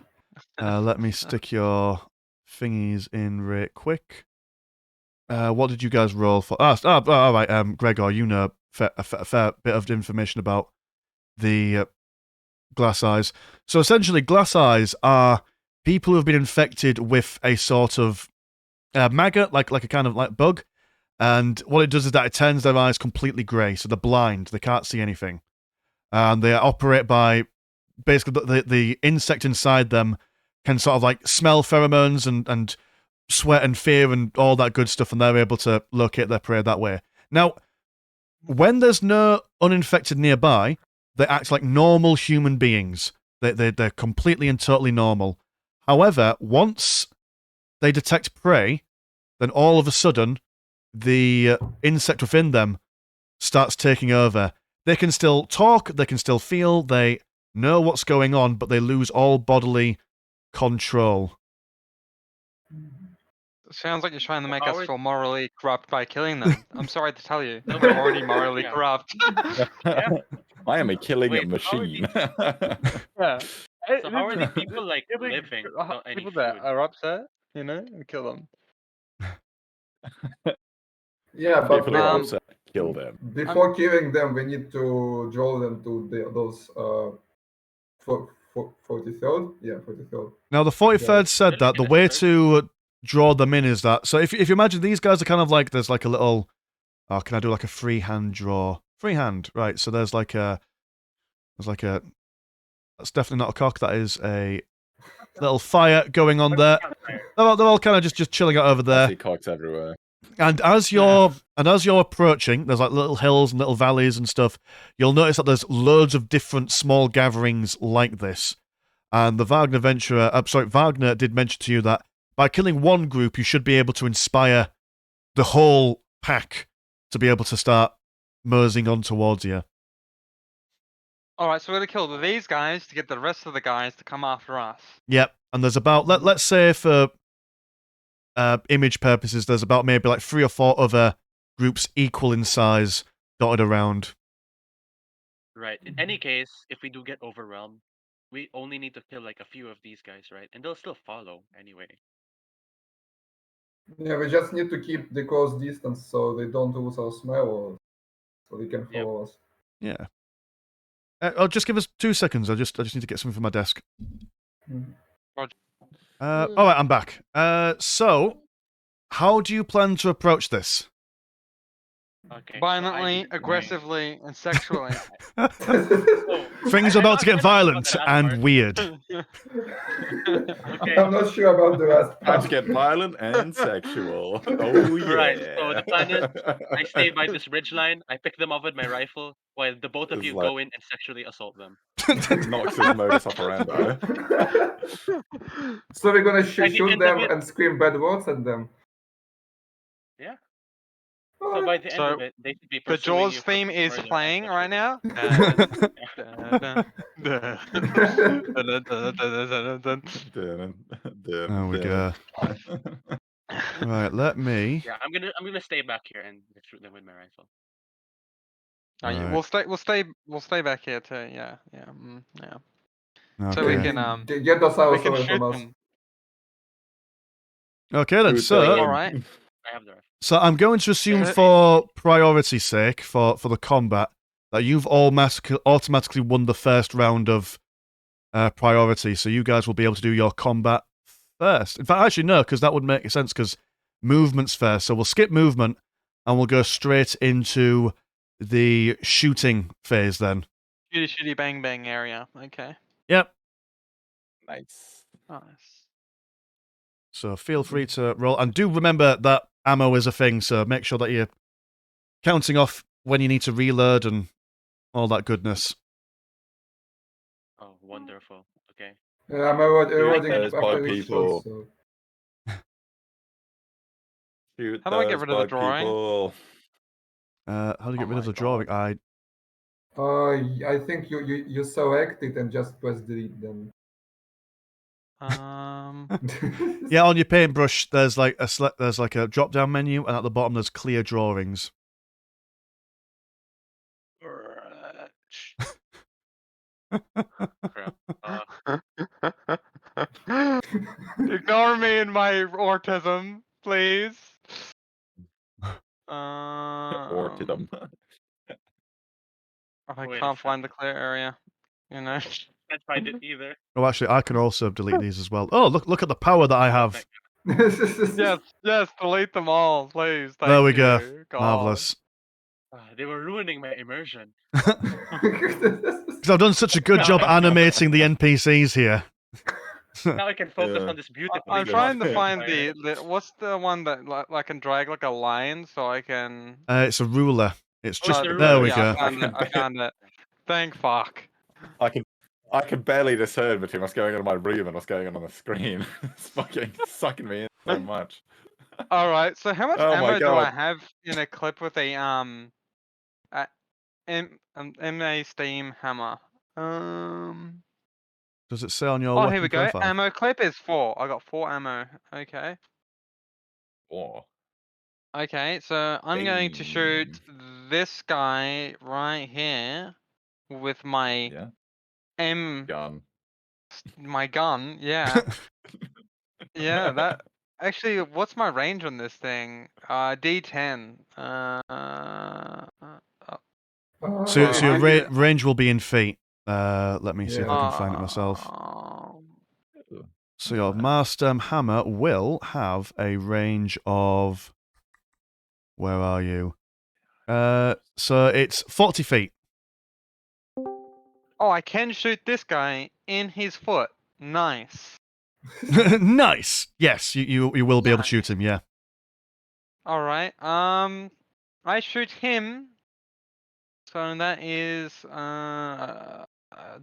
Let me stick your thingies in right quick. What did you guys roll for? All right. Gregor, you know a fair bit of information about the glass eyes. So essentially, glass eyes are people who've been infected with a sort of maggot, like a kind of like bug. And what it does is that it turns their eyes completely grey, so they're blind, they can't see anything. And they operate by basically the insect inside them can sort of like smell pheromones and sweat and fear and all that good stuff, and they're able to locate their prey that way. Now, when there's no uninfected nearby, they act like normal human beings. They're completely and totally normal. However, once they detect prey, then all of a sudden, the insect within them starts taking over. They can still talk, they can still feel, they know what's going on, but they lose all bodily control. Sounds like you're trying to make How us are- feel morally corrupt by killing them. I'm sorry to tell you, No, we're already morally yeah. corrupt. Yeah. I am a killing Wait, how are machine. Yeah. So how are these people like living without any People food? that are upset, you know, we kill them. Yeah, but People who are Um, upset, kill them. before killing them, we need to draw them to those 43rd. Yeah, 43rd. Now, the 43rd said that the way Sure. to draw them in is that. So, if you imagine these guys are kind of like, there's like a little. Oh, can I do like a freehand draw? Freehand, right. So, there's like a. That's definitely not a cock. That is a little fire going on there. They're all kind of just chilling out over I there. see cocks everywhere. And as you're approaching, there's like little hills and little valleys and stuff. You'll notice that there's loads of different small gatherings like this. And the Wagner did mention to you that by killing one group, you should be able to inspire the whole pack to be able to start moseying on towards you. Alright, so we're gonna kill these guys to get the rest of the guys to come after us. Yep. And there's about let's say for image purposes, there's about maybe like 3 or 4 other groups equal in size dotted around. Right. In any case, if we do get overwhelmed, we only need to kill like a few of these guys, right? And they'll still follow anyway. Yeah, we just need to keep the close distance so they don't lose our smell, or so they can Yep. follow us. Yeah. Just give us 2 seconds. I just need to get something from my desk. Mhm. All right, I'm back. So, how do you plan to approach this? Okay. so Violently, I- aggressively, and sexually. Oh, Things are I'm about not to get sure about violent that and part. weird. Okay. I'm not sure about the last Time part. to get violent and sexual. Oh yeah. Right, so the plan is, I stay by this ridge line, I pick them up with my rifle, while the both of It's you like- go in and sexually assault them. Nox's modus operandi. So we're gonna At the shoot end of them it- and scream bad words at them. Yeah. Oh, So by the end So, of it, they should be The pursuing Jaws you for theme is murder and playing right sexual- now. There we go. Right, let me. Yeah, I'm gonna stay back here and shoot them with my rifle. Right. We'll stay back here too. Yeah. So we Okay. can Get those we arrows can away shoot from us. them. Okay then. Who's So, going? Alright. I have the rifle. so I'm going to assume for priority's sake, for the combat, that you've automatically won the first round of priority. So you guys will be able to do your combat first. In fact, actually no, because that would make sense. Because movement's first. So we'll skip movement and we'll go straight into the shooting phase then. Shooty bang bang area. Okay. Yep. Nice. Nice. So feel free to roll. And do remember that ammo is a thing, so make sure that you're counting off when you need to reload and all that goodness. Oh, wonderful. Okay. Yeah, I'm eroding those after bug each people. shot, so. Shoot How do I get those rid of the bug drawing? people. How do you get Oh rid of my the drawing? God. I think you select it and just press delete then. Yeah, on your paintbrush, there's like a drop down menu, and at the bottom there's clear drawings. Crap. Ignore me and my autism, please. Orchid I Wait a can't find the second. clear area. You know. Can't find it either. Oh, actually, I can also delete these as well. Oh, look at the power that I have. Yes, delete them all, please. Thank There we go. you. God. Marvelous. They were ruining my immersion. Because I've done such a good job animating the NPCs here. Now I can focus Yeah. on this beautiful. I'm trying to find vampire. the what's the one that I can drag like a line so I can. It's a ruler. It's Oh, it's just the there. ruler, We Yeah, go. I found it. Thank fuck. I can barely discern between what's going on in my room and what's going on the screen. It's fucking sucking me in so much. All right. So how much Oh my ammo do I God. have in a clip with a MA Steam hammer? Does it say on your Oh, weapon here we go. profile? Ammo clip is 4. I got 4 ammo. Okay. Oh, Okay. So I'm going to shoot damn. this guy right here with my Yeah, M gun. my gun. Yeah. Yeah. That actually. What's my range on this thing? D10. So Well, your I need it. range will be in feet. Let me see if I Yeah. can find it myself. Ooh, So your nice. Marstem hammer will have a range of. Where are you? So it's 40 feet. Oh, I can shoot this guy in his foot. Nice. Nice. Yes, you will be able to Nice. shoot him. Yeah. All right. I shoot him. So that is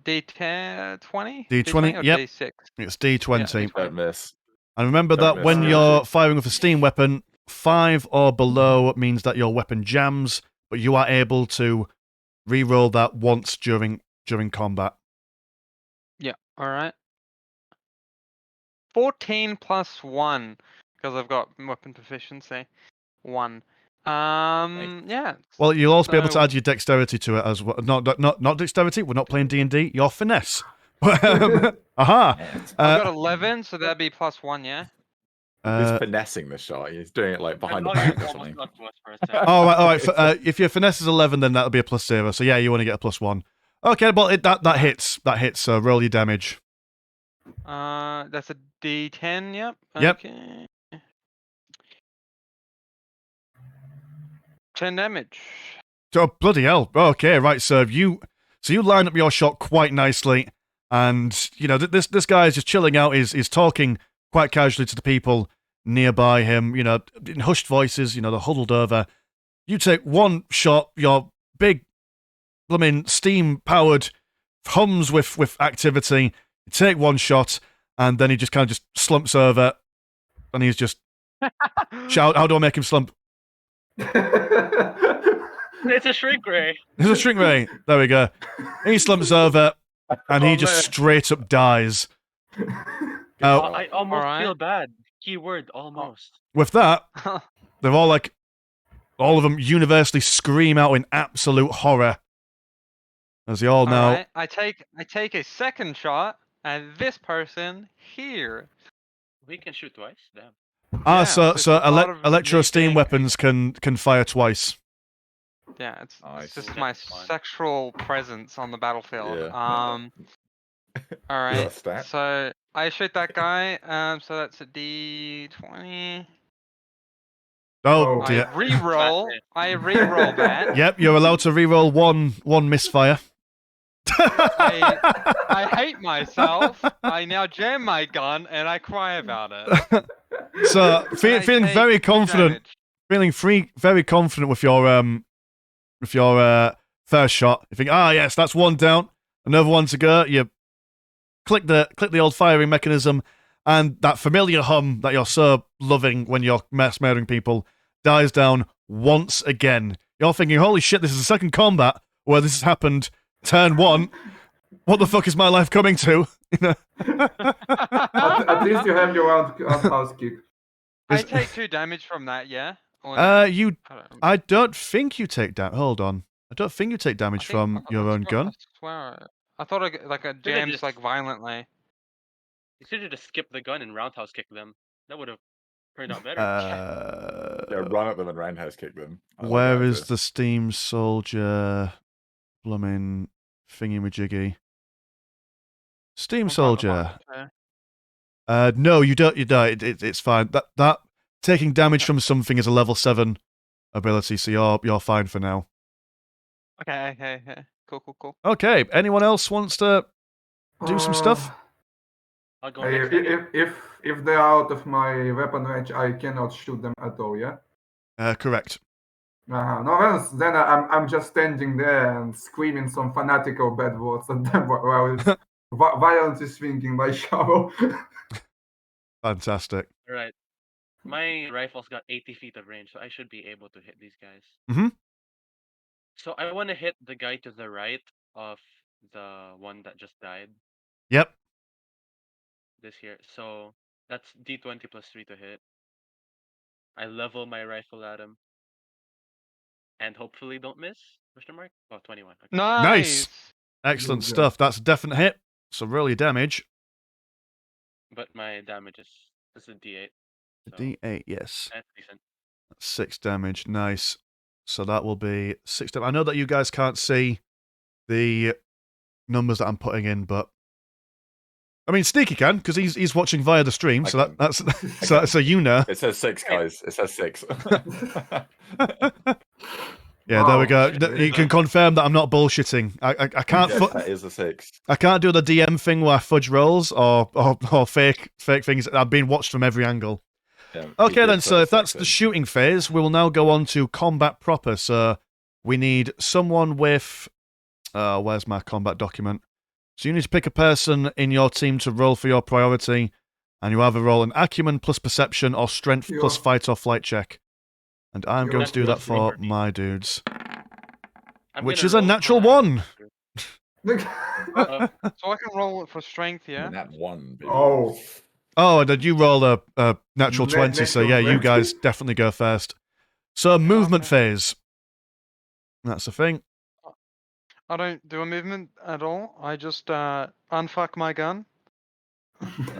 D10, 20? D20. or Yep. D6? It's D20. Yeah, Don't miss. And remember Don't that miss, when guys. you're firing with a steam weapon, 5 or below means that your weapon jams, but you are able to re-roll that once during combat. Yeah. All right. 14 plus 1 because I've got weapon proficiency. 1. Yeah. Well, you'll also be able to so- add your dexterity to it as well. Not dexterity. We're not playing D&D. Your finesse. Aha. I've got 11, so that'd be plus 1, yeah? He's finessing the shot. He's doing it like behind the Oh, back you or almost something. got to us for a second. All right. If your finesse is 11, then that'll be a plus 0. So yeah, you want to get a plus 1. Okay, well that hits. That hits. So roll your damage. That's a D10, yep. Yep. Okay. 10 damage. Oh bloody hell! Okay, right. So you line up your shot quite nicely, and you know this guy is just chilling out. Is talking quite casually to the people nearby him. You know, in hushed voices. You know, they're huddled over. You take one shot. Your big, steam powered hums with activity. You take one shot, and then he just kind of just slumps over, and he's just shout. How do I make him slump? It's a shrink ray. There's a shrink ray. There we go. He slumps over, and he Oh, just man. straight up dies. I almost Alright. feel bad. Keyword almost. With that, they're all like, all of them universally scream out in absolute horror. As they all know. Alright, I take a second shot at this person here. We can shoot twice. Damn. Ah, Yeah, so it's a lot of electro steam sneaking. weapons can fire twice. Yeah, it's Nice. just That's my fun. sexual presence on the battlefield. Yeah. Alright, stat. so I shoot that guy, so that's a D20. Oh Oh. dear. I re-roll that. Yep, you're allowed to reroll one misfire. I hate myself. I now jam my gun and I cry about it. So I feeling take very 2 confident. damage. Very confident with your first shot. You think, yes, that's one down, another one to go. You click the old firing mechanism, and that familiar hum that you're so loving when you're mass murdering people dies down once again. You're thinking, holy shit, this is the second combat where this has happened. Turn 1. What the fuck is my life coming to? You know? At least you have your roundhouse kick. I take 2 damage from that, yeah? Or no? I don't remember. I don't think you take damage. Hold on. I don't think you take damage from your own gun. I swear. I thought I jammed just- like violently. You should have just skipped the gun and roundhouse kicked them. That would have turned out better. Yeah, run at them and roundhouse kick them. I like Where that is idea. the steam soldier? Blooming thingy-majiggy. Steam I'm trying to soldier. find it, No, you don't. You don't. It's fine. That taking damage from something is a level 7 ability, so you're fine for now. Okay. Cool. Okay. Anyone else wants to do some stuff? I'll go next. I guess. If they're out of my weapon range, I cannot shoot them at all. Yeah. Correct. No, then I'm just standing there and screaming some fanatical bad words at them while violently swinging my shovel. Fantastic. All right. My rifle's got 80 feet of range, so I should be able to hit these guys. Mhm. So I want to hit the guy to the right of the one that just died. Yep. This here. So that's D20 plus 3 to hit. I level my rifle at him. And hopefully don't miss? Question mark? Oh, 21. Okay. Nice. Excellent Good job. stuff. That's a definite hit. So roll your damage. But my damage is a D8. So D8, yes. that's decent. 6 damage. Nice. So that will be 6 damage. I know that you guys can't see the numbers that I'm putting in, but I mean, Sneaky can because he's watching via the stream. I So can. that's so you know. It says 6, guys. It says 6. Yeah, there we go. Wow. You can confirm that I'm not bullshitting. I can't. Yes, that is a 6. I can't do the DM thing where I fudge rolls or fake things. I've been watched from every angle. Yeah, he Okay, did then. put So a if that's 6 the in. shooting phase, we will now go on to combat proper. So we need someone with. Where's my combat document? So you need to pick a person in your team to roll for your priority, and you either roll an acumen plus perception or strength plus Yeah. fight or flight check. And I'm going to do that That's for Robert. my dudes, I'm which gonna is a roll for natural my- 1. So I can roll it for strength, yeah? That 1. Baby. Oh. Oh, did you roll a natural 20? So yeah, Natural you 20. guys definitely go first. So movement okay. phase. That's the thing. I don't do a movement at all. I just unfuck my gun.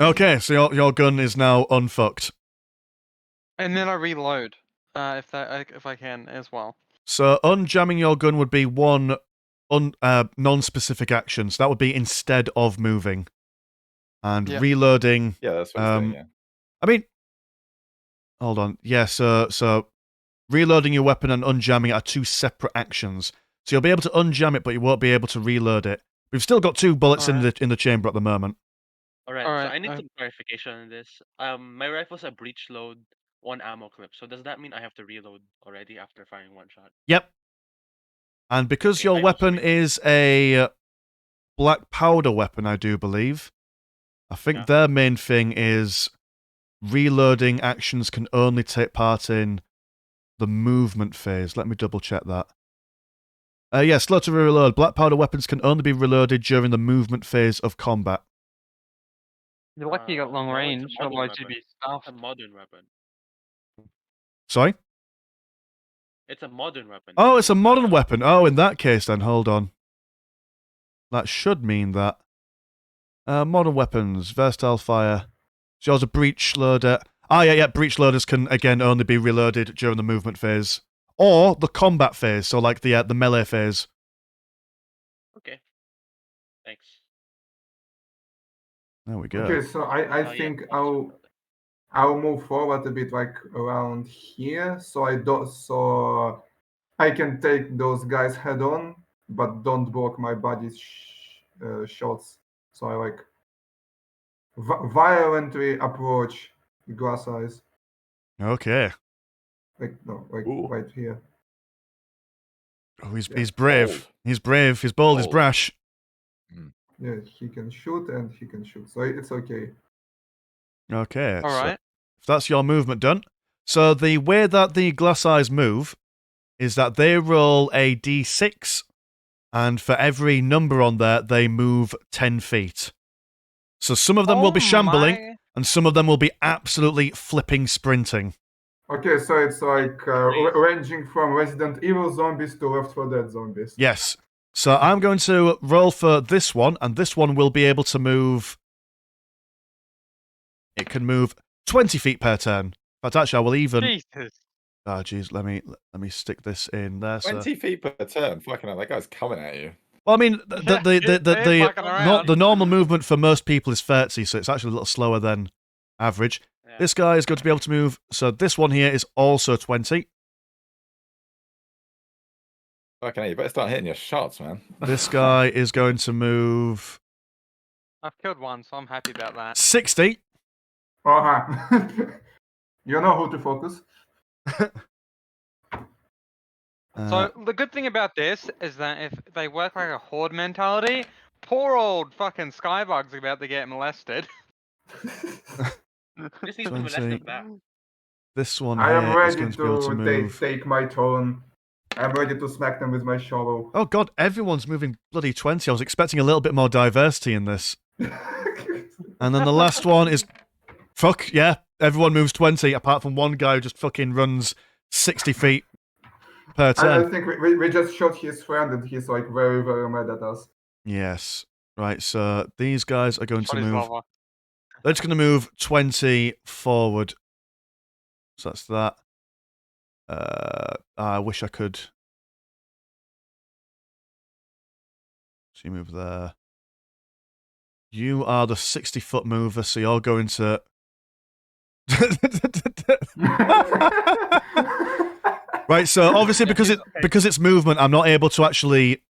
Okay, so your gun is now unfucked. And then I reload. If I can as well. So unjamming your gun would be one non-specific action. So that would be instead of moving. And Yep. reloading. Yeah, that's what he's doing, yeah. I mean, hold on. Yeah, so reloading your weapon and unjamming it are 2 separate actions. So you'll be able to unjam it, but you won't be able to reload it. We've still got 2 bullets in the chamber at the moment. Alright, Alright, so I need some clarification on this. My rifle's a breech load, 1 ammo clip. So does that mean I have to reload already after firing 1 shot? Yep. And because Okay, your I also weapon reload. is a black powder weapon, I do believe, I think Yeah. their main thing is reloading actions can only take part in the movement phase. Let me double check that. Yeah, slow to reload. Black powder weapons can only be reloaded during the movement phase of combat. You're lucky you got long No, it's a range, modern otherwise you'd weapon. be It's stuffed. a modern weapon. Sorry? It's a modern weapon. Oh, This it's a is, modern weapon. Oh, in that case, then, hold on. That should mean that. Modern weapons, versatile fire. So yours a breech loader. Yeah, breech loaders can, again, only be reloaded during the movement phase. Or the combat phase, so like the melee phase. Okay. Thanks. There we go. Okay, so I Yeah, think also I'll move forward a bit, like around here, so I can take those guys head on, but don't block my body's shots. So I like violently approach the glass eyes, Okay. Ooh. right here. Oh, he's Yeah. brave. Bold. He's brave. He's bold. He's Bold. brash. Yeah, he can shoot and he can shoot, so it's okay. Okay. So Alright. if that's your movement done. So the way that the glass eyes move is that they roll a d6, and for every number on there, they move 10 feet. So some of them will be shambling, and some of them will be absolutely flipping sprinting. Okay, so it's like Crazy. ranging from Resident Evil zombies to Left 4 Dead zombies. Yes. So I'm going to roll for this one, and this one will be able to move. It can move 20 feet per turn. In fact, actually, I will even. Jesus. Oh, geez, let me stick this in there. So. 20 feet per turn. Fucking hell, that guy's coming at you. Well, I mean, They're fucking around. the normal movement for most people is 30, so it's actually a little slower than average. Yeah. This guy is going to be able to move. So this one here is also 20. Fucking hell, you better start hitting your shots, man. This guy is going to move I've killed one, so I'm happy about that. 60. Uh-huh. You know who to focus. So the good thing about this is that if they work like a horde mentality, poor old fucking Skybug's about to get molested. Just need to molest 20. them back. This one I am here is ready going to be able to to move. take my turn. I'm ready to smack them with my shovel. Oh god, everyone's moving bloody 20. I was expecting a little bit more diversity in this. And then the last one is... Fuck, yeah. Everyone moves 20, apart from one guy who just fucking runs 60 feet per I turn. think we just shot his friend and he's like very, very mad at us. Yes. Right, so these guys are going to Shot his move... lover. They're just going to move 20 forward. So that's that. I wish I could... So you move there. You are the 60-foot mover, so you're going to... Right, so obviously because it's movement, I'm not able to actually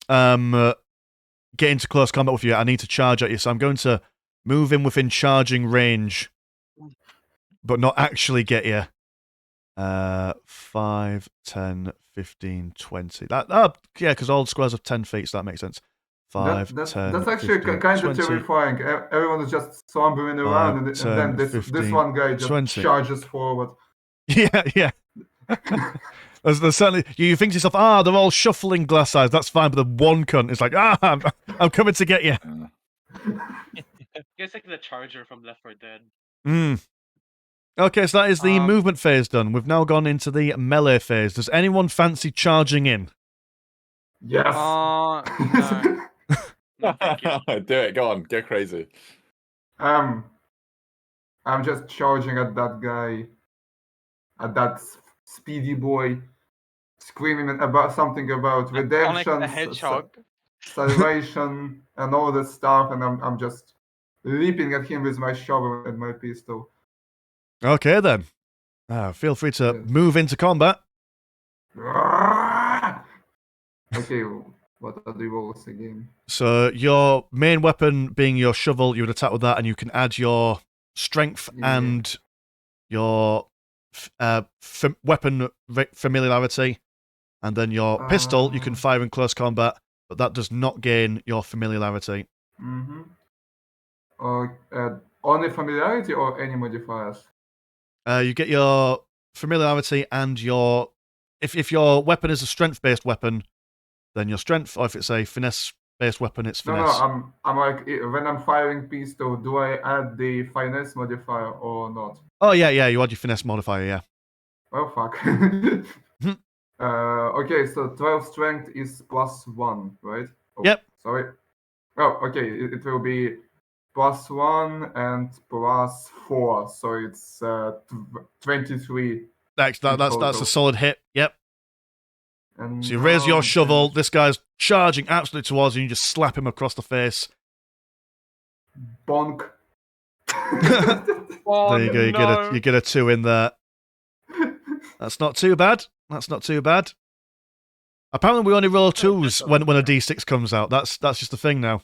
get into close combat with you. I need to charge at you, so I'm going to move in within charging range, but not actually get you. 5, 10, 15, 20. Yeah, because all squares are 10 feet, so that makes sense. 5, 10, that's actually 15, kind of 20. terrifying. Everyone is just slumbering around, and 10, then this 15, one guy just 20. charges forward. Yeah. There's certainly you think to yourself, they're all shuffling glass eyes. That's fine, but the one cunt is like, I'm coming to get you. It's like the charger from Left 4 Dead. Okay, so that is the movement phase done. We've now gone into the melee phase. Does anyone fancy charging in? Yes. No. No, thank you. Do it. Go on. Go crazy. I'm just charging at that guy, at that speedy boy, screaming about something about Sonic redemption, the Hedgehog. salvation, and all this stuff, and I'm just leaping at him with my shovel and my pistol. Okay, then. Feel free to Yes. move into combat. Okay, what are the rolls again? So your main weapon being your shovel, you would attack with that, and you can add your strength Yeah. and your weapon familiarity, and then your pistol you can fire in close combat, but that does not gain your familiarity. Mm-hmm. Only familiarity or any modifiers? You get your familiarity and your if your weapon is a strength-based weapon, then your strength, or if it's a finesse-based weapon, it's finesse. No, I'm like, when I'm firing pistol, do I add the finesse modifier or not? Oh yeah, you add your finesse modifier, yeah. Oh fuck. Okay, so 12 strength is +1, right? Oh, Yep. Sorry. Oh, okay. It will be +1 and +4, so it's 23. That's a solid hit. Yep. And So you raise your now shovel. This guy's charging absolutely towards you. And you just slap him across the face. bonk. Oh, There you go. no. You get a 2 in there. That's not too bad. Apparently, we only roll 2s when a D6 comes out. That's just the thing now.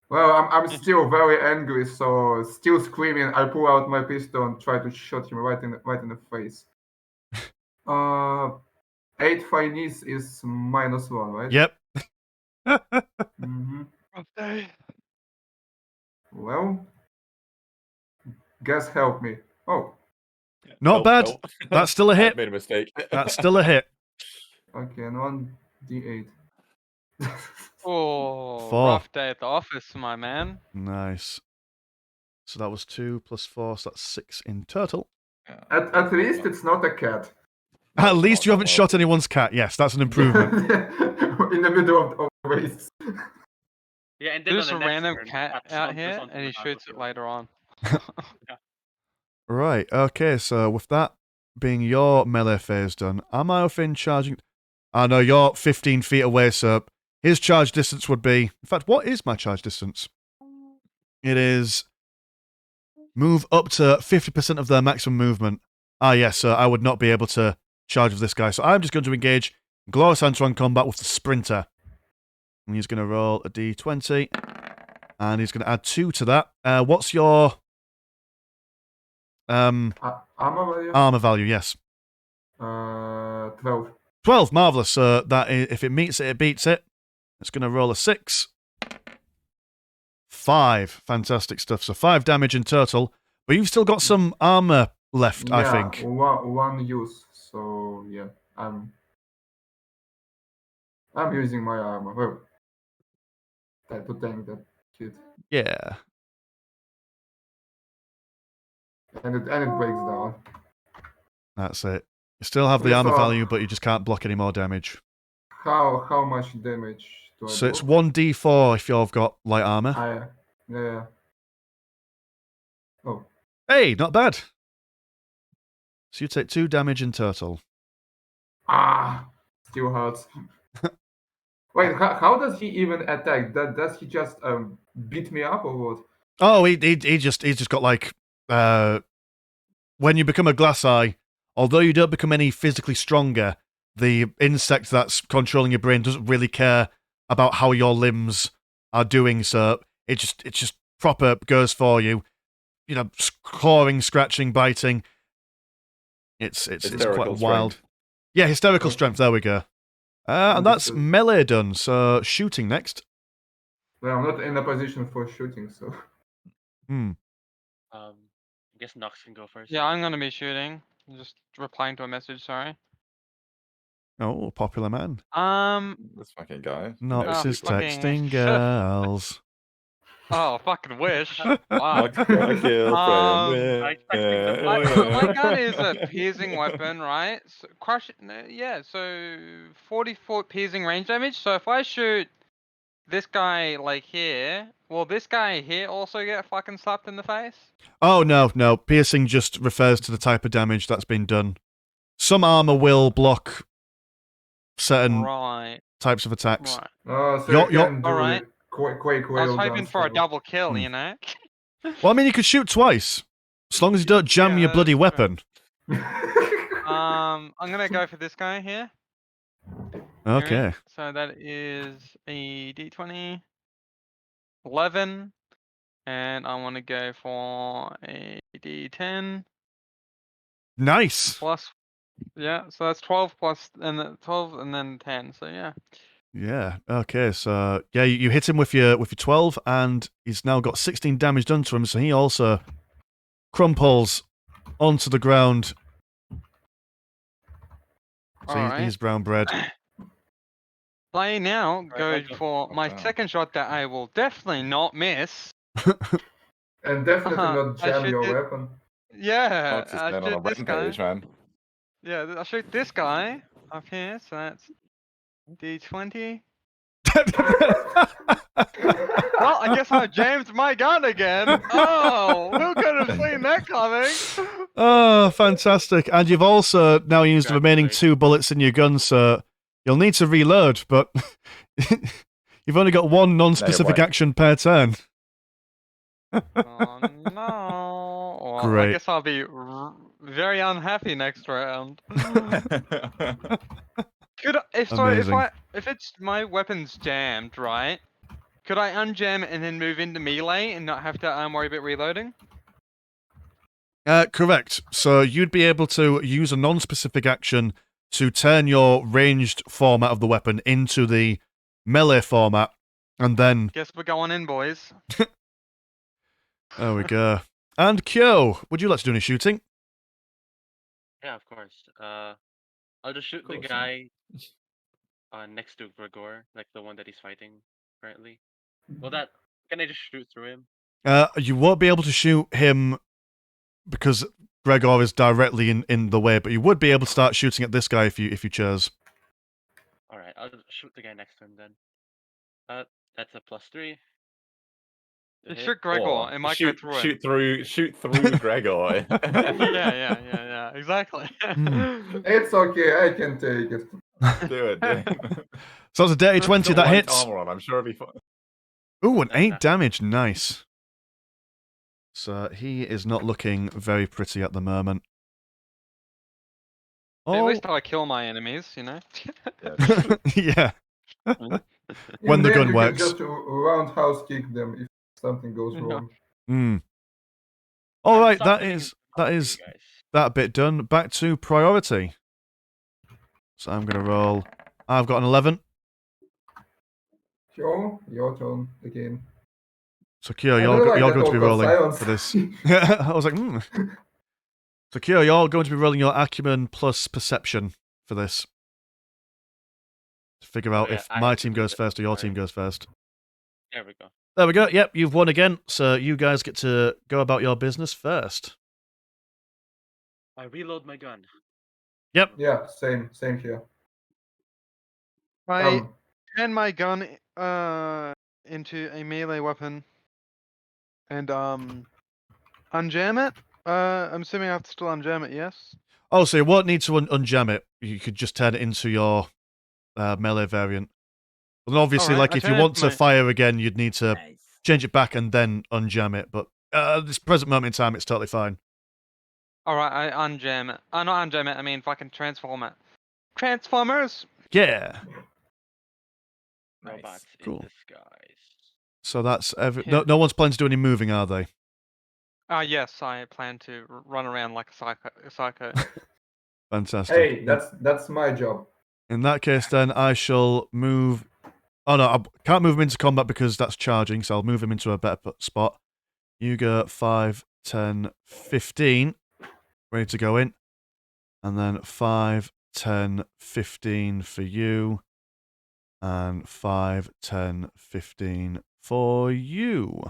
Well, I'm still very angry, so still screaming. I pull out my pistol and try to shoot him right in the face. 8 finesse is -1, right? Yep. Mm-hmm. Okay. Well, guess help me. Oh, Not bad. That's still a I hit. made a mistake. That's still a hit. okay, and 1d8. Oh, 4. rough day at the office, my man. Nice. So that was 2 + 4, so that's 6 in total. At least it's not a cat. At least you haven't shot anyone's cat. Yes, that's an improvement. In the middle of the race. Yeah, and then There's on a the next random turn, cat Pat out stomps here, onto and he the shoots it battlefield. later on. Right, okay, so with that being your melee phase done, am I within charging? I know you're 15 feet away, so his charge distance would be... In fact, what is my charge distance? It is move up to 50% of their maximum movement. Ah, yes, so I would not be able to charge with this guy. So I'm just going to engage Glorious hand-to-hand combat with the Sprinter. And he's going to roll a d20. And he's going to add 2 to that. What's your Armor value? armor value? Yes. 12. 12, marvellous. So if it meets it, it beats it. It's going to roll a 6. 5. Fantastic stuff. So 5 damage in total. But you've still got some armor left, I think. One use. So yeah, I'm using my armor. Well, to tank that hit, Yeah. and it breaks down. That's it. You still have the Okay, armor so- value, but you just can't block any more damage. How much damage do I So it's block? 1d4 if you've got light armor. Yeah. Oh. Hey, not bad. So you take 2 damage in total. Still hurts. Wait, how does he even attack? Does he just beat me up or what? Oh, he's just got like when you become a glass eye, although you don't become any physically stronger, the insect that's controlling your brain doesn't really care about how your limbs are doing, so it just proper goes for you. You know, clawing, scratching, biting. It's quite Hysterical wild. strength. Yeah, hysterical strength, there we go. And that's Understood. melee done, so shooting next. Well, I'm not in a position for shooting, so. I guess Nox can go first. Yeah, I'm gonna be shooting. I'm just replying to a message. Sorry. Oh, popular man. This fucking guy. Nox Oh, is fucking texting shit. girls. Oh, fucking wish. Wow. Nox gonna kill Um, I expected the my gun is a piercing weapon, right? So yeah, so 44 piercing range damage. So if I shoot this guy like here, will this guy here also get fucking slapped in the face? Oh, no. Piercing just refers to the type of damage that's been done. Some armor will block certain Right, types of attacks. right. Oh, so You're- you can do Alright. it. Quake I was railgun hoping for a style. double kill, Hmm. you know? Well, I mean, you could shoot twice. As long as you don't jam Yeah, your bloody that's true. weapon. I'm gonna go for this guy here. Okay. Alright, so that is a d20. 11. And I want to go for a d10 Nice. plus. Yeah, so that's 12 plus, and then 12 and then 10. So yeah. Yeah. Okay. So yeah, you hit him with your 12, and he's now got 16 damage done to him. So he also crumples onto the ground. So Alright. he's brown bread. I now go Alright, I'll for my wow. second shot that I will definitely not miss. And definitely not I jam shoot your it. weapon. Yeah, Nox is I going on a shoot this guy. rampage, man. Yeah, I shoot this guy up here. So that's d20. Well, I guess I jammed my gun again. Oh, who could have seen that coming? Oh, fantastic. And you've also now used the remaining 2 bullets in your gun, so you'll need to reload, but you've only got 1 non-specific way. action per turn. Oh no. Well, I Great. guess I'll be very unhappy next round. Could I, Amazing. if it's my weapon's jammed, right? Could I unjam it and then move into melee and not have to worry about reloading? Correct. So you'd be able to use a non-specific action to turn your ranged format of the weapon into the melee format, and then Guess we're going in, boys. there we go. And Kyo, would you like to do any shooting? Yeah, of course. I'll just shoot the course, guy next to Gregor, like the one that he's fighting currently. Well, can I just shoot through him? You won't be able to shoot him because Gregor is directly in the way, but you would be able to start shooting at this guy if you chose. All right, I'll just shoot the guy next to him then. That's a +3. You Hit. shoot Gregor, Or it might go through him. shoot through Gregor. Yeah, exactly. It's okay, I can take it. Do it. So that's a dirty 20 that hits. Armor on. I'm sure it'll be fun. Ooh, an That's 8 not- damage. Nice. So he is not looking very pretty at the moment. At Oh, least I kill my enemies, you know. yeah. In When the end, gun you works. can just roundhouse kick them if something goes Yeah. wrong. All I'm right, stop that doing is it for you guys. that bit done. Back to priority. So I'm gonna roll. I've got an 11. Sure, your turn again. So Kyo, I don't like you're that going to be awkward rolling silence. for this. I was like, So Kyo, you're going to be rolling your acumen plus perception for this. To figure out yeah, if I my have to team do goes that. first or your Sorry. team goes first. There we go. There we go. Yep, you've won again. So you guys get to go about your business first. I reload my gun. Yep. Yeah, same here. I turn my gun into a melee weapon and unjam it. I'm assuming I have to still unjam it, yes? Oh, so you won't need to unjam it. You could just turn it into your melee variant. And obviously, Alright, like I if you turn it want into to my- fire again, you'd need to change it back and then unjam it. But at this present moment in time, it's totally fine. Alright, I unjam it. Not unjam it, I mean fucking transform it. Transformers! Yeah. Robots Cool. in disguise. So that's Yeah. no one's planning to do any moving, are they? Yes, I plan to run around like a psycho. Fantastic. Hey, that's my job. In that case, then I shall move. Oh no, I can't move him into combat because that's charging. So I'll move him into a better spot. You go 5, 10, 15, ready to go in, and then 5, 10, 15 for you, and 5, 10, 15 for you.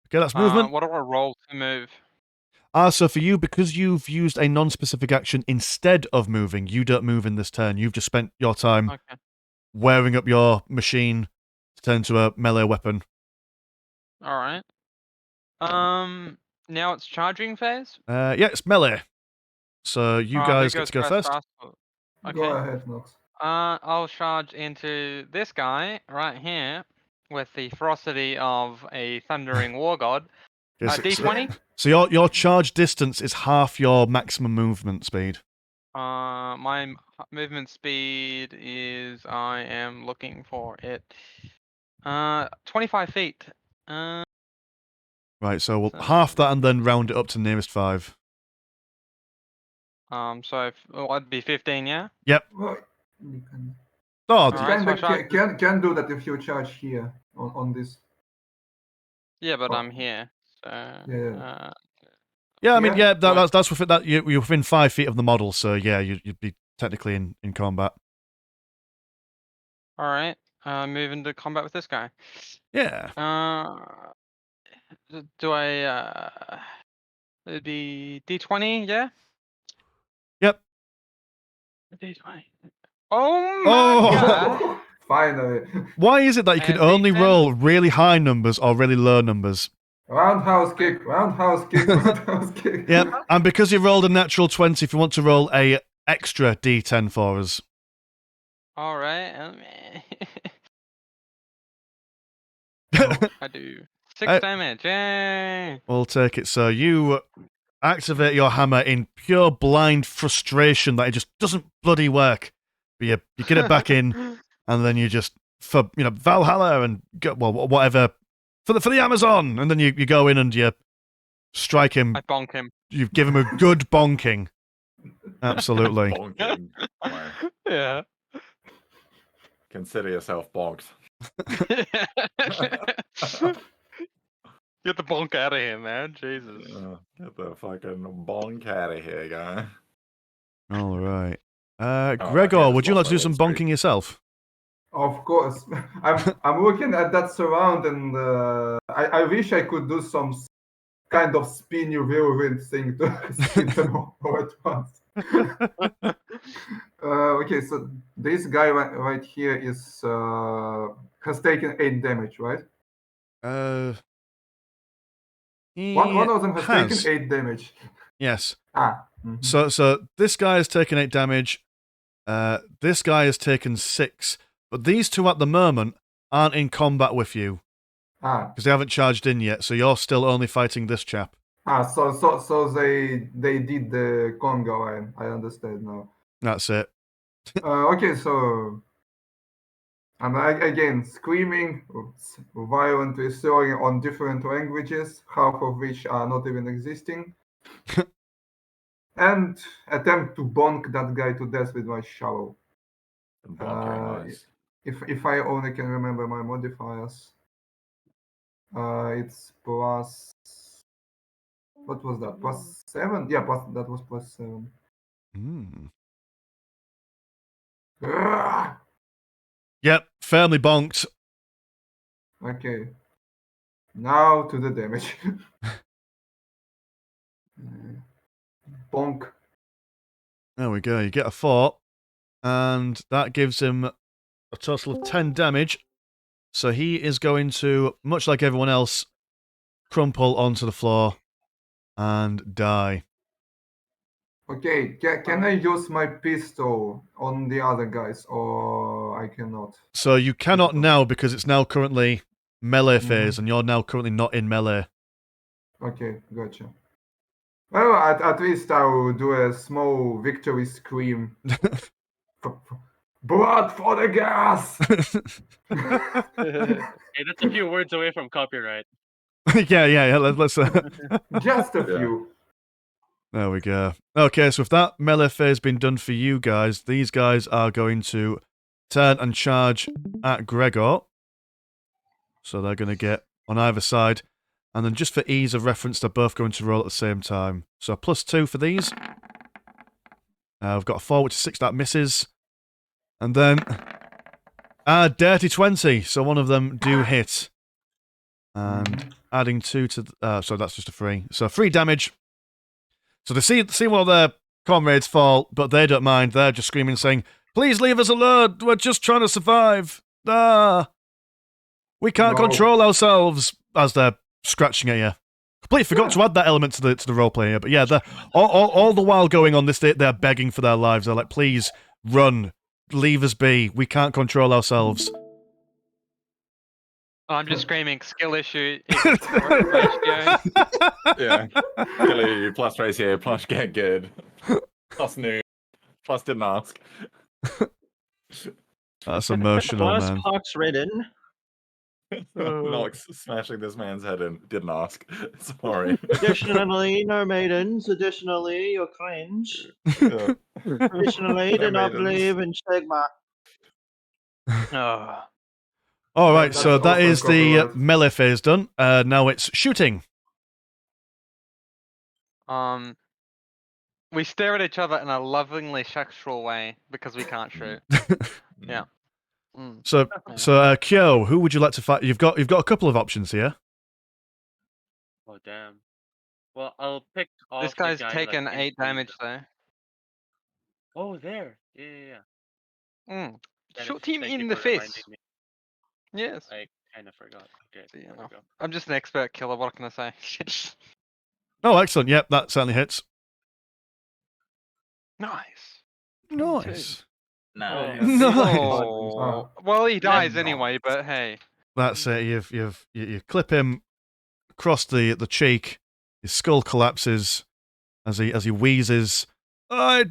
Okay, that's movement. What do I roll to move? So for you, because you've used a non-specific action instead of moving, you don't move in this turn. You've just spent your time Okay. wearing up your machine to turn to a melee weapon. Alright. Now it's charging phase? Yeah, it's melee. So you Who guys get goes to go first. Okay. Go ahead, Nox. I'll charge into this guy right here with the ferocity of a thundering war god. Yes, D20. So your charge distance is half your maximum movement speed. My movement speed is I am looking for it. 25 feet. Right, so we'll half that and then round it up to nearest 5. So that'd be 15, yeah. Yep. Well, you can, Oh, Alright, so I kinda charge- can do that if you charge here on this. Yeah, but Oh. I'm here. So Yeah. yeah. I mean, Yeah. yeah. That's within that. You're within 5 feet of the model, so yeah, you'd be technically in combat. Alright. Move into combat with this guy. Yeah. Do I it'd be D20, yeah? Yep. D20. Oh my Oh! god! Finally. Why is it that you can And only D10? roll really high numbers or really low numbers? Roundhouse kick, roundhouse kick, roundhouse kick. Yep. And because you rolled a natural 20, if you want to roll a extra D10 for us. Alright. I do 6 damage. Yay! We'll take it. So you activate your hammer in pure blind frustration that it just doesn't bloody work. But you get it back in, and then you just for Valhalla and whatever for the Amazon, and then you go in and you strike him. I bonk him. You give him a good bonking. Absolutely. Bonking. Yeah. Consider yourself bonked. Get the bonk out of here, man. Jesus. Get the fucking bonk out of here, guy. All right. yeah, Gregor, just would you like lost to do my some streak. bonking yourself? Of course. I'm looking at that surround and I wish I could do some kind of spinny whirlwind thing to spin them all at once. Okay, so this guy right here is has taken 8 damage, right? One of them has taken 8 damage. Yes. Mhm. So this guy has taken 8 damage. This guy has taken 6. But these two at the moment aren't in combat with you. Ah, because they haven't charged in yet. So you're still only fighting this chap. so they did the conga line. I understand now. That's it. Okay, so I'm again screaming, violently throwing on different languages, half of which are not even existing, and attempt to bonk that guy to death with my shovel. Bonking, nice. If I only can remember my modifiers, it's plus. What was that? +7? Yeah, that was +7. Mm. Ah! Yep, firmly bonked. Okay. Now to the damage. Bonk. There we go. You get a 4, and that gives him a total of 10 damage. So he is going to, much like everyone else, crumple onto the floor and die. Okay, can I use my pistol on the other guys, or I cannot? So you cannot now because it's now currently melee Mhm. phase, and you're now currently not in melee. Okay, gotcha. Well, at least I will do a small victory scream. Blood for the gas! Hey, that's a few words away from copyright. yeah. Let's. Just a Yeah. few. There we go. Okay, so if that melee phase been done for you guys, these guys are going to turn and charge at Gregor. So they're going to get on either side. And then just for ease of reference, they're both going to roll at the same time. So +2 for these. We've got a 4, which is 6, that misses. And then dirty 20, so one of them do hit. And adding 2 to... so that's just a 3. So 3 damage. So they see one of their comrades fall, but they don't mind. They're just screaming, saying, "Please leave us alone. We're just trying to survive. Ah, we can't No. control ourselves." As they're scratching at you. Completely forgot to add that element to the role play here. But yeah, all the while going on this, they're begging for their lives. They're like, "Please run, leave us be. We can't control ourselves." I'm just screaming skill issue equals ratio. Yeah. Clearly, plus ratio, plus get good, plus new, plus didn't ask. That's emotional, Plus man. Pox Ridden. Nox smashing this man's head in. Didn't ask. Sorry. Additionally, no maidens. Additionally, you're cringe. Yeah. Additionally, do No not maidens. believe in stigma. Oh. All right, That's so that also is the copyright. melee phase done. Now it's shooting. We stare at each other in a lovingly sexual way because we can't shoot. Yeah. Mm. So, Kyo, who would you like to fight? You've got a couple of options here. Oh damn. Well, I'll pick off This the guy's guy, taken like, 8 damage though. Oh, there. Yeah. Mm. Dennis, Shoot him thank you in the for reminding face. me. Yes. I kind of forgot. Okay, So, you there know, we go. I'm just an expert killer. What can I say? Oh, excellent. Yep, that certainly hits. Nice. Nice. Nice. Nice. Oh. Well, he dies Nice. anyway. But hey. That's it. You clip him across the cheek. His skull collapses as he wheezes. I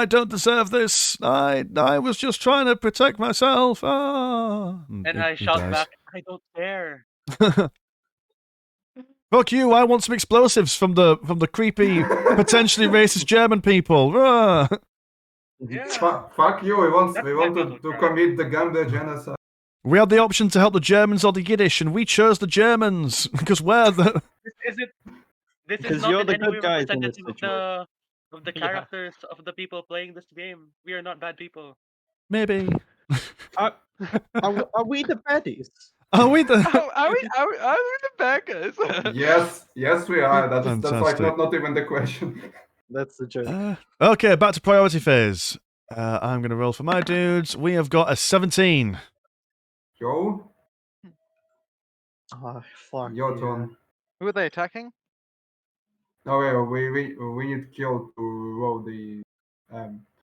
don't deserve this. I was just trying to protect myself. Ah. And he- I he shout dies. back, I don't care. Fuck you! I want some explosives from the creepy, potentially racist German people. Ah. Yeah. Fuck you! We want That's my to battle cry. commit the Gambia genocide. We had the option to help the Germans or the Yiddish, and we chose the Germans because we're the. This Because is not you're in the any good way guys in this representative of the Yeah. characters of the people playing this game. We are not bad people. Maybe. Are we the baddies? Are we the? Are we the bad guys? Yes, we are. That's like Fantastic. not even the question. That's the joke. Okay, back to priority phase. I'm going to roll for my dudes. We have got a 17. Joe, Oh, fuck your yeah. turn. Who are they attacking? No, we need Joe to roll the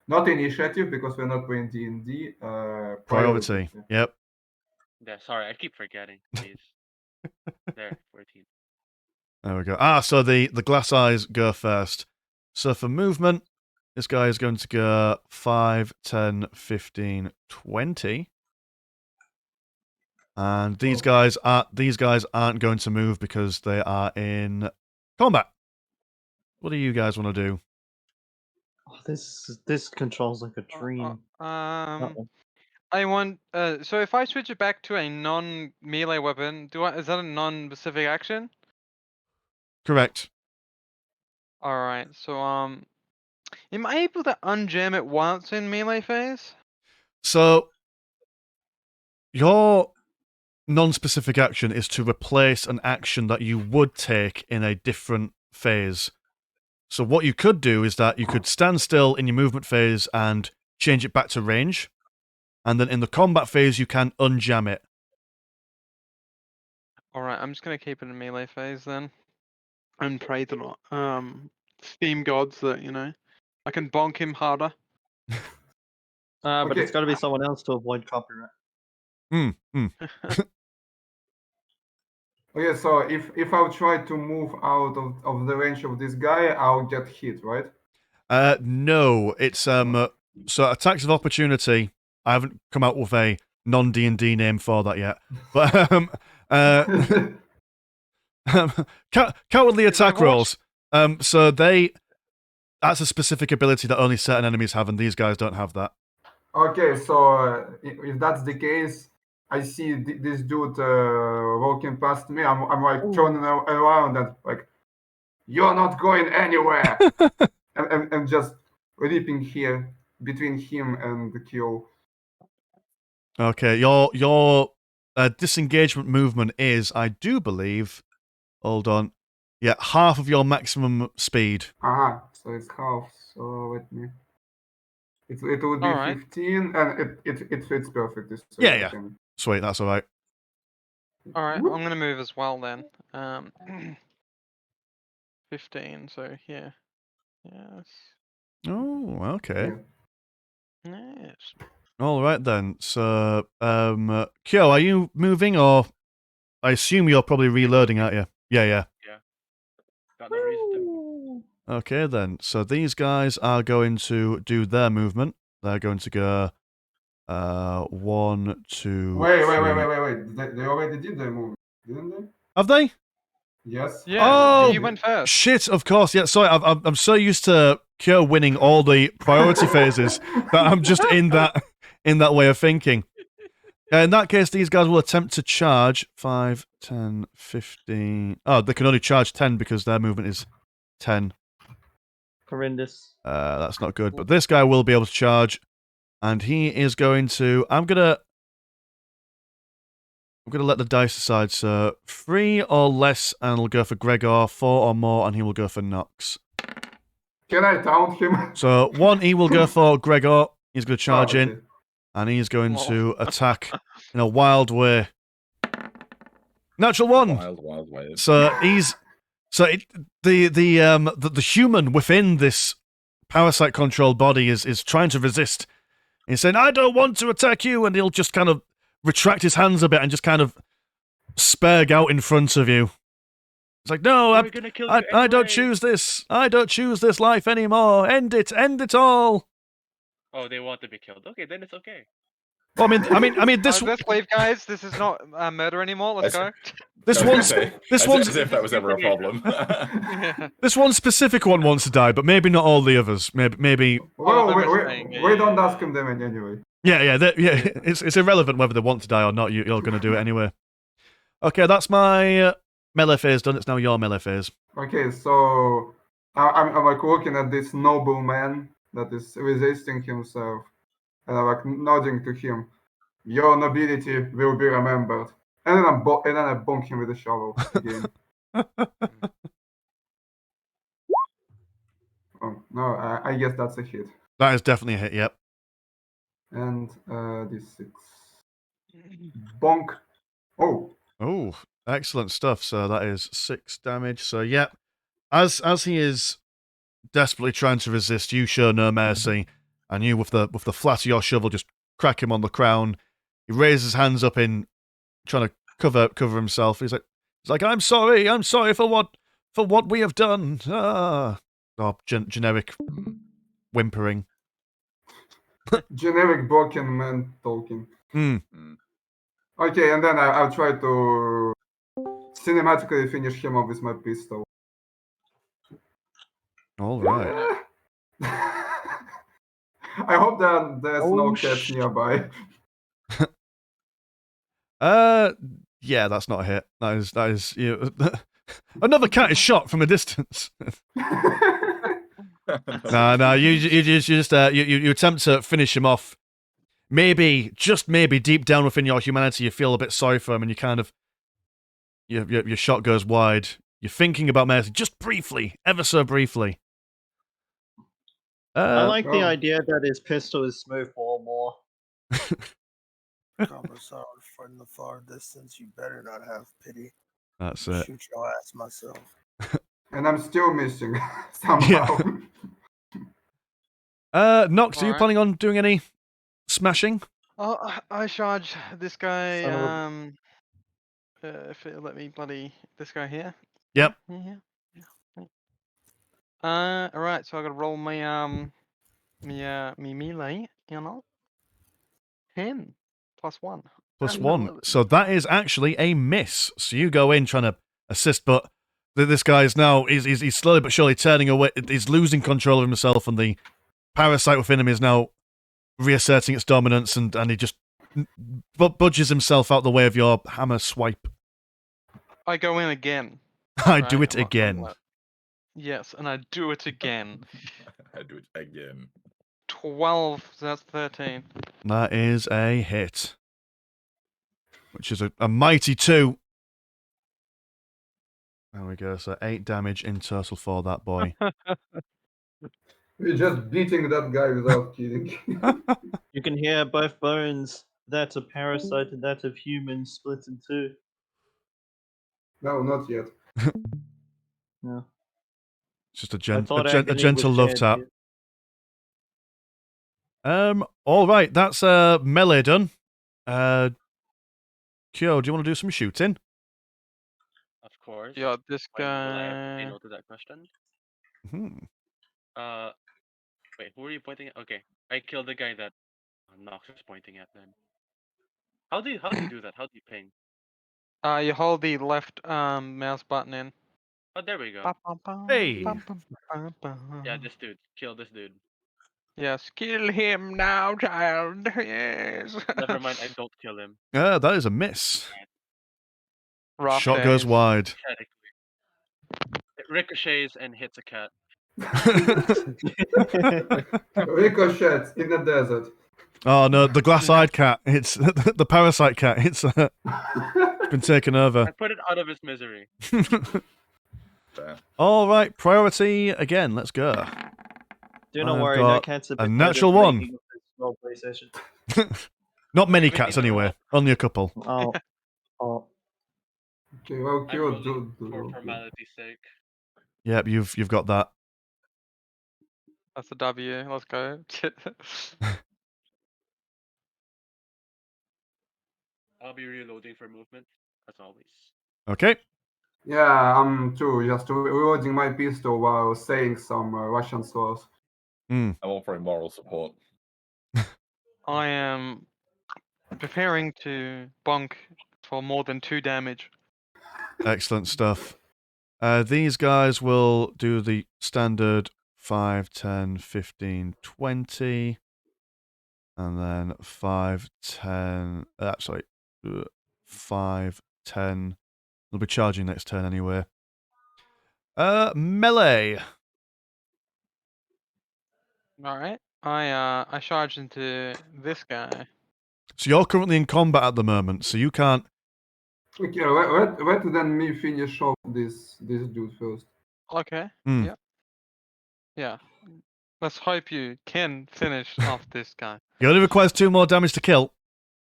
not initiative because we're not playing D&D. Priority. Yep. Yeah, sorry, I keep forgetting. Please. There we go. So the glass eyes go first. So for movement, this guy is going to go 5, 10, 15, 20. And these guys aren't going to move because they are in combat. What do you guys want to do? Oh, this controls like a dream. Uh-oh. I want. So if I switch it back to a non-melee weapon, is that a non-specific action? Correct. All right. So am I able to unjam it once in melee phase? So your non-specific action is to replace an action that you would take in a different phase. So what you could do is that you could stand still in your movement phase and change it back to range. And then in the combat phase, you can unjam it. All right. I'm just gonna keep it in melee phase then, and pray to Steam gods that I can bonk him harder. But Okay. it's got to be someone else to avoid copyright. Okay, so if I'll try to move out of the range of this guy, I'll get hit, right? No, it's so attacks of opportunity. I haven't come out with a non-D&D name for that yet, but cowardly attack rolls. So that's a specific ability that only certain enemies have, and these guys don't have that. Okay, so if that's the case, I see this dude walking past me. I'm like turning around and like, you're not going anywhere, and just leaping here between him and the kill. Okay, your disengagement movement is, I do believe, hold on, yeah, half of your maximum speed. So it's half. So let me. It would be Alright. 15, and it fits perfectly. So Yeah. Sweet, that's all right. All right. I'm gonna move as well then. 15. So yeah. Yes. Oh, okay. Yeah. Yes. All right then. So, Kyo, are you moving, or I assume you're probably reloading, aren't you? Yeah. Got no reason to. Okay then. So these guys are going to do their movement. They're going to go 1, 2. Wait. 3. They already did their move, didn't they? Have they? Yes. Yeah. Oh, you went first. Shit, of course. Yeah, sorry, I'm so used to Kyo winning all the priority phases that I'm just in that way of thinking. In that case, these guys will attempt to charge 5, 10, 15. Oh, they can only charge 10 because their movement is 10. Horrendous. That's not good. But this guy will be able to charge, and he is going to. I'm gonna let the dice decide. So 3 or less, and he'll go for Gregor. 4 or more, and he will go for Nox. Can I taunt him? So 1, he will go for Gregor. He's going to charge okay. in, and he's going to attack in a wild way. Natural 1. Wild way. So the human within this parasite controlled body is trying to resist. He's saying, "I don't want to attack you," and he'll just kind of retract his hands a bit and just kind of spurg out in front of you. It's like, no, I don't choose this. I don't choose this life anymore. End it all. Oh, they want to be killed. Okay, then it's okay. Well, I mean, this. Let's leave, guys. This is not murder anymore. Let's go. This one's as if that was ever a problem. This one specific one wants to die, but maybe not all the others. Maybe. Well, saying, we don't ask him them anyway. Yeah. It's irrelevant whether they want to die or not. You're going to do it anyway. Okay, that's my melee phase done. It's now your melee phase. Okay, so I'm like looking at this noble man that is resisting himself, and I'm like nodding to him. Your nobility will be remembered. And then I bonk him with a shovel again. Oh no, I guess that's a hit. That is definitely a hit. Yep. And this 6. Bonk. Oh, excellent stuff. So that is 6 damage. So yeah, as he is desperately trying to resist, you show no mercy, and you with the flat of your shovel just crack him on the crown. He raises his hands up in trying to cover himself. He's like, I'm sorry for what for what we have done. Ah. Or generic whimpering. Generic broken man talking. Mm. Okay, and then I'll try to cinematically finish him off with my pistol. All right. I hope that there's Oh, no cats nearby. Yeah, that's not a hit. That is another cat is shot from a distance. No, you attempt to finish him off. Maybe, just maybe, deep down within your humanity, you feel a bit sorry for him, and you kind of your shot goes wide. You're thinking about mercy, just briefly, ever so briefly. I like the Oh. idea that his pistol is smoothball more. Commissar from the far distance, you better not have pity. That's it. Shoot your ass myself. And I'm still missing somehow. Nox, are you Alright. planning on doing any smashing? Oh, I charge this guy. Son of If it let me bloody this guy here. Yep. Yeah. Alright. So I gotta roll my me melee. 10 plus 1. Plus And 1. 11. So that is actually a miss. So you go in trying to assist, but this guy is now he's slowly but surely turning away. He's losing control of himself, and the parasite within him is now reasserting its dominance, and he just budges himself out the way of your hammer swipe. I go in again. I right? do it I'm again. Yes, and I do it again. I do it again. 12. So that's 13. That is a hit, which is a mighty 2. There we go. So 8 damage in total for that boy. We're just beating that guy without killing. You can hear both bones, that of parasite and that of human, split in two. No, not yet. No. It's just a thought gentle agony was love shared tap. here. All right, that's melee done. Kyo, do you want to do some shooting? Of course. Yeah, this When will I ever say guy. no to that question? Hmm. Wait, who are you pointing at? Okay, I killed the guy that Nox is pointing at. Then, how do you do that? How do you ping? You hold the left mouse button in. Oh, there we go. Hey. Yeah, this dude. Kill this dude. Yes, kill him now, child. Yes. Never mind, I don't kill him. Yeah, that is a miss. Rough Shot goes days. wide. Technically, it ricochets and hits a cat. Ricochets in the desert. Oh no, the glass-eyed cat. It's the parasite cat. It's been taken over. I put it out of its misery. Fair. All right, priority again. Let's go. Do not I've worry, got no cats have a been natural murdered one. making this roleplay session. Not many We cats need to anyway. roll. Only a couple. Oh. Oh. Okay, well, I'm kill rolling do. for formality's sake. Yep, you've got that. That's a W. Let's go. I'll be reloading for movement, as always. Okay. Yeah, I'm too. Just reloading my pistol while saying some Russian slurs. I'm offering moral support. I am preparing to bonk for more than 2 damage. Excellent stuff. These guys will do the standard 5, 10, 15, 20. And then 5, 10. 5, 10. They'll be charging next turn anyway. Melee. Alright. I charge into this guy. So you're currently in combat at the moment, so you can't. Okay, let then me finish off this dude first. Okay. Hmm. Yep. Yeah. Let's hope you can finish off this guy. It only requires 2 more damage to kill.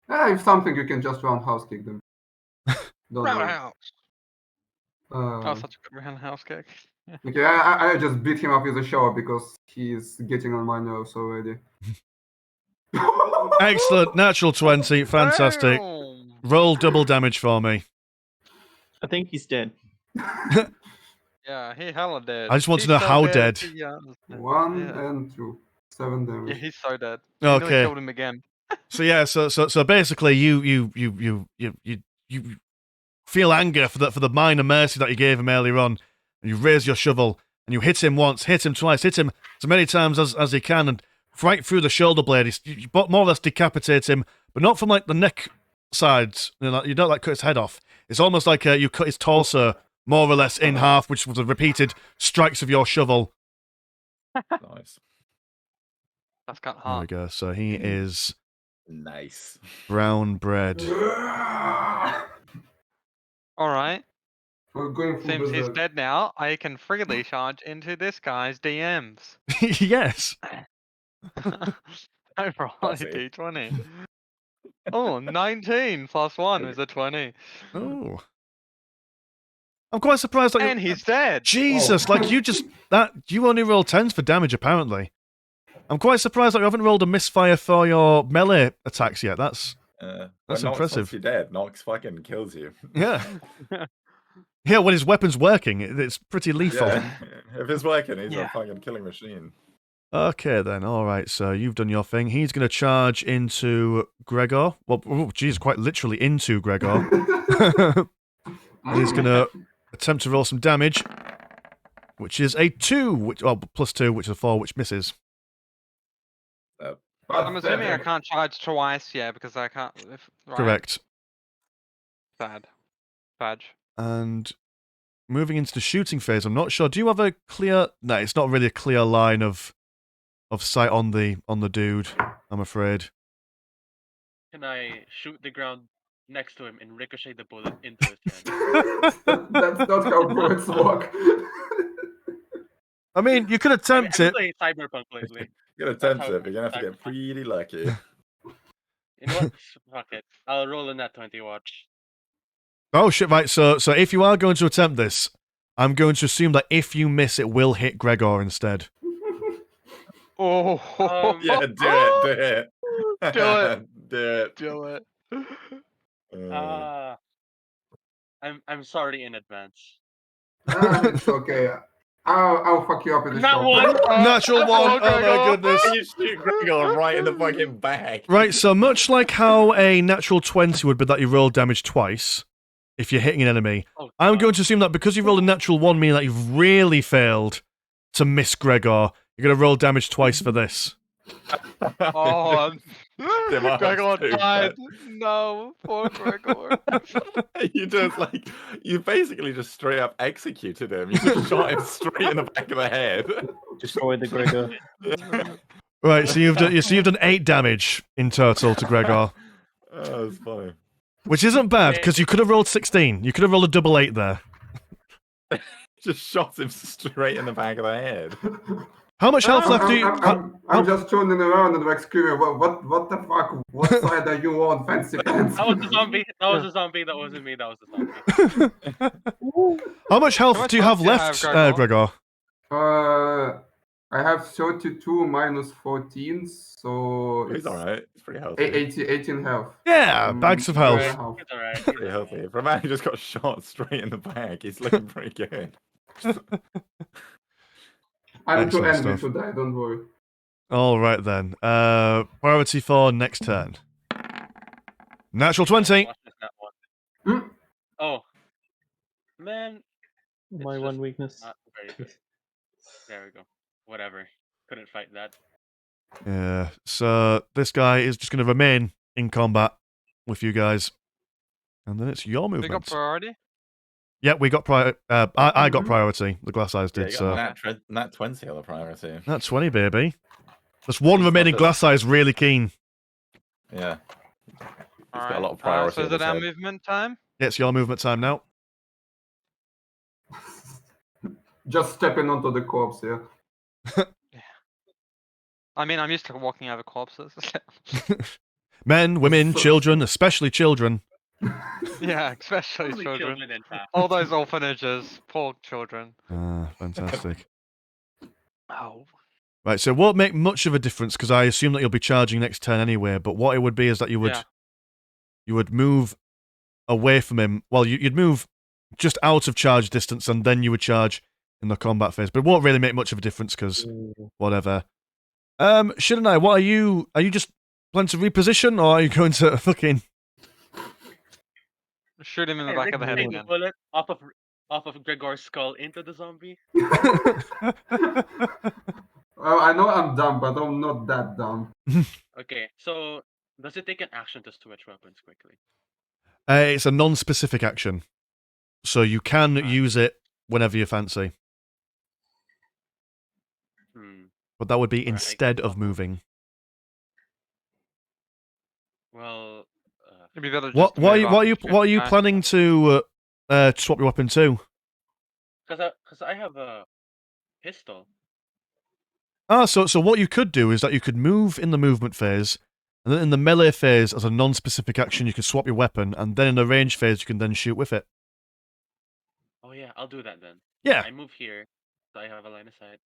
If something, you can just roundhouse kick them. Don't worry. Roundhouse. Oh, such a good roundhouse kick. Okay, I just beat him up with a shower because he's getting on my nerves already. Excellent. Natural 20. Fantastic. Damn. Roll double damage for me. I think he's dead. Yeah, Yeah, he hella dead. I just want to He's know so how dead. dead. Yeah, 1 Yeah. and 2. 7 yeah, damage. he's so dead. I nearly Okay. killed him again. So yeah, so basically, you feel anger for the minor mercy that you gave him earlier on, and you raise your shovel and you hit him once, hit him twice, hit him as many times as you can, and right through the shoulder blade. You more or less decapitate him, but not from like the neck sides. You don't like cut his head off. It's almost like you cut his torso more or less in half, which was the repeated strikes of your shovel. Nice. That's got There we hard. go. So he is Nice. brown bread. All right. We're going full Seems he's berserk. dead now. I can freely charge into this guy's DMs. Yes. I roll a Pussy. d20. Oh, 19 plus 1 is a 20. Oh. I'm quite surprised that And he's dead. Jesus, Oh. like you only roll 10s for damage apparently. I'm quite surprised that you haven't rolled a misfire for your melee attacks yet. That's That's impressive. You're dead. Nox fucking kills you. yeah. Yeah, when his weapon's working, it's pretty lethal. Yeah. If it's working, he's Yeah. a fucking killing machine. Okay then, alright, so you've done your thing. He's gonna charge into Gregor. Well, oh, geez, quite literally into Gregor. And he's gonna attempt to roll some damage, which is a 2, plus 2, which is a 4, which misses. I'm assuming I can't charge twice, yeah, because I can't. Right? Correct. Sad. Badge. And moving into the shooting phase, I'm not sure. Do you have a clear? No, it's not really a clear line of sight on the dude. I'm afraid. Can I shoot the ground next to him and ricochet the bullet into his hand? That's not how bullets work. I mean, you could attempt I've it. been playing Cyberpunk lately. You're gonna That's attempt how it, but you're gonna have to get Cyberpunk- pretty lucky. You know what? Fuck it. I'll roll in that 20 watch. Oh shit! Right. So if you are going to attempt this, I'm going to assume that if you miss, it will hit Gregor instead. Oh. Yeah, do it. Do it. Do it. Do it. I'm sorry in advance. It's okay. I'll fuck you up in the Not shop. one. Natural one. Oh my goodness. You shoot Gregor right in the fucking back. Right. So much like how a natural 20 would be that you roll damage twice if you're hitting an enemy, Oh, I'm God. going to assume that because you rolled a natural 1, meaning that you've really failed to miss Gregor, you're going to roll damage twice for this. Oh. Demands Gregor too, died. No, poor Gregor. You basically just straight up executed him. You just shot him straight in the back of the head. Destroy the Gregor. Right. So you've done 8 damage in total to Gregor, Oh, that's funny. which isn't bad because you could have rolled 16. You could have rolled a double 8 there. Just shot him straight in the back of the head. How much health left do you? I'm just turning around and like screaming, what the fuck? What side are you on, fancy pants? That was a zombie. That was a zombie. That wasn't me. That was a zombie. How much health How much do you health have do you left, have, Gregor? I have 32 minus 14, so He's it's alright. He's pretty healthy. 18 health. Yeah, bags of health. Yeah, health. It's alright. Pretty healthy. For a man who just got shot straight in the back, he's looking pretty good. I'm too Excellent angry stuff. to die, don't worry. All right then. Priority for next turn. Natural 20. Watch this, that one. Hmm? Oh, man, My It's one just weakness. not very good. There we go. Whatever. Couldn't fight that. Yeah. So this guy is just going to remain in combat with you guys, and then it's your We got movement. priority. Yeah, we got I got priority. The glass eyes Yeah, did. you So got nat 20 on the priority. that's 20, baby. There's one He's remaining got the- glass eyes really keen. Yeah. He's got a Alright, lot of priority. So is on it his our head. movement time? Yeah, it's your movement time now. Just stepping onto the corpse, yeah. I mean, I'm used to walking over corpses. Men, women, children, especially children. Yeah, especially Only children. in fact. All those orphanages, poor children. Ah, fantastic. Oh. Right, so it won't make much of a difference because I assume that you'll be charging next turn anyway. But what it would be is that you would move away from him. Well, you'd move just out of charge distance, and then you would charge in the combat phase, but it won't really make much of a difference because whatever. Shouldn't I? What are you? Are you just planning to reposition, or are you going to fucking? Shoot him in the Hey, back Rick, of the head take the again. bullet off of Gregor's skull into the zombie. Well, I know I'm dumb, but I'm not that dumb. Okay, so does it take an action to switch weapons quickly? It's a non-specific action, so you can use it whenever you fancy, but that would be Alright, I instead guess of I'll- moving. Well, It'd be better just What? to What are move you? up What are you? and shoot What are the you guy. planning to swap your weapon to? because I have a pistol. So what you could do is that you could move in the movement phase, and then in the melee phase, as a non-specific action, you could swap your weapon, and then in the range phase, you can then shoot with it. Oh yeah, I'll do that then. Yeah. I move here, so I have a line of sight,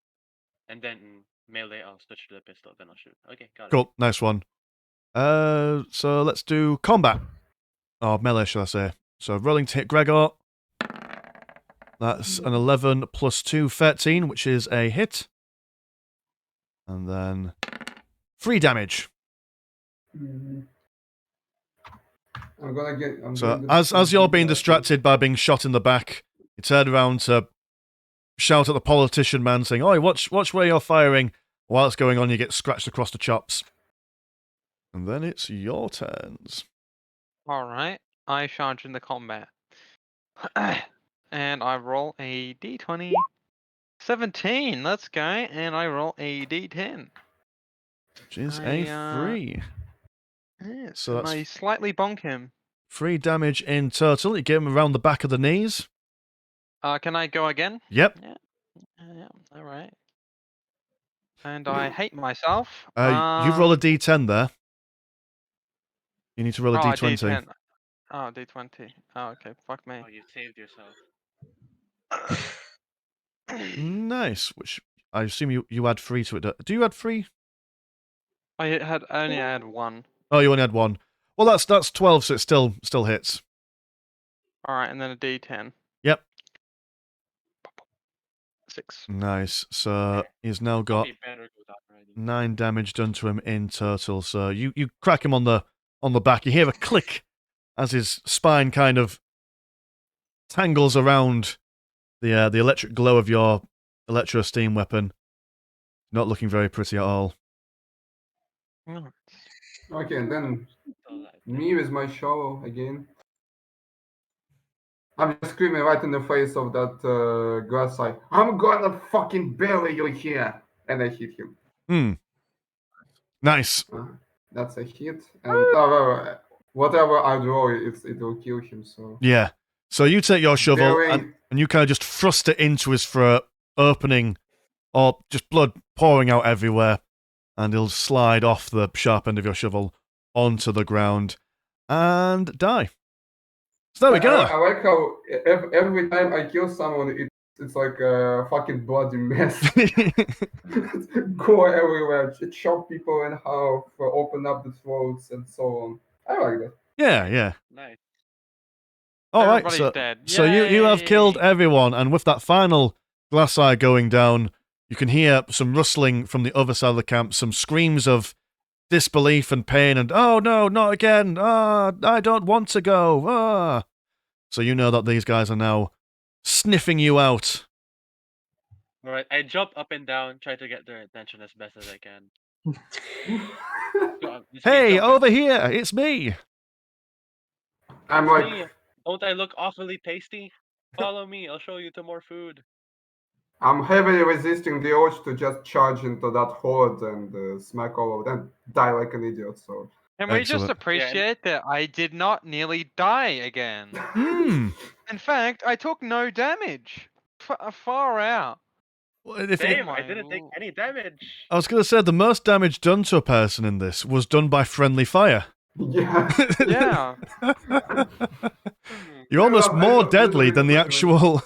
and then melee I'll switch to the pistol, then I'll shoot. Okay, got it. Cool. Nice one. So let's do combat. Or melee, shall I say. So rolling to hit Gregor. That's an 11 plus 2, 13, which is a hit. And then 3 damage. I'm gonna get. So as you're being distracted by being shot in the back, you turn around to shout at the politician man saying, "Oi, watch where you're firing." While it's going on, you get scratched across the chops. And then it's your turns. Alright, I charge in the combat. And I roll a d20. 17, let's go. And I roll a d10. Which is I, a 3. Yes, So and that's- I slightly bonk him. 3 damage in total. You get him around the back of the knees. Can I go again? Yep. Yeah, alright. And I hate myself. You roll a d10 there. You need to roll a d20. D10. Oh, d20. Oh, okay, fuck me. Oh, you saved yourself. Nice. Which I assume you add 3 to it. Do you add 3? I only had 1. Oh, you only had 1. Well, that's 12, so it still hits. Alright, and then a d10. Yep. 6. Nice. So he's now got Probably better go down already. 9 damage done to him in total. So you crack him on the back. You hear a click as his spine kind of tangles around the electric glow of your electro steam weapon. Not looking very pretty at all. Okay, and then So, me with my shovel again. I'm just screaming right in the face of that glass eye. I'm gonna fucking bury you here, and I hit him. Nice. That's a hit, and whatever I draw, it will kill him. So Yeah. So you take your shovel Burying- and you kind of just thrust it into his throat, opening, or just blood pouring out everywhere, and he'll slide off the sharp end of your shovel onto the ground and die. So there we go. I like how every time I kill someone, it's like a fucking bloody mess. Go everywhere, chop people in half, open up the throats, and so on. I like that. Yeah. nice. All right, Everybody's so dead. so you have killed Yay! everyone, and with that final glass eye going down, you can hear some rustling from the other side of the camp, some screams of disbelief and pain, and oh no, not again! Ah, I don't want to go! Ah. So you know that these guys are now sniffing you out. Alright, I jump up and down, try to get their attention as best as I can. So, this means Hey, jumping. over here! It's me! I'm It's like, me. Don't I look awfully tasty? Follow me, I'll show you to more food. I'm heavily resisting the urge to just charge into that horde and smack all of them, die like an idiot. So Can we Excellent. just appreciate that I did not nearly die again? Hmm. In fact, I took no damage. Far out. Well, if it- Same, my I didn't take lord. any damage. I was going to say, the most damage done to a person in this was done by friendly fire. yeah. Yeah. You're almost I more don't deadly really than the like actual.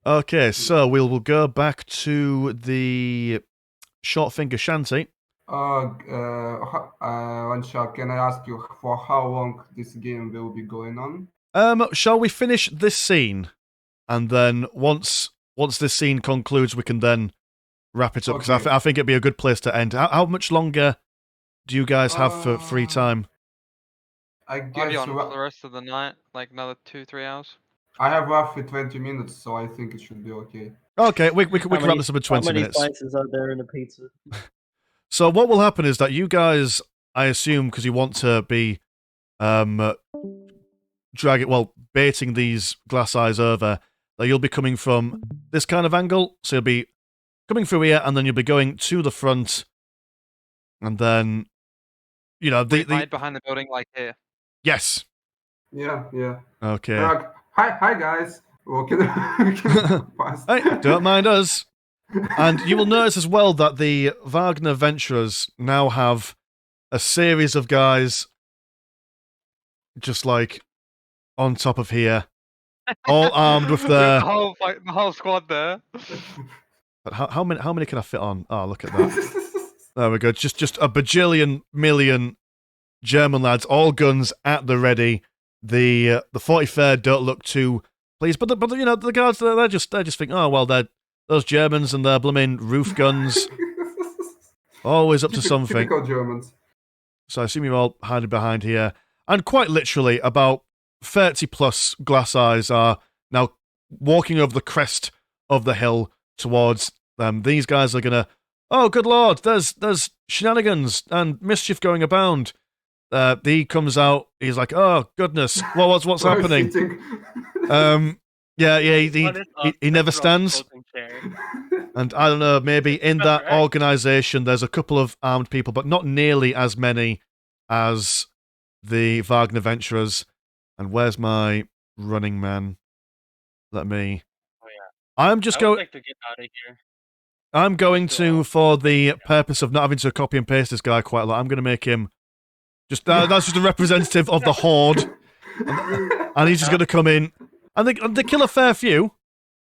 Okay, so we'll go back to the short finger shanty. One shot. Can I ask you for how long this game will be going on? Shall we finish this scene and then once this scene concludes, we can then wrap it up because Okay. I think it'd be a good place to end. How much longer do you guys have for free time? I I'll guess be on for the rest of the night, like another 2-3 hours. I have roughly 20 minutes, so I think it should be okay. Okay, we can wrap this up in How 20 many minutes. slices are there in a pizza? So what will happen is that you guys, I assume, because you want to be baiting these glass eyes over, that you'll be coming from this kind of angle. So you'll be coming through here, and then you'll be going to the front, and then, you know, We hide behind the building like here. yes. Yeah. Okay. Hi guys. Walking past. Hey, don't mind us. And you will notice as well that the Wagner Venturers now have a series of guys just like on top of here, all armed with With their. the whole squad there. But how many can I fit on? Oh, look at that. There we go. Just a bajillion million German lads, all guns at the ready. The 43rd don't look too pleased, but you know, the guards they just think, oh well, they're those Germans and their blooming roof guns, always up to something. Typical Germans. So I assume you're all hiding behind here, and quite literally, about 30 plus glass eyes are now walking over the crest of the hill towards them. These guys are gonna, oh good lord, there's shenanigans and mischief going abound. He comes out. He's like, "Oh goodness, what's happening?" He never stands. And I don't know, maybe in that organization, there's a couple of armed people, but not nearly as many as the Wagner Venturers. And where's my running man? Let me. Oh yeah. I'm just going. Like to get out of here. I'm going to, for the purpose of not having to copy and paste this guy quite a lot. I'm going to make him. That's just a representative of the horde, and he's just going to come in, and they kill a fair few,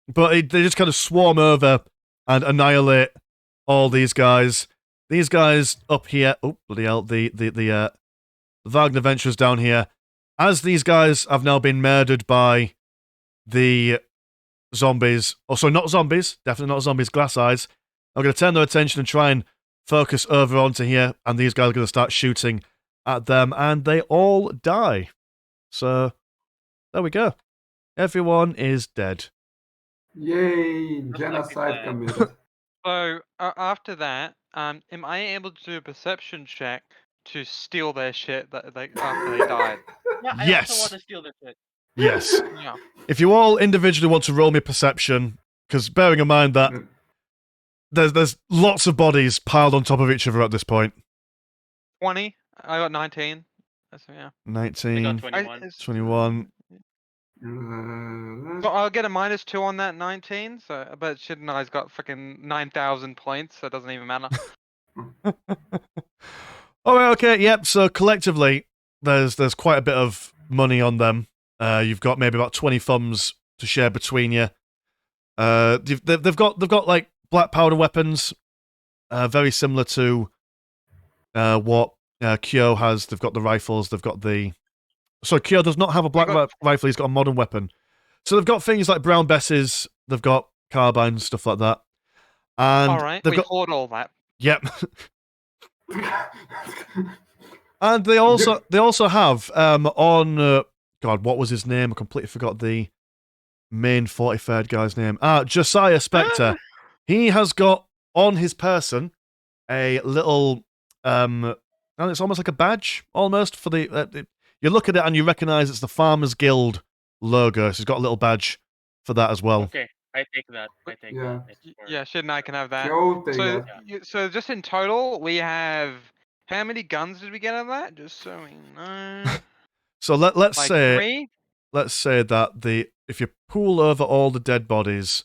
but they just kind of swarm over and annihilate all these guys. These guys up here, oh bloody hell, the Wagner Venturers down here, as these guys have now been murdered by the zombies. Oh, sorry, not zombies, definitely not zombies. Glass eyes. I'm going to turn their attention and try and focus over onto here, and these guys are going to start shooting at them, and they all die. So, there we go. Everyone is dead. Yay! Genocide committed. So after that, am I able to do a perception check to steal their shit that after they died? Yeah, I Yes. also want to steal this shit. Yes. Yeah. If you all individually want to roll me perception, because bearing in mind that there's lots of bodies piled on top of each other at this point. 20. I got 19. That's yeah. 19, I got 21. 21. So I'll get a -2 on that 19. So, but Shid and I's got freaking 9,000 points, so it doesn't even matter. All right, okay, yep. So collectively, there's quite a bit of money on them. You've got maybe about 20 thumbs to share between you. They've got like black powder weapons, very similar to what Kyo has. They've got the rifles. They've got the. So Kyo does not have a black rifle. He's got a modern weapon. So they've got things like brown besses. They've got carbines, stuff like that. And All right, they've we got. hoard all that. Yep. And they also have on God, what was his name? I completely forgot the main 43rd guy's name. Josiah Spectre. He has got on his person a little and it's almost like a badge almost for the you look at it and you recognize it's the Farmers Guild logo. So he's got a little badge for that as well. Okay, I take that. Yeah. Yeah, Shid and I can have that. Go take So, that. so just in total, we have how many guns did we get out of that? Just so we know. So let's Like say 3? let's say that if you pool over all the dead bodies,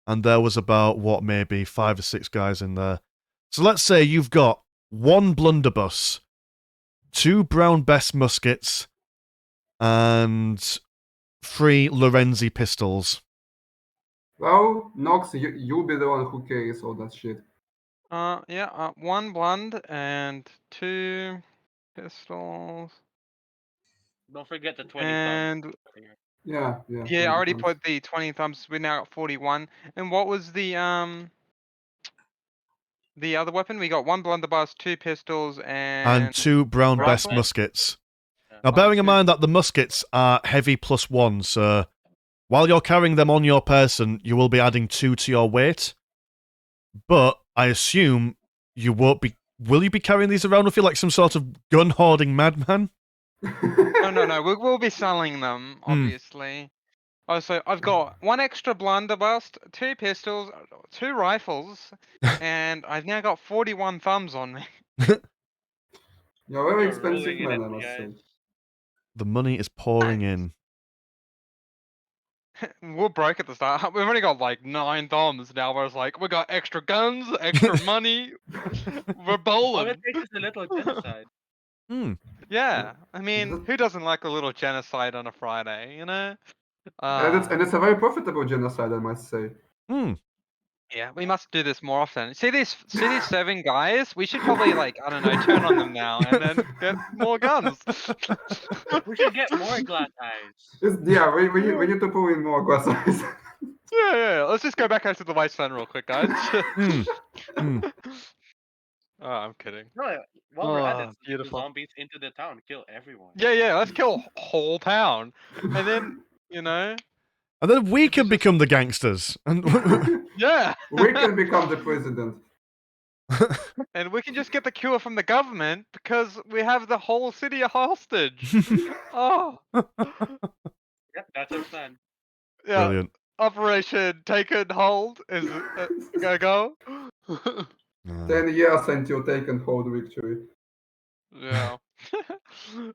and there was about maybe 5 or 6 guys in there. So let's say you've got 1 blunderbuss, 2 brown bess muskets, and 3 Lorenzi pistols. Well, Nox, you'll be the one who carries all that shit. Yeah, 1 blund and 2 pistols. Don't forget the 20 And thumbs. Yeah. Yeah, I 20 already thumbs. put the 20 thumbs. We now got 41. And what was the other weapon? We got 1 blunderbuss, 2 pistols, And and 2 brown best rifle? muskets. Yeah. Now, Oh, bearing in 2. mind that the muskets are heavy +1, so while you're carrying them on your person, you will be adding 2 to your weight. But I assume you won't be. Will you be carrying these around with you like some sort of gun hoarding madman? No. We'll be selling them, Hmm. obviously. Oh, so I've got 1 extra blunderbuss, 2 pistols, 2 rifles, and I've now got 41 thumbs on me. You're a very You're expensive rolling in man, it, I must guys. say. The money is pouring in. We're broke at the start. We've only got like 9 thumbs now. Where it's like we got extra guns, extra money. We're All bowling. it takes is a little genocide. Hmm. Yeah, I mean, who doesn't like a little genocide on a Friday? You know. And it's a very profitable genocide, I must say. Hmm. Yeah, we must do this more often. See these 7 guys? We should probably like, I don't know, turn on them now and then get more guns. We should get more glass eyes. Yeah, we need to pull in more glass eyes. Yeah. Let's just go back out to the wasteland real quick, guys. Hmm. Hmm. Oh, I'm kidding. No, while we're at it, Oh, the beautiful. zombies into the town, kill everyone. Yeah. Let's kill whole town, and then you know, And then we This can is just- become the gangsters. And yeah, We can become the president. and we can just get the cure from the government because we have the whole city a hostage. Oh, Yep, that's our plan. yeah. Brilliant. Operation Take and Hold is gonna go. 10 years until take and hold victory. Yeah.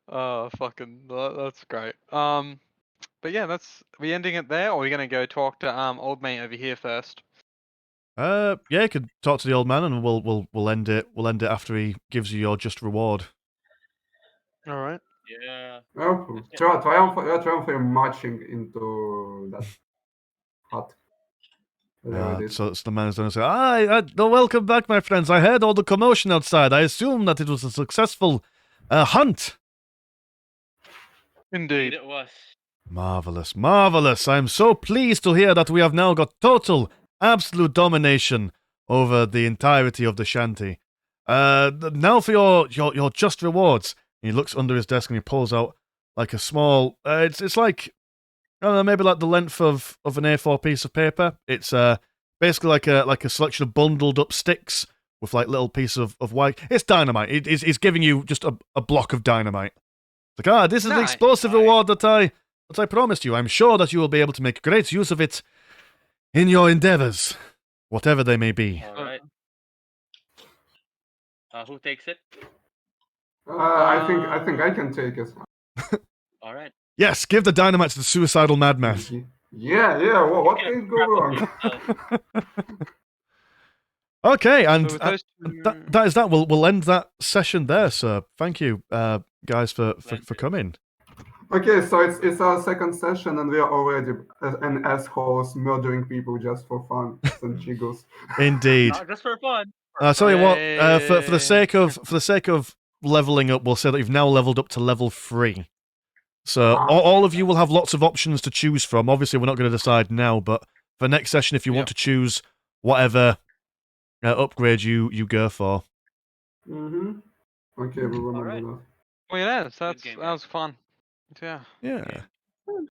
Oh, fucking, that's great. But yeah, we ending it there, or are we gonna go talk to old mate over here first? Yeah, you could talk to the old man, and we'll end it. We'll end it after he gives you your just reward. All right. Yeah. Oh, triumphantly marching into that hut. Whatever it is. So the man is going to say, welcome back, my friends. I heard all the commotion outside. I assume that it was a successful hunt. Indeed. It was. Marvelous, marvelous. I'm so pleased to hear that we have now got total, absolute domination over the entirety of the shanty. Now for your just rewards. He looks under his desk and he pulls out like a small. It's like, I don't know, maybe like the length of an A4 piece of paper. It's basically like a selection of bundled up sticks with like little pieces of white. It's dynamite. It's giving you just a block of dynamite. It's like, this is the Nice, explosive nice. reward that I promised you. I'm sure that you will be able to make great use of it in your endeavors, whatever they may be. All right. Who takes it? I think I can take it. All right. Yes, give the dynamite to the suicidal madman. Yeah. What Yeah, can go grab wrong? it yourself. Okay, and So with those two- that is that. We'll end that session there. So thank you, guys, for coming. Okay, so it's our second session, and we are already an assholes murdering people just for fun and jiggles. Indeed. Not just for fun. I'll tell you what. For the Yay. sake of leveling up, we'll say that you've now leveled up to level 3. So all of you will have lots of options to choose from. Obviously, we're not going to decide now, but for next session, if you want to choose whatever upgrade you go for. Mm-hmm. Okay, we remember Alright. that. Well, yeah, Good game, that was fun. Yeah. Yeah.